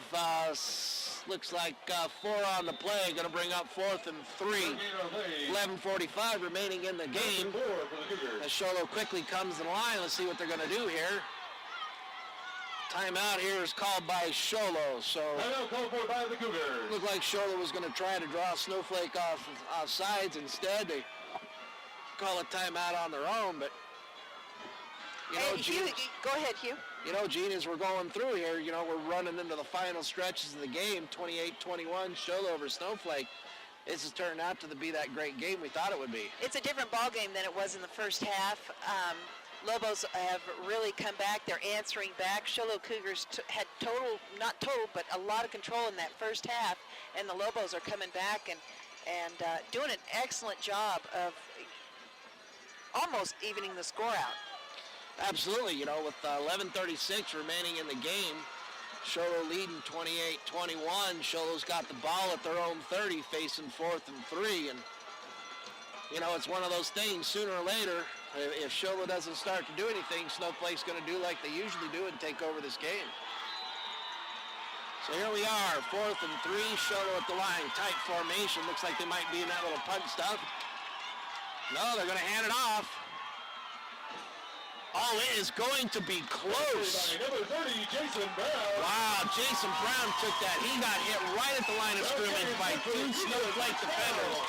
looks like 4 on the play, going to bring up 4th and 3. 11:45 remaining in the game. As Sholo quickly comes in line, let's see what they're going to do here. Timeout here is called by Sholo, so looked like Sholo was going to try to draw Snowflake off sides. Instead, they call a timeout on their own, but you know, Hugh, go ahead, Hugh. You know, Gene, as we're going through here, you know, we're running into the final stretches of the game, 28-21, Sholo over Snowflake. This has turned out to be that great game we thought it would be. It's a different ball game than it was in the first half. Lobos have really come back. They're answering back. Sholo Cougars had not total, but a lot of control in that first half, and the Lobos are coming back and doing an excellent job of almost evening the score out. Absolutely, you know, with 11:36 remaining in the game, Sholo leading 28-21. Sholo's got the ball at their own 30, facing 4th and 3, and you know, it's one of those things. Sooner or later, if Sholo doesn't start to do anything, Snowflake's going to do like they usually do and take over this game. So here we are, 4th and 3. Sholo at the line, tight formation. Looks like they might be in that little punt stuff. No, they're going to hand it off. Oh, it is going to be close. Number 30, Jason Brown. Wow, Jason Brown took that. He got hit right at the line of scrimmage by 2 Snowflake defenders.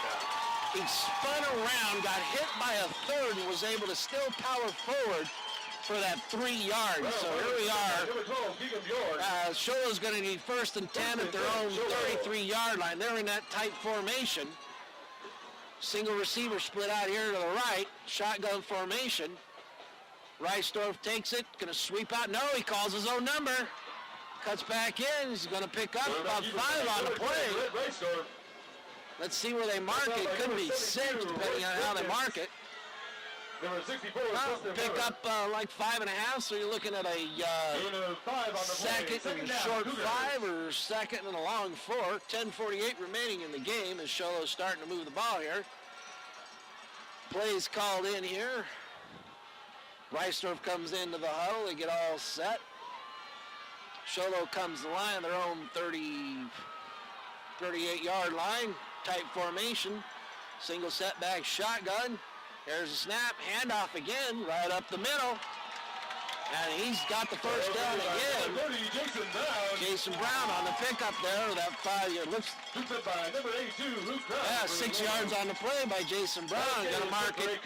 He spun around, got hit by a 3rd, and was able to still power forward for that 3 yards. So here we are. Sholo's going to need 1st and 10 at their own 33-yard line. They're in that tight formation. Single receiver split out here to the right. Shotgun formation. Reisdorf takes it, going to sweep out. No, he calls his own number. Cuts back in. He's going to pick up about 5 on the play. Let's see where they mark it. Could be 6, depending on how they mark it. Number 64. Pick up like 5.5, so you're looking at a second and short 5 or second and a long 4. 10:48 remaining in the game as Sholo's starting to move the ball here. Plays called in here. Reisdorf comes into the huddle. They get all set. Sholo comes to the line, their own 38-yard line, tight formation, single setback shotgun. There's a snap, handoff again, right up the middle. And he's got the first down again. Jason Brown on the pickup there. That 5-yard looks. By number 82, Luke Brown. Yeah, 6 yards on the play by Jason Brown. Going to mark it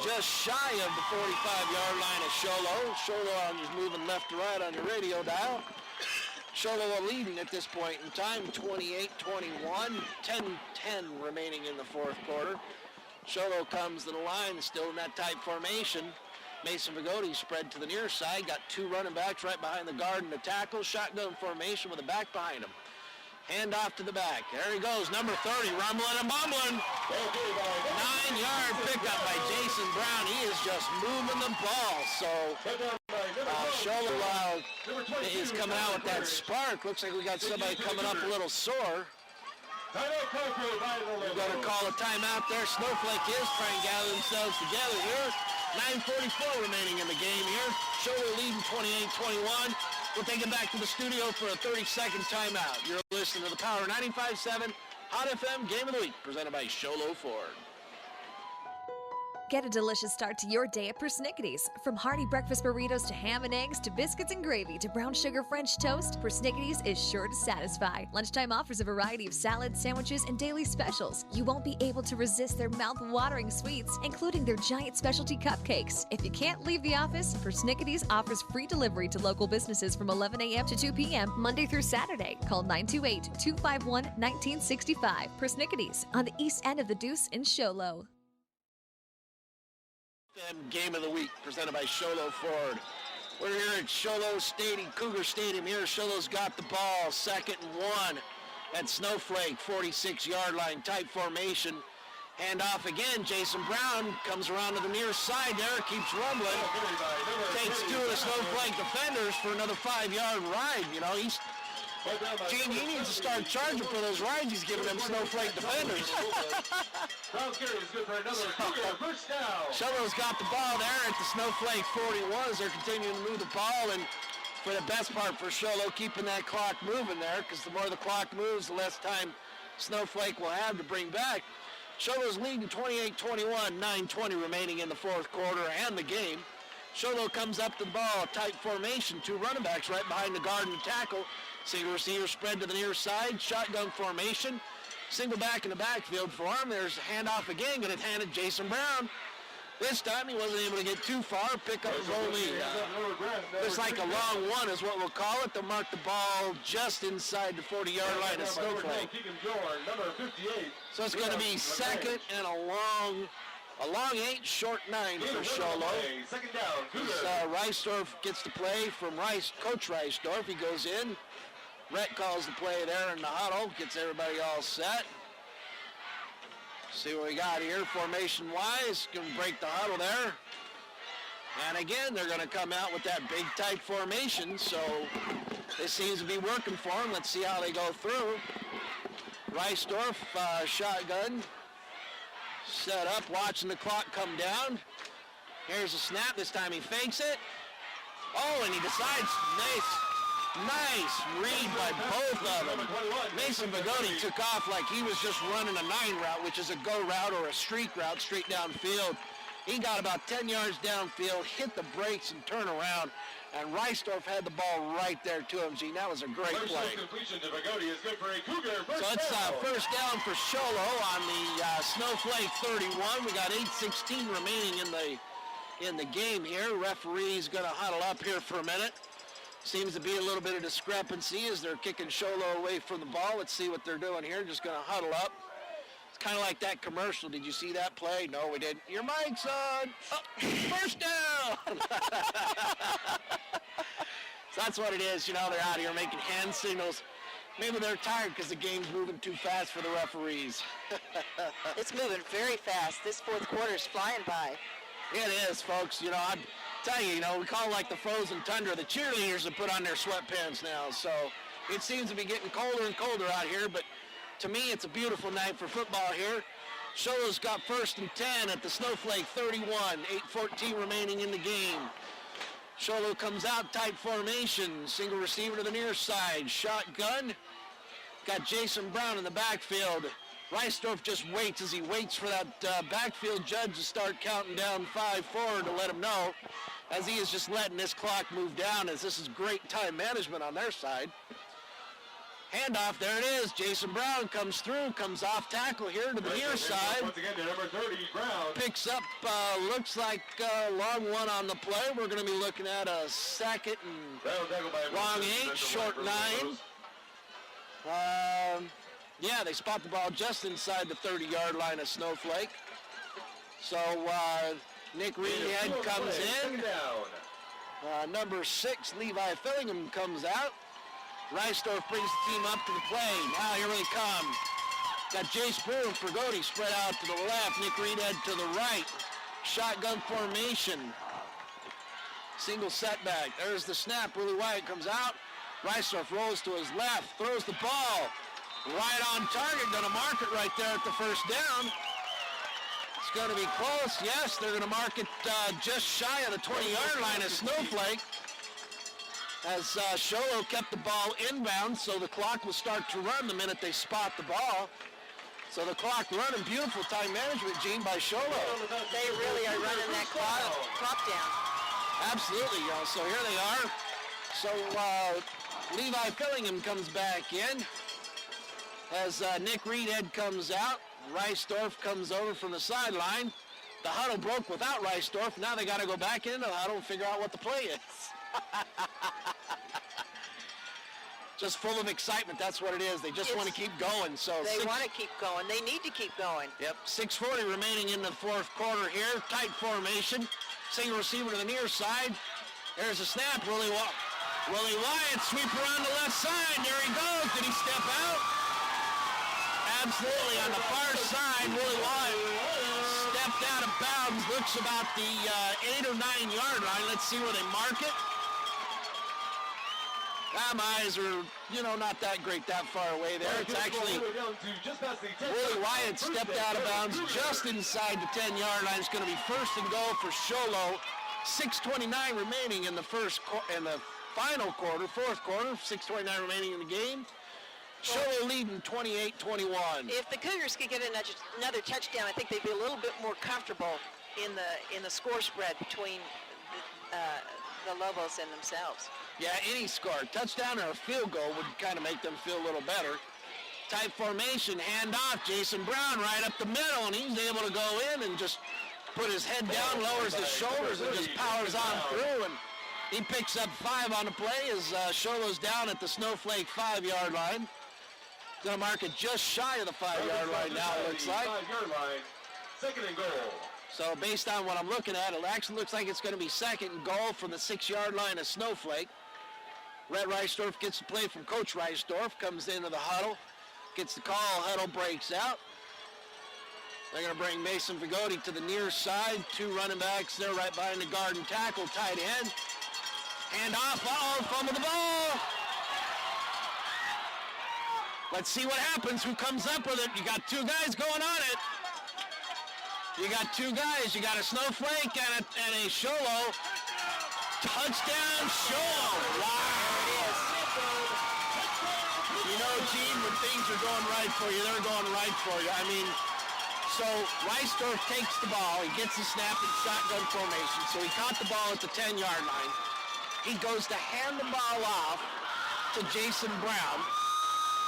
just shy of the 45-yard line of Sholo. Sholo is moving left to right on your radio dial. Sholo leading at this point in time, 28-21, 10-10 remaining in the fourth quarter. Sholo comes to the line, still in that tight formation. Mason Vigotti spread to the near side, got two running backs right behind the guard and the tackle. Shotgun formation with a back behind him. Hand off to the back. There he goes, number 30, rumbling and bumbling. 9-yard pickup by Jason Brown. He is just moving the ball. So Sholo is coming out with that spark. Looks like we got somebody coming up a little sore. We're going to call a timeout there. Snowflake is trying to gather themselves together here. 9:44 remaining in the game here. Sholo leading 28-21. We'll take it back to the studio for a 30-second timeout. You're listening to the Power 95.7 Hot FM Game of the Week, presented by Sholo Ford. Get a delicious start to your day at Persnickity's. From hearty breakfast burritos to ham and eggs to biscuits and gravy to brown sugar French toast, Persnickity's is sure to satisfy. Lunchtime offers a variety of salads, sandwiches, and daily specials. You won't be able to resist their mouth-watering sweets, including their giant specialty cupcakes. If you can't leave the office, Persnickity's offers free delivery to local businesses from 11 a.m. to 2 p.m. Monday through Saturday. Call 928-251-1965. Persnickity's on the east end of the Deuce in Sholo. Game of the Week, presented by Sholo Ford. We're here at Sholo Stadium, Cougar Stadium here. Sholo's got the ball, 2nd and 1 at Snowflake, 46-yard line, tight formation. Hand off again, Jason Brown comes around to the near side there, keeps rumbling. Takes two of the Snowflake defenders for another 5-yard ride. You know, Gene, he needs to start charging for those rides he's giving them Snowflake defenders. Sholo's got the ball there at the Snowflake 41 as they're continuing to move the ball, and for the best part for Sholo, keeping that clock moving there, because the more the clock moves, the less time Snowflake will have to bring back. Sholo's leading 28-21, 9:20 remaining in the fourth quarter and the game. Sholo comes up to the ball, tight formation, two running backs right behind the guard and the tackle. Single receiver spread to the near side, shotgun formation. Single back in the backfield for him. There's a handoff again, going to hand it Jason Brown. This time he wasn't able to get too far. Pickup is only just like a long one is what we'll call it. They'll mark the ball just inside the 40-yard line of Snowflake. So it's going to be second and a long 8, short 9 for Sholo. Second down, Cougar. Reisdorf gets the play from Coach Reisdorf. He goes in. Rhett calls the play there in the huddle, gets everybody all set. See what we got here, formation-wise. Going to break the huddle there. And again, they're going to come out with that big, tight formation, so this seems to be working for them. Let's see how they go through. Reisdorf, shotgun, set up, watching the clock come down. Here's a snap. This time he fakes it. Oh, and he decides, nice read by both of them. Mason Vigotti took off like he was just running a 9 route, which is a go route or a streak route straight downfield. He got about 10 yards downfield, hit the brakes and turn around, and Reisdorf had the ball right there to him, Gene. That was a great play. Completion to Vigotti is good for a Cougar. So it's first down for Sholo on the Snowflake 31. We got 8:16 remaining in the game here. Referee's going to huddle up here for a minute. Seems to be a little bit of discrepancy as they're kicking Sholo away from the ball. Let's see what they're doing here. Just going to huddle up. It's kind of like that commercial. Did you see that play? No, we didn't. Your mic's on. Oh, first down. So that's what it is. You know, they're out here making hand signals. Maybe they're tired because the game's moving too fast for the referees. It's moving very fast. This fourth quarter is flying by. It is, folks. You know, I tell you, we call it like the frozen tundra. The cheerleaders have put on their sweatpants now, so it seems to be getting colder and colder out here, but to me, it's a beautiful night for football here. Sholo's got 1st and 10 at the Snowflake 31, 8:14 remaining in the game. Sholo comes out, tight formation, single receiver to the near side, shotgun. Got Jason Brown in the backfield. Reisdorf just waits as he waits for that backfield judge to start counting down 5-4 to let him know, as he is just letting this clock move down, as this is great time management on their side. Handoff, there it is. Jason Brown comes through, comes off tackle here to the near side. Once again to number 30, Brown. Picks up, looks like a long one on the play. We're going to be looking at a second and long 8, short 9. Yeah, they spot the ball just inside the 30-yard line of Snowflake. So Nick Reedhead comes in. Number 6, Levi Fillingham comes out. Reisdorf brings the team up to the play. Now here they come. Got Jace Brewer and Fragodi spread out to the left. Nick Reedhead to the right. Shotgun formation. Single setback. There's the snap. Willie Wyatt comes out. Reisdorf rolls to his left. Throws the ball. Right on target. Going to mark it right there at the first down. It's going to be close. Yes, they're going to mark it just shy of the 20-yard line of Snowflake. As Sholo kept the ball inbound, so the clock will start to run the minute they spot the ball. So the clock running, beautiful time management, Gene, by Sholo. They really are running that clock down. Absolutely, so here they are. So Levi Fillingham comes back in as Nick Reedhead comes out. Reisdorf comes over from the sideline. The huddle broke without Reisdorf. Now they got to go back into the huddle and figure out what the play is. Just full of excitement, that's what it is. They just want to keep going. So they want to keep going. They need to keep going. Yep, 6:40 remaining in the fourth quarter here. Tight formation. Single receiver to the near side. There's a snap. Willie Wyatt, sweeper on the left side. There he goes. Did he step out? Absolutely. On the far side, Willie Wyatt stepped out of bounds. Looks about the 8 or 9 yard line. Let's see where they mark it. My eyes are, not that great that far away there. It's actually Willie Wyatt stepped out of bounds just inside the 10-yard line. It's going to be first and goal for Sholo. 6:29 remaining in the final quarter, fourth quarter. 6:29 remaining in the game. Sholo leading 28-21. If the Cougars could get another touchdown, I think they'd be a little bit more comfortable in the score spread between the Lobos and themselves. Yeah, any score, touchdown or a field goal would kind of make them feel a little better. Tight formation, handoff, Jason Brown right up the middle, and he's able to go in and just put his head down, lowers his shoulders, and just powers on through. And he picks up 5 on the play as Sholo's down at the Snowflake 5-yard line. Going to mark it just shy of the 5-yard line now, it looks like. 5-yard line, second and goal. So based on what I'm looking at, it actually looks like it's going to be second and goal from the 6-yard line of Snowflake. Rhett Reisdorf gets the play from Coach Reisdorf, comes into the huddle, gets the call, huddle breaks out. They're going to bring Mason Vigoti to the near side. 2 running backs there right behind the guard and tackle, tight end. Hand off, fumble the ball. Let's see what happens, who comes up with it. You got 2 guys going on it. You got 2 guys. You got a Snowflake and a Sholo. Touchdown, Sholo. Wow. Gene, when things are going right for you, they're going right for you. I mean, so Reisdorf takes the ball. He gets the snap in shotgun formation. So he caught the ball at the 10-yard line. He goes to hand the ball off to Jason Brown,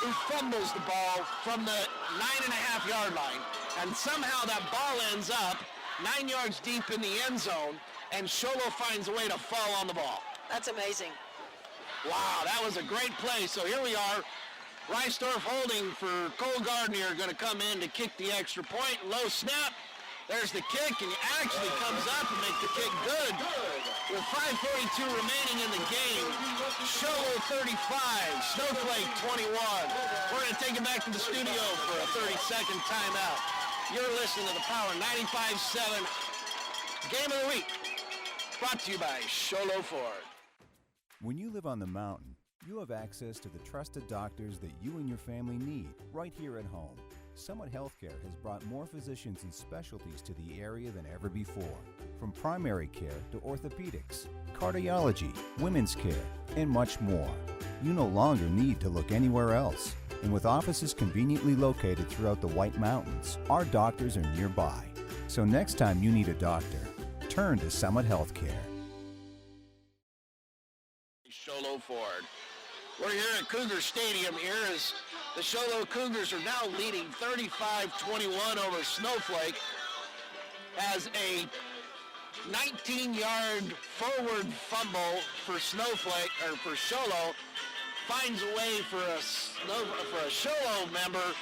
who fumbles the ball from the 9.5-yard line. And somehow that ball ends up 9 yards deep in the end zone, and Sholo finds a way to fall on the ball. That's amazing. Wow, that was a great play. So here we are. Reisdorf holding for Cole Gardner, going to come in to kick the extra point. Low snap. There's the kick, and he actually comes up and makes the kick good. With 5:42 remaining in the game, Sholo 35, Snowflake 21. We're going to take it back to the studio for a 30-second timeout. You're listening to the Power 95.7 Game of the Week, brought to you by Sholo Ford. When you live on the mountain, you have access to the trusted doctors that you and your family need right here at home. Summit Healthcare has brought more physicians and specialties to the area than ever before. From primary care to orthopedics, cardiology, women's care, and much more. You no longer need to look anywhere else. And with offices conveniently located throughout the White Mountains, our doctors are nearby. So next time you need a doctor, turn to Summit Healthcare. Sholo Ford. We're here at Cougar Stadium here as the Sholo Cougars are now leading 35-21 over Snowflake as a 19-yard forward fumble for Snowflake, or for Sholo, finds a way for a Sholo member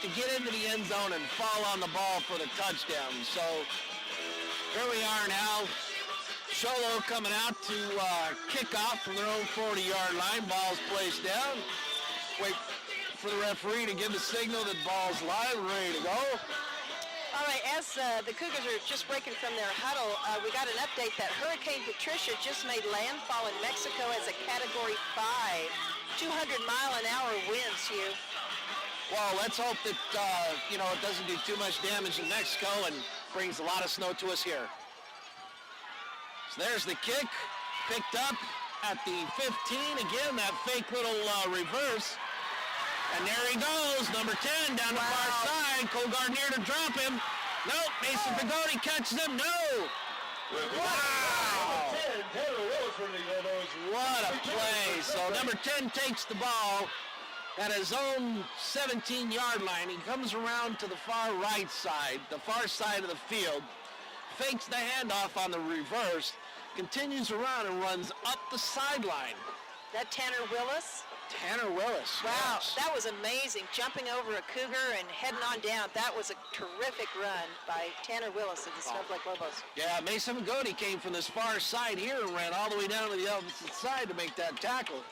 to get into the end zone and fall on the ball for the touchdown. So here we are now. Sholo coming out to kick off from their own 40-yard line. Ball's placed down. Wait for the referee to give the signal that ball's live, ready to go. All right, as the Cougars are just breaking from their huddle, we got an update that Hurricane Patricia just made landfall in Mexico as a Category 5. 200-mile-an-hour winds, Hugh. Well, let's hope that, it doesn't do too much damage in Mexico and brings a lot of snow to us here. So there's the kick, picked up at the 15. Again, that fake little reverse. And there he goes, number 10, down the far side. Cougars near to drop him. Nope, Mason Pagodi catches him. No! Wow! What a play. So number 10 takes the ball at his own 17-yard line. He comes around to the far right side, the far side of the field, fakes the handoff on the reverse, continues around and runs up the sideline. That Tanner Willis? Tanner Willis. Wow, yes. That was amazing. Jumping over a Cougar and heading on down. That was a terrific run by Tanner Willis of the Snowflake Lobos. Yeah, Mason Pagodi came from this far side here and ran all the way down to the opposite side to make that tackle.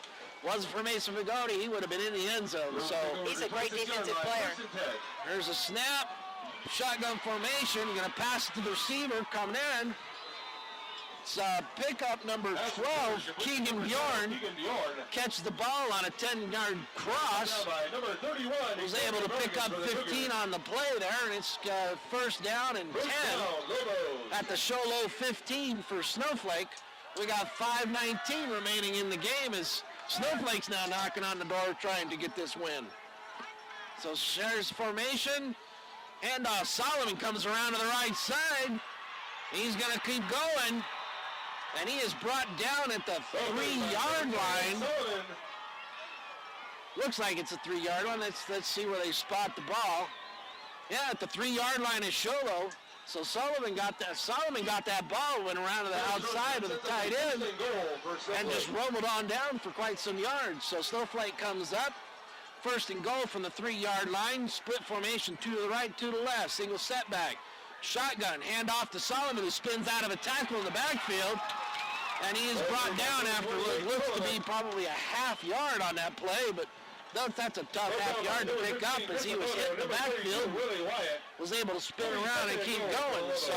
Wasn't for Mason Pagodi, he would have been in the end zone. So he's a great defensive player. There's a snap, shotgun formation. Going to pass it to the receiver coming in. It's pickup number 12, Keegan Bjorn, catches the ball on a 10-yard cross. Was able to pick up 15 on the play there, and it's first down and 10 at the Sholo 15 for Snowflake. We got 5:19 remaining in the game as Snowflake's now knocking on the door trying to get this win. So shares formation, and Solomon comes around to the right side. He's going to keep going. And he is brought down at the 3-yard line. Looks like it's a 3-yard line. Let's see where they spot the ball. Yeah, at the 3-yard line is Sholo. So Solomon got that ball, went around to the outside of the tight end, and just rumbled on down for quite some yards. So Snowflake comes up. First and goal from the 3-yard line. Split formation, 2 to the right, 2 to the left. Single setback. Shotgun, hand off to Solomon, who spins out of a tackle in the backfield. And he is brought down after what looks to be probably a half yard on that play, but that's a tough half yard to pick up as he was hit in the backfield, was able to spin around and keep going. So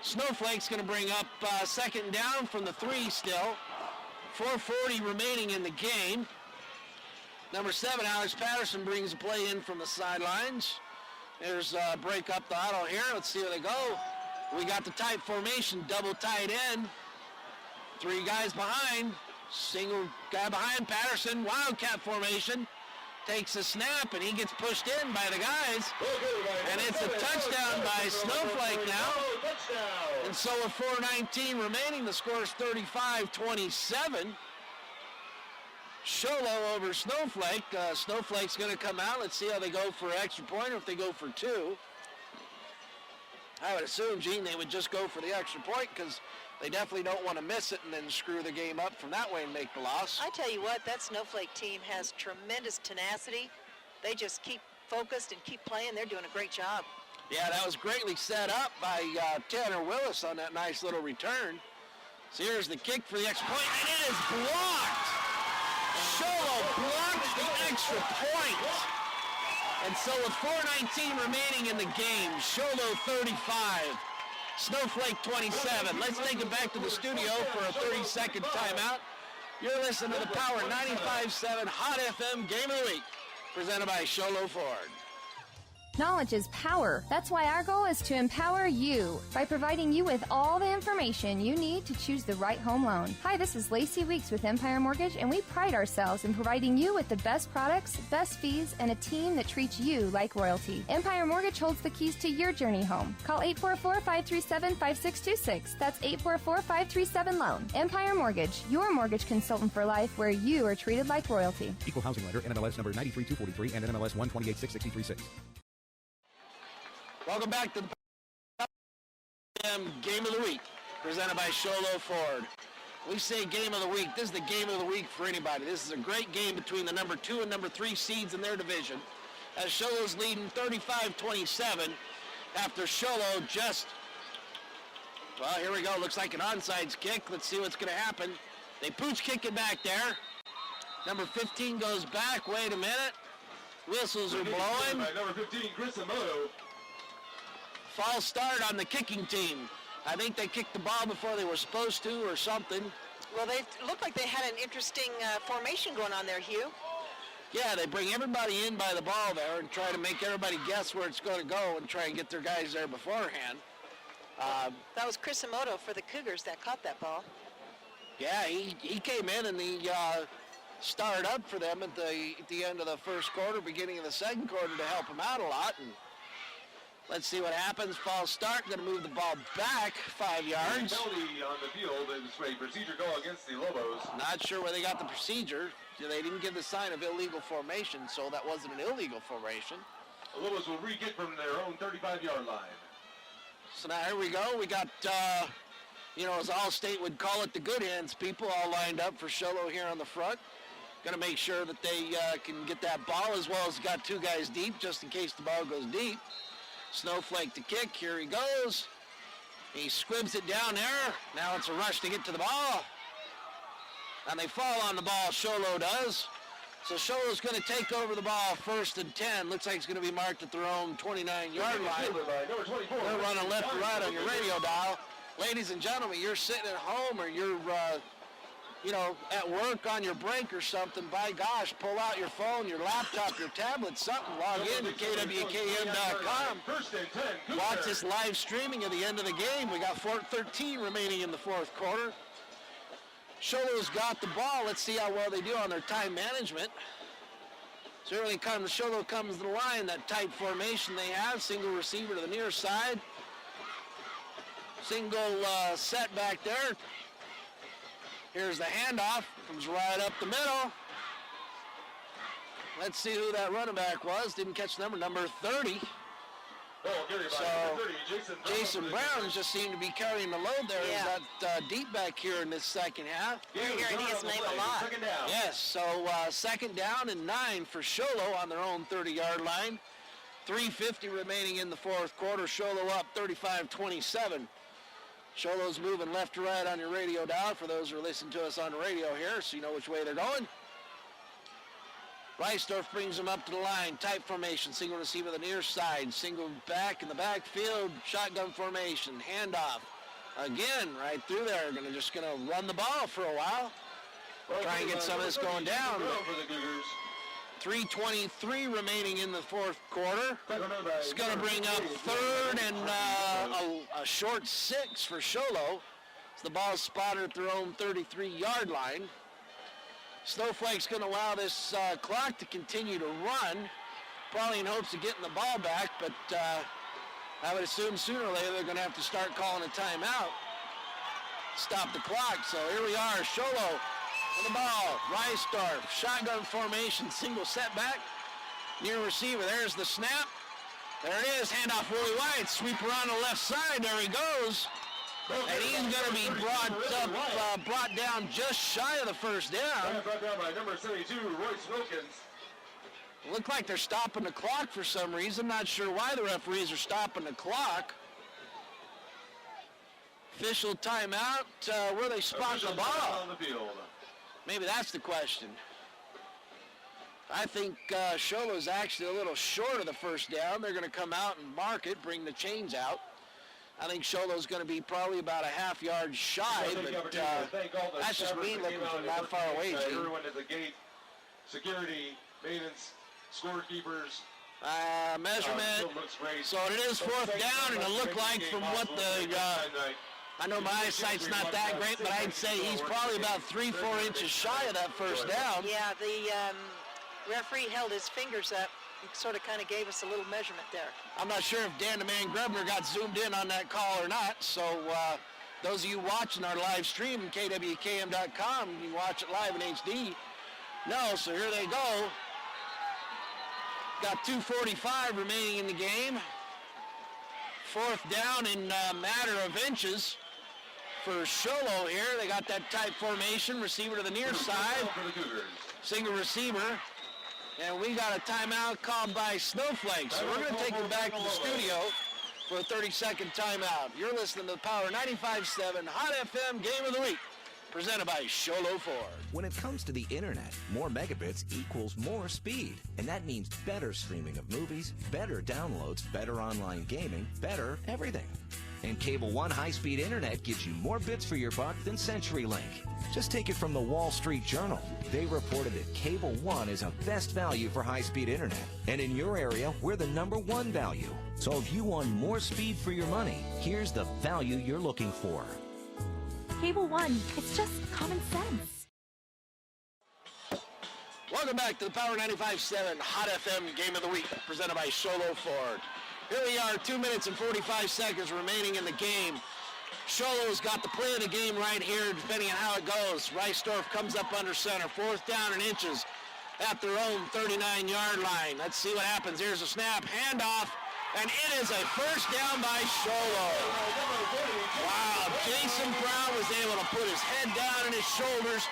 Snowflake's going to bring up second down from the 3 still. 4:40 remaining in the game. Number 7, Alex Patterson brings a play in from the sidelines. There's a break up the huddle here. Let's see where they go. We got the tight formation, double tight end. 3 guys behind. Single guy behind Patterson. Wildcat formation. Takes a snap, and he gets pushed in by the guys. And it's a touchdown by Snowflake now. And so with 4:19 remaining, the score is 35-27. Sholo over Snowflake. Snowflake's going to come out. Let's see how they go for an extra point or if they go for 2. I would assume, Gene, they would just go for the extra point because they definitely don't want to miss it and then screw the game up from that way and make the loss. I tell you what, that Snowflake team has tremendous tenacity. They just keep focused and keep playing. They're doing a great job. Yeah, that was greatly set up by Tanner Willis on that nice little return. So here's the kick for the extra point, and it is blocked. Sholo blocks the extra point. And so with 4:19 remaining in the game, Sholo 35, Snowflake 27. Let's take it back to the studio for a 30-second timeout. You're listening to the Power 95.7 Hot FM Game of the Week, presented by Sholo Ford. Knowledge is power. That's why our goal is to empower you by providing you with all the information you need to choose the right home loan. Hi, this is Lacey Weeks with Empire Mortgage, and we pride ourselves in providing you with the best products, best fees, and a team that treats you like royalty. Empire Mortgage holds the keys to your journey home. Call 844-537-5626. That's 844-537-LOAN. Empire Mortgage, your mortgage consultant for life, where you are treated like royalty. Equal housing lender, NMLS number 93-243 and NMLS 1286636. Welcome back to the Game of the Week, presented by Sholo Ford. We say Game of the Week. This is the Game of the Week for anybody. This is a great game between the number 2 and number 3 seeds in their division, as Sholo's leading 35-27 after Sholo just, well, here we go. Looks like an onside kick. Let's see what's going to happen. They pooch kick it back there. Number 15 goes back. Wait a minute. Whistles are blowing. By number 15, Chrisimoto. False start on the kicking team. I think they kicked the ball before they were supposed to or something. Well, they looked like they had an interesting formation going on there, Hugh. Yeah, they bring everybody in by the ball there and try to make everybody guess where it's going to go and try and get their guys there beforehand. That was Chrisimoto for the Cougars that caught that ball. Yeah, he came in and he started up for them at the end of the first quarter, beginning of the second quarter to help them out a lot. And let's see what happens. False start, going to move the ball back 5 yards. Penalty on the field. It was a procedure call against the Lobos. Not sure where they got the procedure. They didn't give the sign of illegal formation, so that wasn't an illegal formation. The Lobos will re-kick from their own 35-yard line. So now here we go. We got, as Allstate would call it, the good hands people all lined up for Sholo here on the front. Going to make sure that they can get that ball, as well as got 2 guys deep just in case the ball goes deep. Snowflake to kick. Here he goes. He squibs it down there. Now it's a rush to get to the ball. And they fall on the ball, Sholo does. So Sholo's going to take over the ball 1st and 10. Looks like it's going to be marked at their own 29-yard line. They're running left and right on your radio dial. Ladies and gentlemen, you're sitting at home or you're, at work on your break or something. By gosh, pull out your phone, your laptop, your tablet, something. Log in to KWKM.com. Watch this live streaming at the end of the game. We got 4:13 remaining in the fourth quarter. Sholo's got the ball. Let's see how well they do on their time management. So here they come. Sholo comes to the line. That tight formation they have. Single receiver to the near side. Single set back there. Here's the handoff. Comes right up the middle. Let's see who that running back was. Didn't catch the number 30. So Jason Brown just seemed to be carrying the load there. Yeah. He's got deep back here in this second half. You're hearing his name a lot. Yes, so second down and 9 for Sholo on their own 30-yard line. 3:50 remaining in the fourth quarter. Sholo up 35-27. Sholo's moving left to right on your radio dial for those who are listening to us on the radio here, so you know which way they're going. Reisdorf brings them up to the line. Tight formation. Single receiver to the near side. Single back in the backfield. Shotgun formation. Handoff. Again, right through there. Just going to run the ball for a while. Try and get some of this going down. 3:23 remaining in the fourth quarter. It's going to bring up third and a short 6 for Sholo. The ball's spotted at their own 33-yard line. Snowflake's going to allow this clock to continue to run, probably in hopes of getting the ball back, but I would assume sooner or later they're going to have to start calling a timeout. Stop the clock. So here we are, Sholo on the ball. Reisdorf, shotgun formation, single setback, near receiver. There's the snap. There it is, handoff Willie White, sweep around the left side. There he goes. And he's going to be brought down just shy of the first down. Brought down by number 72, Royce Wilkins. Looked like they're stopping the clock for some reason. Not sure why the referees are stopping the clock. Official timeout. Where they spot the ball? On the field. Maybe that's the question. I think Sholo's actually a little short of the first down. They're going to come out and mark it, bring the chains out. I think Sholo's going to be probably about a half yard shy, but that's just me looking from that far away, Gene. Everyone at the gate, security, maintenance, scorekeepers, Measurement. So it is fourth down, and it looked like from what I know my eyesight's not that great, but I'd say he's probably about 3-4 inches shy of that first down. Yeah, the referee held his fingers up. He sort of kind of gave us a little measurement there. I'm not sure if Dan the Man Grubner got zoomed in on that call or not, so those of you watching our live stream, kwkm.com, you can watch it live in HD. No, so here they go. Got 2:45 remaining in the game. Fourth down in a matter of inches for Sholo here. They got that tight formation, receiver to the near side, single receiver, and we got a timeout called by Snowflake. So we're going to take them back to the studio for a 30-second timeout. You're listening to the Power 95.7 Hot FM Game of the Week, presented by Sholo Ford. When it comes to the internet, more megabits equals more speed. And that means better streaming of movies, better downloads, better online gaming, better everything. And Cable One high-speed internet gives you more bits for your buck than CenturyLink. Just take it from the Wall Street Journal. They reported that Cable One is a best value for high-speed internet. And in your area, we're the #1 value. So if you want more speed for your money, here's the value you're looking for. Cable One, it's just common sense. Welcome back to the Power 95.7 Hot FM Game of the Week, presented by Sholo Ford. Here we are, 2 minutes and 45 seconds remaining in the game. Sholo's got the play of the game right here, depending on how it goes. Reisdorf comes up under center, fourth down and inches at their own 39-yard line. Let's see what happens. Here's a snap, handoff, and it is a first down by Sholo. Wow, Jason Brown was able to put his head down on his shoulders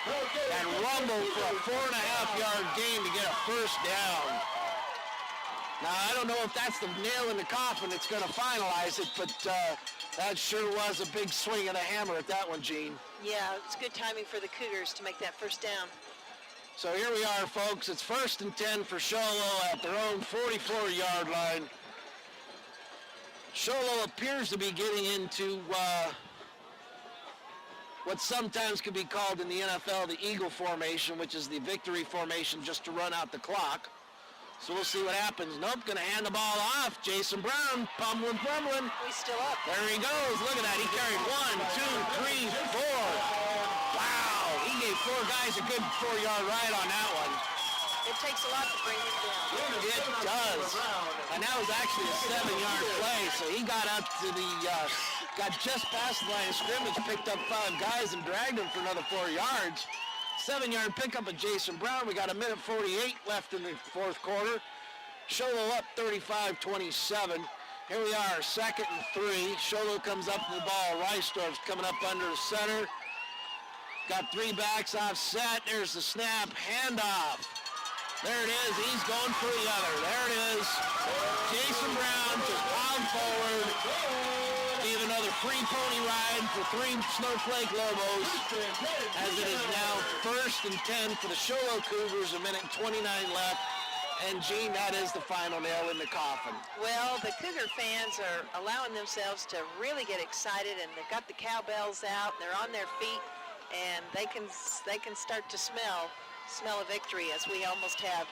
and rumble for a 4.5-yard gain to get a first down. Now, I don't know if that's the nail in the coffin that's going to finalize it, but that sure was a big swing of the hammer at that one, Gene. Yeah, it's good timing for the Cougars to make that first down. So here we are, folks. It's 1st and 10 for Sholo at their own 44-yard line. Sholo appears to be getting into what sometimes could be called in the NFL the Eagle formation, which is the victory formation just to run out the clock. So we'll see what happens. Nope, going to hand the ball off. Jason Brown, fumbling. He's still up. There he goes. Look at that. He carried 1, 2, 3, 4. Wow. He gave 4 guys a good 4-yard ride on that one. It takes a lot to bring him down. It does. And that was actually a 7-yard play. So he got up to the, got just past the line of scrimmage, picked up 5 guys and dragged them for another 4 yards. 7-yard pickup of Jason Brown. We got 1:48 left in the fourth quarter. Sholo up 35-27. Here we are, 2nd and 3. Sholo comes up to the ball. Reisdorf's coming up under the center. Got 3 backs offset. There's the snap. Handoff. There it is. He's going for the other. There it is. Jason Brown just plowed forward. Gave another free pony ride for 3 Snowflake Lobos, as it is now 1st and 10 for the Sholo Cougars, 1:29 left. And Gene, that is the final nail in the coffin. Well, the Cougar fans are allowing themselves to really get excited, and they've got the cowbells out, and they're on their feet, and they can start to smell a victory, as we almost have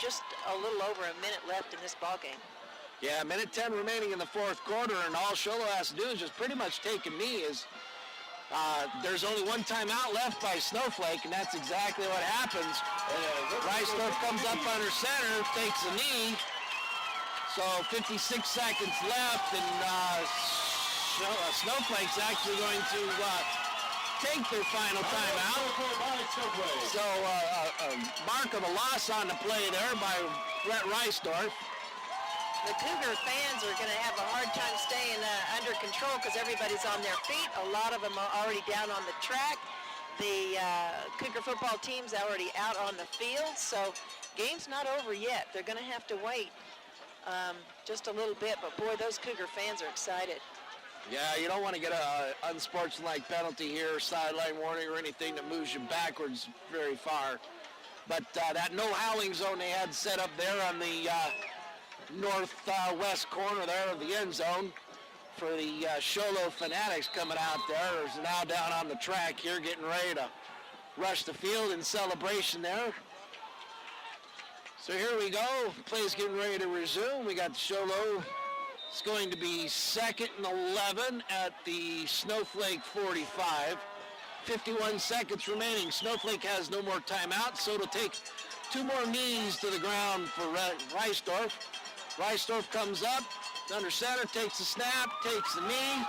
just a little over a minute left in this ballgame. Yeah, 1:10 remaining in the fourth quarter, and all Sholo has to do is just pretty much take a knee. There's only 1 timeout left by Snowflake, and that's exactly what happens. Reisdorf comes up under center, takes a knee. So 56 seconds left, and Snowflake's actually going to take their final timeout. So mark of a loss on the play there by Brett Reisdorf. The Cougar fans are going to have a hard time staying under control because everybody's on their feet. A lot of them are already down on the track. The Cougar football team's already out on the field, so game's not over yet. They're going to have to wait just a little bit, but boy, those Cougar fans are excited. Yeah, you don't want to get a unsportsmanlike penalty here, sideline warning or anything that moves you backwards very far. But that no howling zone they had set up there on the northwest corner there of the end zone for the Sholo Fanatics coming out there is now down on the track here, getting ready to rush the field in celebration there. So here we go. Play's getting ready to resume. We got the show low. It's going to be 2nd and 11 at the Snowflake 45. 51 seconds remaining. Snowflake has no more timeouts, so it'll take 2 more knees to the ground for Reisdorf. Reisdorf comes up, under center, takes the snap, takes the knee.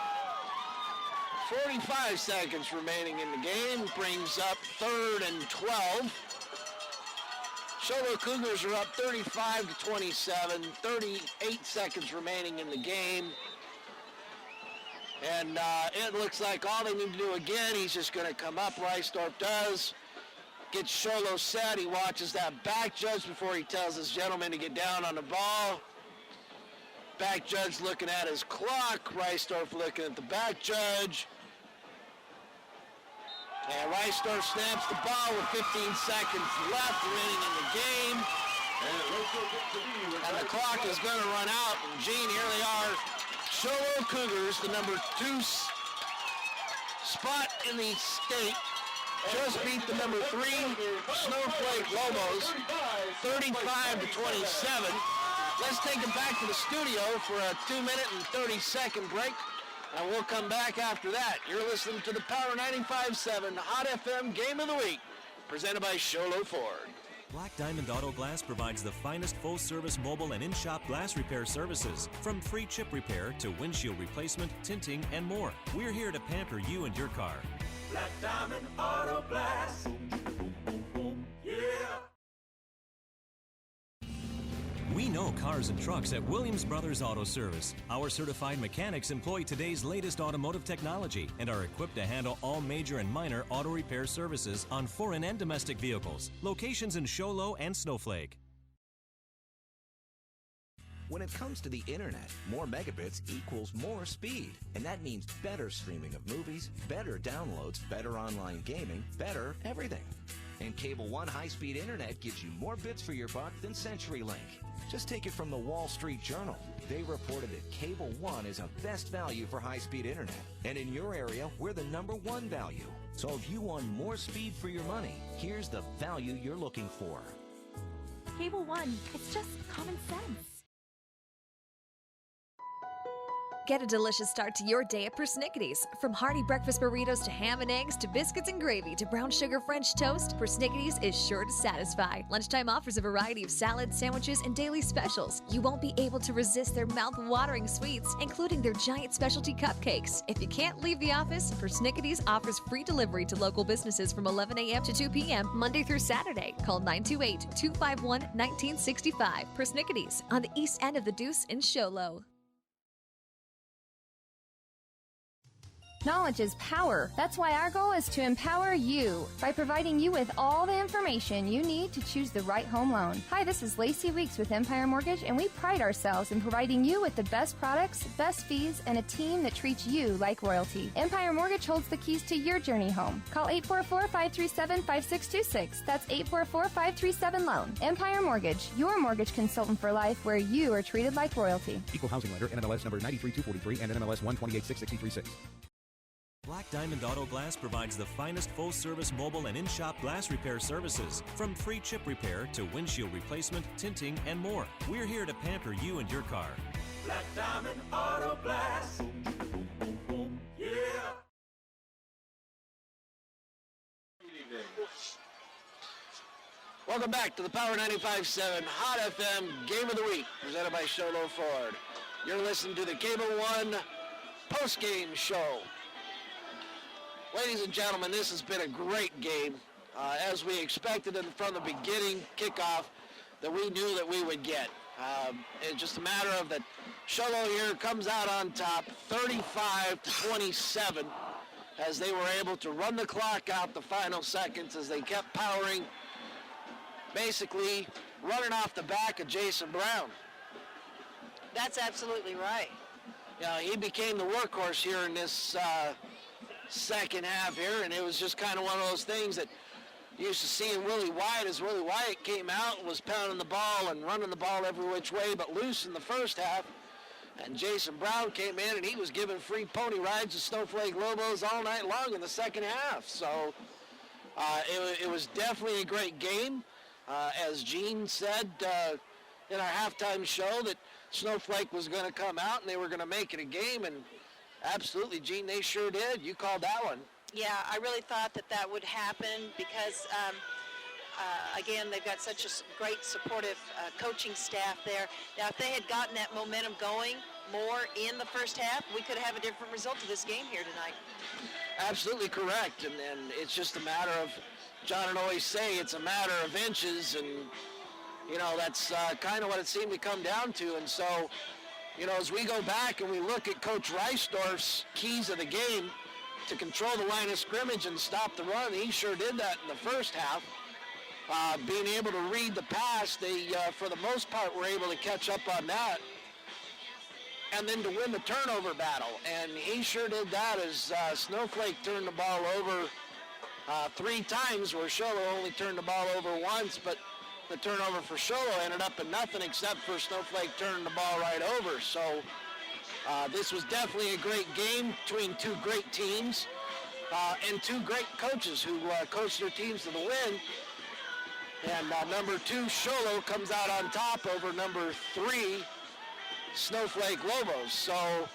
45 seconds remaining in the game, brings up 3rd and 12. Sholo Cougars are up 35-27, 38 seconds remaining in the game. And it looks like all they need to do again, he's just going to come up, Reisdorf does. Gets Sholo set, he watches that back judge before he tells his gentleman to get down on the ball. Back judge looking at his clock, Reisdorf looking at the back judge. And Reisdorf snaps the ball with 15 seconds left remaining in the game. And the clock is going to run out. And Gene, here they are. Sholo Cougars, the number 2 spot in the state, just beat the number 3 Snowflake Lobos 35-27. Let's take it back to the studio for a 2-minute and 30-second break. And we'll come back after that. You're listening to the Power 95.7 Hot FM Game of the Week, presented by Sholo Ford. Black Diamond Auto Glass provides the finest full-service mobile and in-shop glass repair services. From free chip repair to windshield replacement, tinting, and more. We're here to pamper you and your car. Black Diamond Auto Glass. Boom, boom, boom, yeah. We know cars and trucks at Williams Brothers Auto Service. Our certified mechanics employ today's latest automotive technology and are equipped to handle all major and minor auto repair services on foreign and domestic vehicles. Locations in Sholo and Snowflake. When it comes to the internet, more megabits equals more speed. And that means better streaming of movies, better downloads, better online gaming, better everything. And Cable One high-speed internet gives you more bits for your buck than CenturyLink. Just take it from the Wall Street Journal. They reported that Cable One is a best value for high-speed internet. And in your area, we're the number 1 value. So if you want more speed for your money, here's the value you're looking for. Cable One, it's just common sense. Get a delicious start to your day at Persnickety's. From hearty breakfast burritos to ham and eggs to biscuits and gravy to brown sugar French toast, Persnickety's is sure to satisfy. Lunchtime offers a variety of salads, sandwiches, and daily specials. You won't be able to resist their mouth-watering sweets, including their giant specialty cupcakes. If you can't leave the office, Persnickety's offers free delivery to local businesses from 11 a.m. to 2 p.m. Monday through Saturday. Call 928-251-1965. Persnickety's on the east end of the Deuce in Sholo. Knowledge is power. That's why our goal is to empower you by providing you with all the information you need to choose the right home loan. Hi, this is Lacey Weeks with Empire Mortgage, and we pride ourselves in providing you with the best products, best fees, and a team that treats you like royalty. Empire Mortgage holds the keys to your journey home. Call 844-537-5626. That's 844-537-LOAN. Empire Mortgage, your mortgage consultant for life, where you are treated like royalty. Equal housing lender, NMLS number 93-243 and NMLS 1286636. Black Diamond Auto Glass provides the finest full-service mobile and in-shop glass repair services. From free chip repair to windshield replacement, tinting, and more. We're here to pamper you and your car. Black Diamond Auto Glass. Boom, boom, boom, boom, yeah. Good evening. Welcome back to the Power 95.7 Hot FM Game of the Week, presented by Sholo Ford. You're listening to the Cable One post-game show. Ladies and gentlemen, this has been a great game, as we expected from the beginning kickoff that we knew that we would get. It's just a matter of that Sholo here comes out on top 35-27 as they were able to run the clock out the final seconds as they kept powering, basically running off the back of Jason Brown. That's absolutely right. He became the workhorse here in this second half here, and it was just kind of one of those things that you used to see in Willie Wyatt as Willie Wyatt came out and was pounding the ball and running the ball every which way but loose in the first half. And Jason Brown came in and he was giving free pony rides to Snowflake Lobos all night long in the second half. So it was definitely a great game. As Gene said in our halftime show, that Snowflake was going to come out and they were going to make it a game, and absolutely, Gene, they sure did. You called that one. Yeah, I really thought that would happen because, again, they've got such a great supportive coaching staff there. Now, if they had gotten that momentum going more in the first half, we could have a different result of this game here tonight. Absolutely correct, and it's just a matter of, John would always say, it's a matter of inches, and, you know, that's kind of what it seemed to come down to. And so, you know, as we go back and we look at Coach Reisdorf's keys of the game to control the line of scrimmage and stop the run, he sure did that in the first half. Being able to read the pass, they, for the most part, were able to catch up on that. And then to win the turnover battle. And he sure did that as Snowflake turned the ball over 3 times, where Sholo only turned the ball over once, but the turnover for Sholo ended up in nothing except for Snowflake turning the ball right over. So this was definitely a great game between 2 great teams and 2 great coaches who coached their teams to the win. And number 2, Sholo, comes out on top over number 3, Snowflake Lobos. So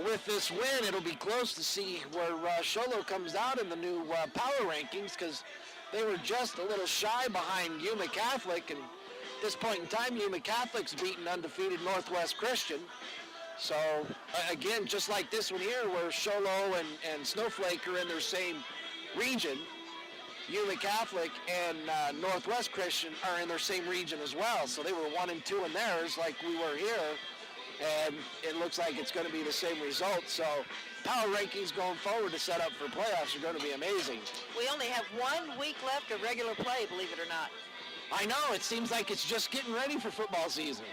with this win, it'll be close to see where Sholo comes out in the new power rankings, because they were just a little shy behind Yuma Catholic, and at this point in time, Yuma Catholic's beaten undefeated Northwest Christian. So again, just like this one here, where Sholo and Snowflake are in their same region, Yuma Catholic and Northwest Christian are in their same region as well. So they were 1 and 2 in theirs, like we were here. And it looks like it's going to be the same result. So power rankings going forward to set up for playoffs are going to be amazing. We only have 1 week left of regular play, believe it or not. I know. It seems like it's just getting ready for football season.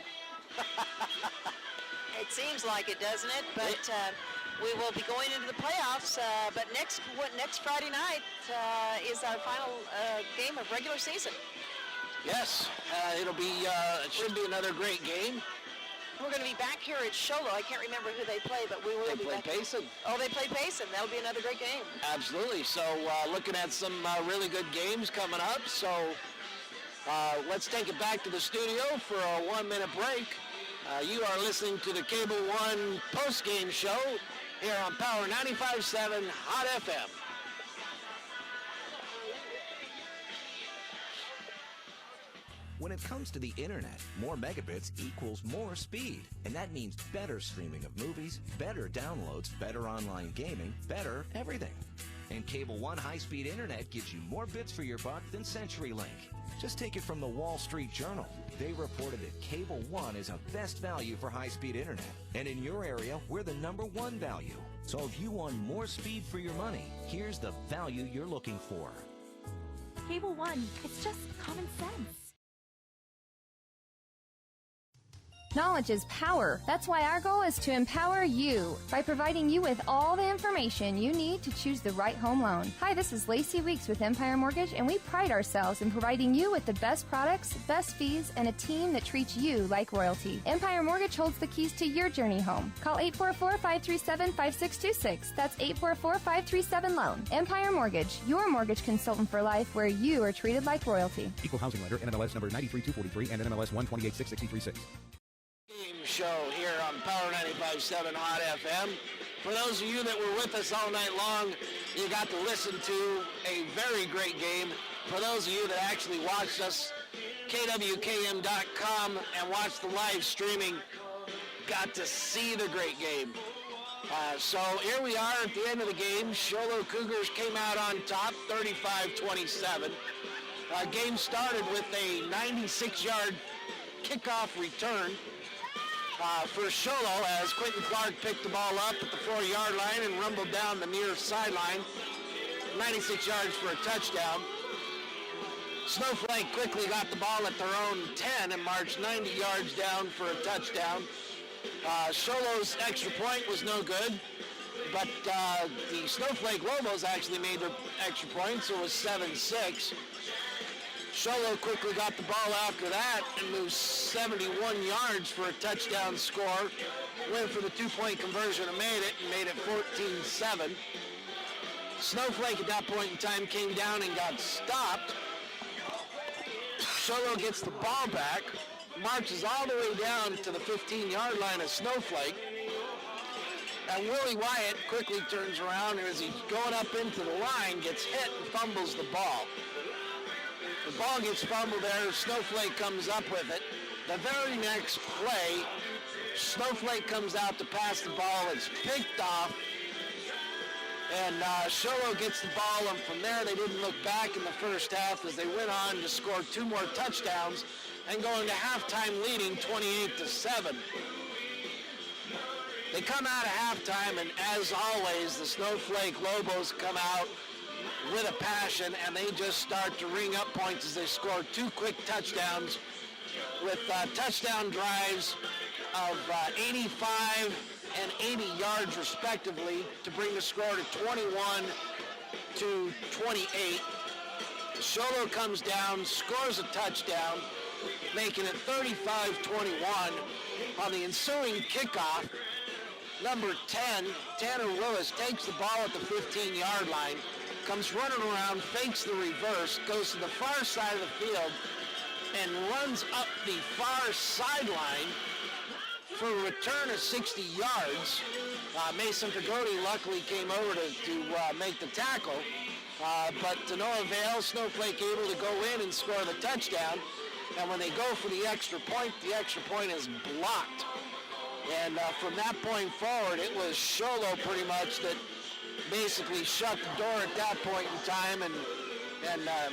It seems like it, doesn't it? But we will be going into the playoffs. But next Friday night is our final game of regular season. Yes. It'll be. It should be another great game. We're going to be back here at Sholo. I can't remember who they play, but we will be back. They play Payson. Oh, they play Payson. That'll be another great game. Absolutely. So looking at some really good games coming up. So let's take it back to the studio for a 1-minute break. You are listening to the Cable One post-game show here on Power 95.7 Hot FM. When it comes to the internet, more megabits equals more speed. And that means better streaming of movies, better downloads, better online gaming, better everything. And Cable One high-speed internet gives you more bits for your buck than CenturyLink. Just take it from the Wall Street Journal. They reported that Cable One is a best value for high-speed internet. And in your area, we're the #1 value. So if you want more speed for your money, here's the value you're looking for. Cable One, it's just common sense. Knowledge is power. That's why our goal is to empower you by providing you with all the information you need to choose the right home loan. Hi, this is Lacey Weeks with Empire Mortgage, and we pride ourselves in providing you with the best products, best fees, and a team that treats you like royalty. Empire Mortgage holds the keys to your journey home. Call 844-537-5626. That's 844-537-LOAN. Empire Mortgage, your mortgage consultant for life, where you are treated like royalty. Equal housing lender, NMLS number 93243 and NMLS 1286636. Game show here on Power 95.7 Hot FM. For those of you that were with us all night long, you got to listen to a very great game. For those of you that actually watched us, kwkm.com, and watched the live streaming, got to see the great game. So here we are at the end of the game. Sholo Cougars came out on top, 35-27. Game started with a 96-yard kickoff return for Sholo, as Quentin Clark picked the ball up at the 4-yard line and rumbled down the near sideline. 96 yards for a touchdown. Snowflake quickly got the ball at their own 10 and marched 90 yards down for a touchdown. Sholo's extra point was no good, but the Snowflake Lobos actually made their extra point, so it was 7-6. Sholo quickly got the ball after that and moved 71 yards for a touchdown score. Went for the 2-point conversion and made it 14-7. Snowflake at that point in time came down and got stopped. Sholo gets the ball back, marches all the way down to the 15-yard line of Snowflake. And Willie Wyatt quickly turns around, and as he's going up into the line, gets hit and fumbles the ball. The ball gets fumbled there. Snowflake comes up with it. The very next play, Snowflake comes out to pass the ball. It's picked off. And Sholo gets the ball, and from there they didn't look back in the first half as they went on to score 2 more touchdowns and go into halftime leading 28-7. They come out of halftime, and as always, the Snowflake Lobos come out with a passion, and they just start to ring up points as they score 2 quick touchdowns with touchdown drives of 85 and 80 yards respectively to bring the score to 21-28. Sholo comes down, scores a touchdown, making it 35-21. On the ensuing kickoff, number 10, Tanner Willis, takes the ball at the 15-yard line, comes running around, fakes the reverse, goes to the far side of the field, and runs up the far sideline for a return of 60 yards. Mason Pagodi luckily came over to make the tackle, but to no avail. Snowflake able to go in and score the touchdown, and when they go for the extra point is blocked. And from that point forward, it was Sholo pretty much that basically shut the door at that point in time and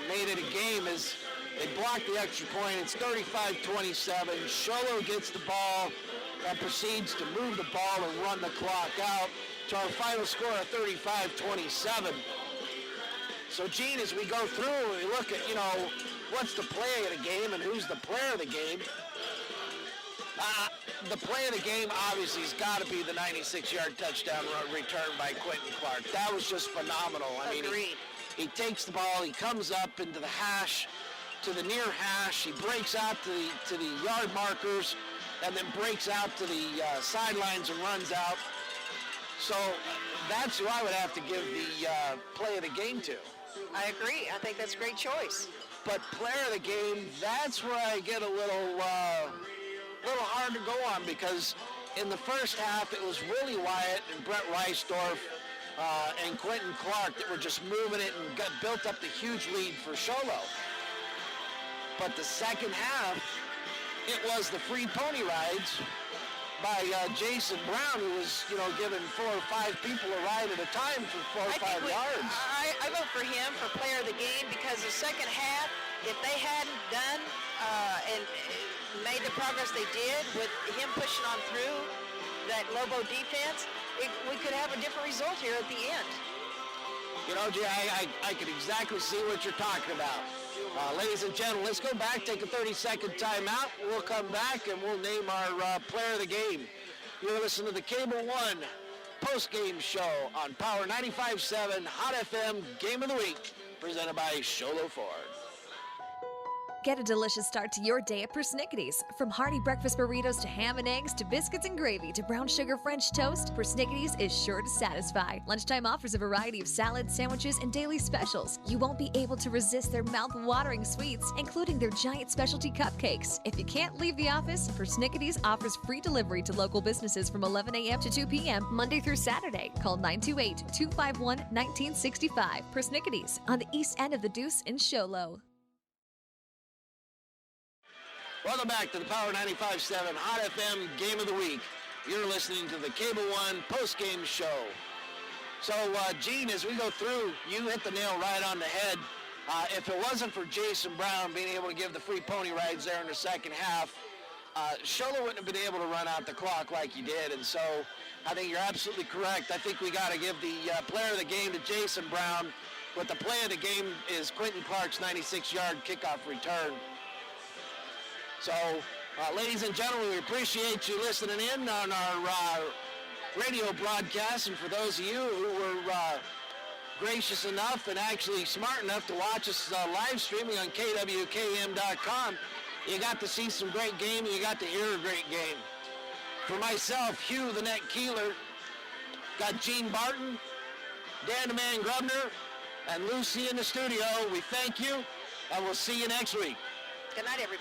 made it a game as they blocked the extra point. It's 35-27. Sholo gets the ball and proceeds to move the ball and run the clock out to our final score of 35-27. So, Gene, as we go through, we look at, what's the play of the game and who's the player of the game. The play of the game, obviously, has got to be the 96-yard touchdown return by Quentin Clark. That was just phenomenal. Agreed. He takes the ball, he comes up into the hash, to the near hash, he breaks out to the yard markers, and then breaks out to the sidelines and runs out. So that's who I would have to give the play of the game to. I agree. I think that's a great choice. But player of the game, that's where I get a little hard to go on, because in the first half it was Willie Wyatt and Brett Reisdorf and Quentin Clark that were just moving it and built up the huge lead for Sholo. But the second half, it was the free pony rides by Jason Brown, who was, giving 4 or 5 people a ride at a time for 4 or 5 yards. I vote for him for player of the game, because the second half, if they hadn't done and made the progress they did with him pushing on through that Lobo defense, we could have a different result here at the end. Jay, I could exactly see what you're talking about. Ladies and gentlemen, let's go back, take a 30-second timeout. We'll come back and we'll name our player of the game. You're listening to the Cable One post-game show on Power 95.7 Hot FM Game of the Week, presented by Sholo Ford. Get a delicious start to your day at Persnickity's. From hearty breakfast burritos to ham and eggs to biscuits and gravy to brown sugar French toast, Persnickity's is sure to satisfy. Lunchtime offers a variety of salads, sandwiches, and daily specials. You won't be able to resist their mouth-watering sweets, including their giant specialty cupcakes. If you can't leave the office, Persnickity's offers free delivery to local businesses from 11 a.m. to 2 p.m. Monday through Saturday. Call 928-251-1965. Persnickity's on the east end of the Deuce in Sholo. Welcome back to the Power 95.7 Hot FM Game of the Week. You're listening to the Cable One post-game show. So, Gene, as we go through, you hit the nail right on the head. If it wasn't for Jason Brown being able to give the free pony rides there in the second half, Sholo wouldn't have been able to run out the clock like he did. And so I think you're absolutely correct. I think we got to give the player of the game to Jason Brown. But the play of the game is Quentin Clark's 96-yard kickoff return. So, ladies and gentlemen, we appreciate you listening in on our radio broadcast. And for those of you who were gracious enough and actually smart enough to watch us live streaming on KWKM.com, you got to see some great game and you got to hear a great game. For myself, Hugh the Net Keeler, got Gene Barton, Dan the Man Grubner, and Lucy in the studio. We thank you, and we'll see you next week. Good night, everybody.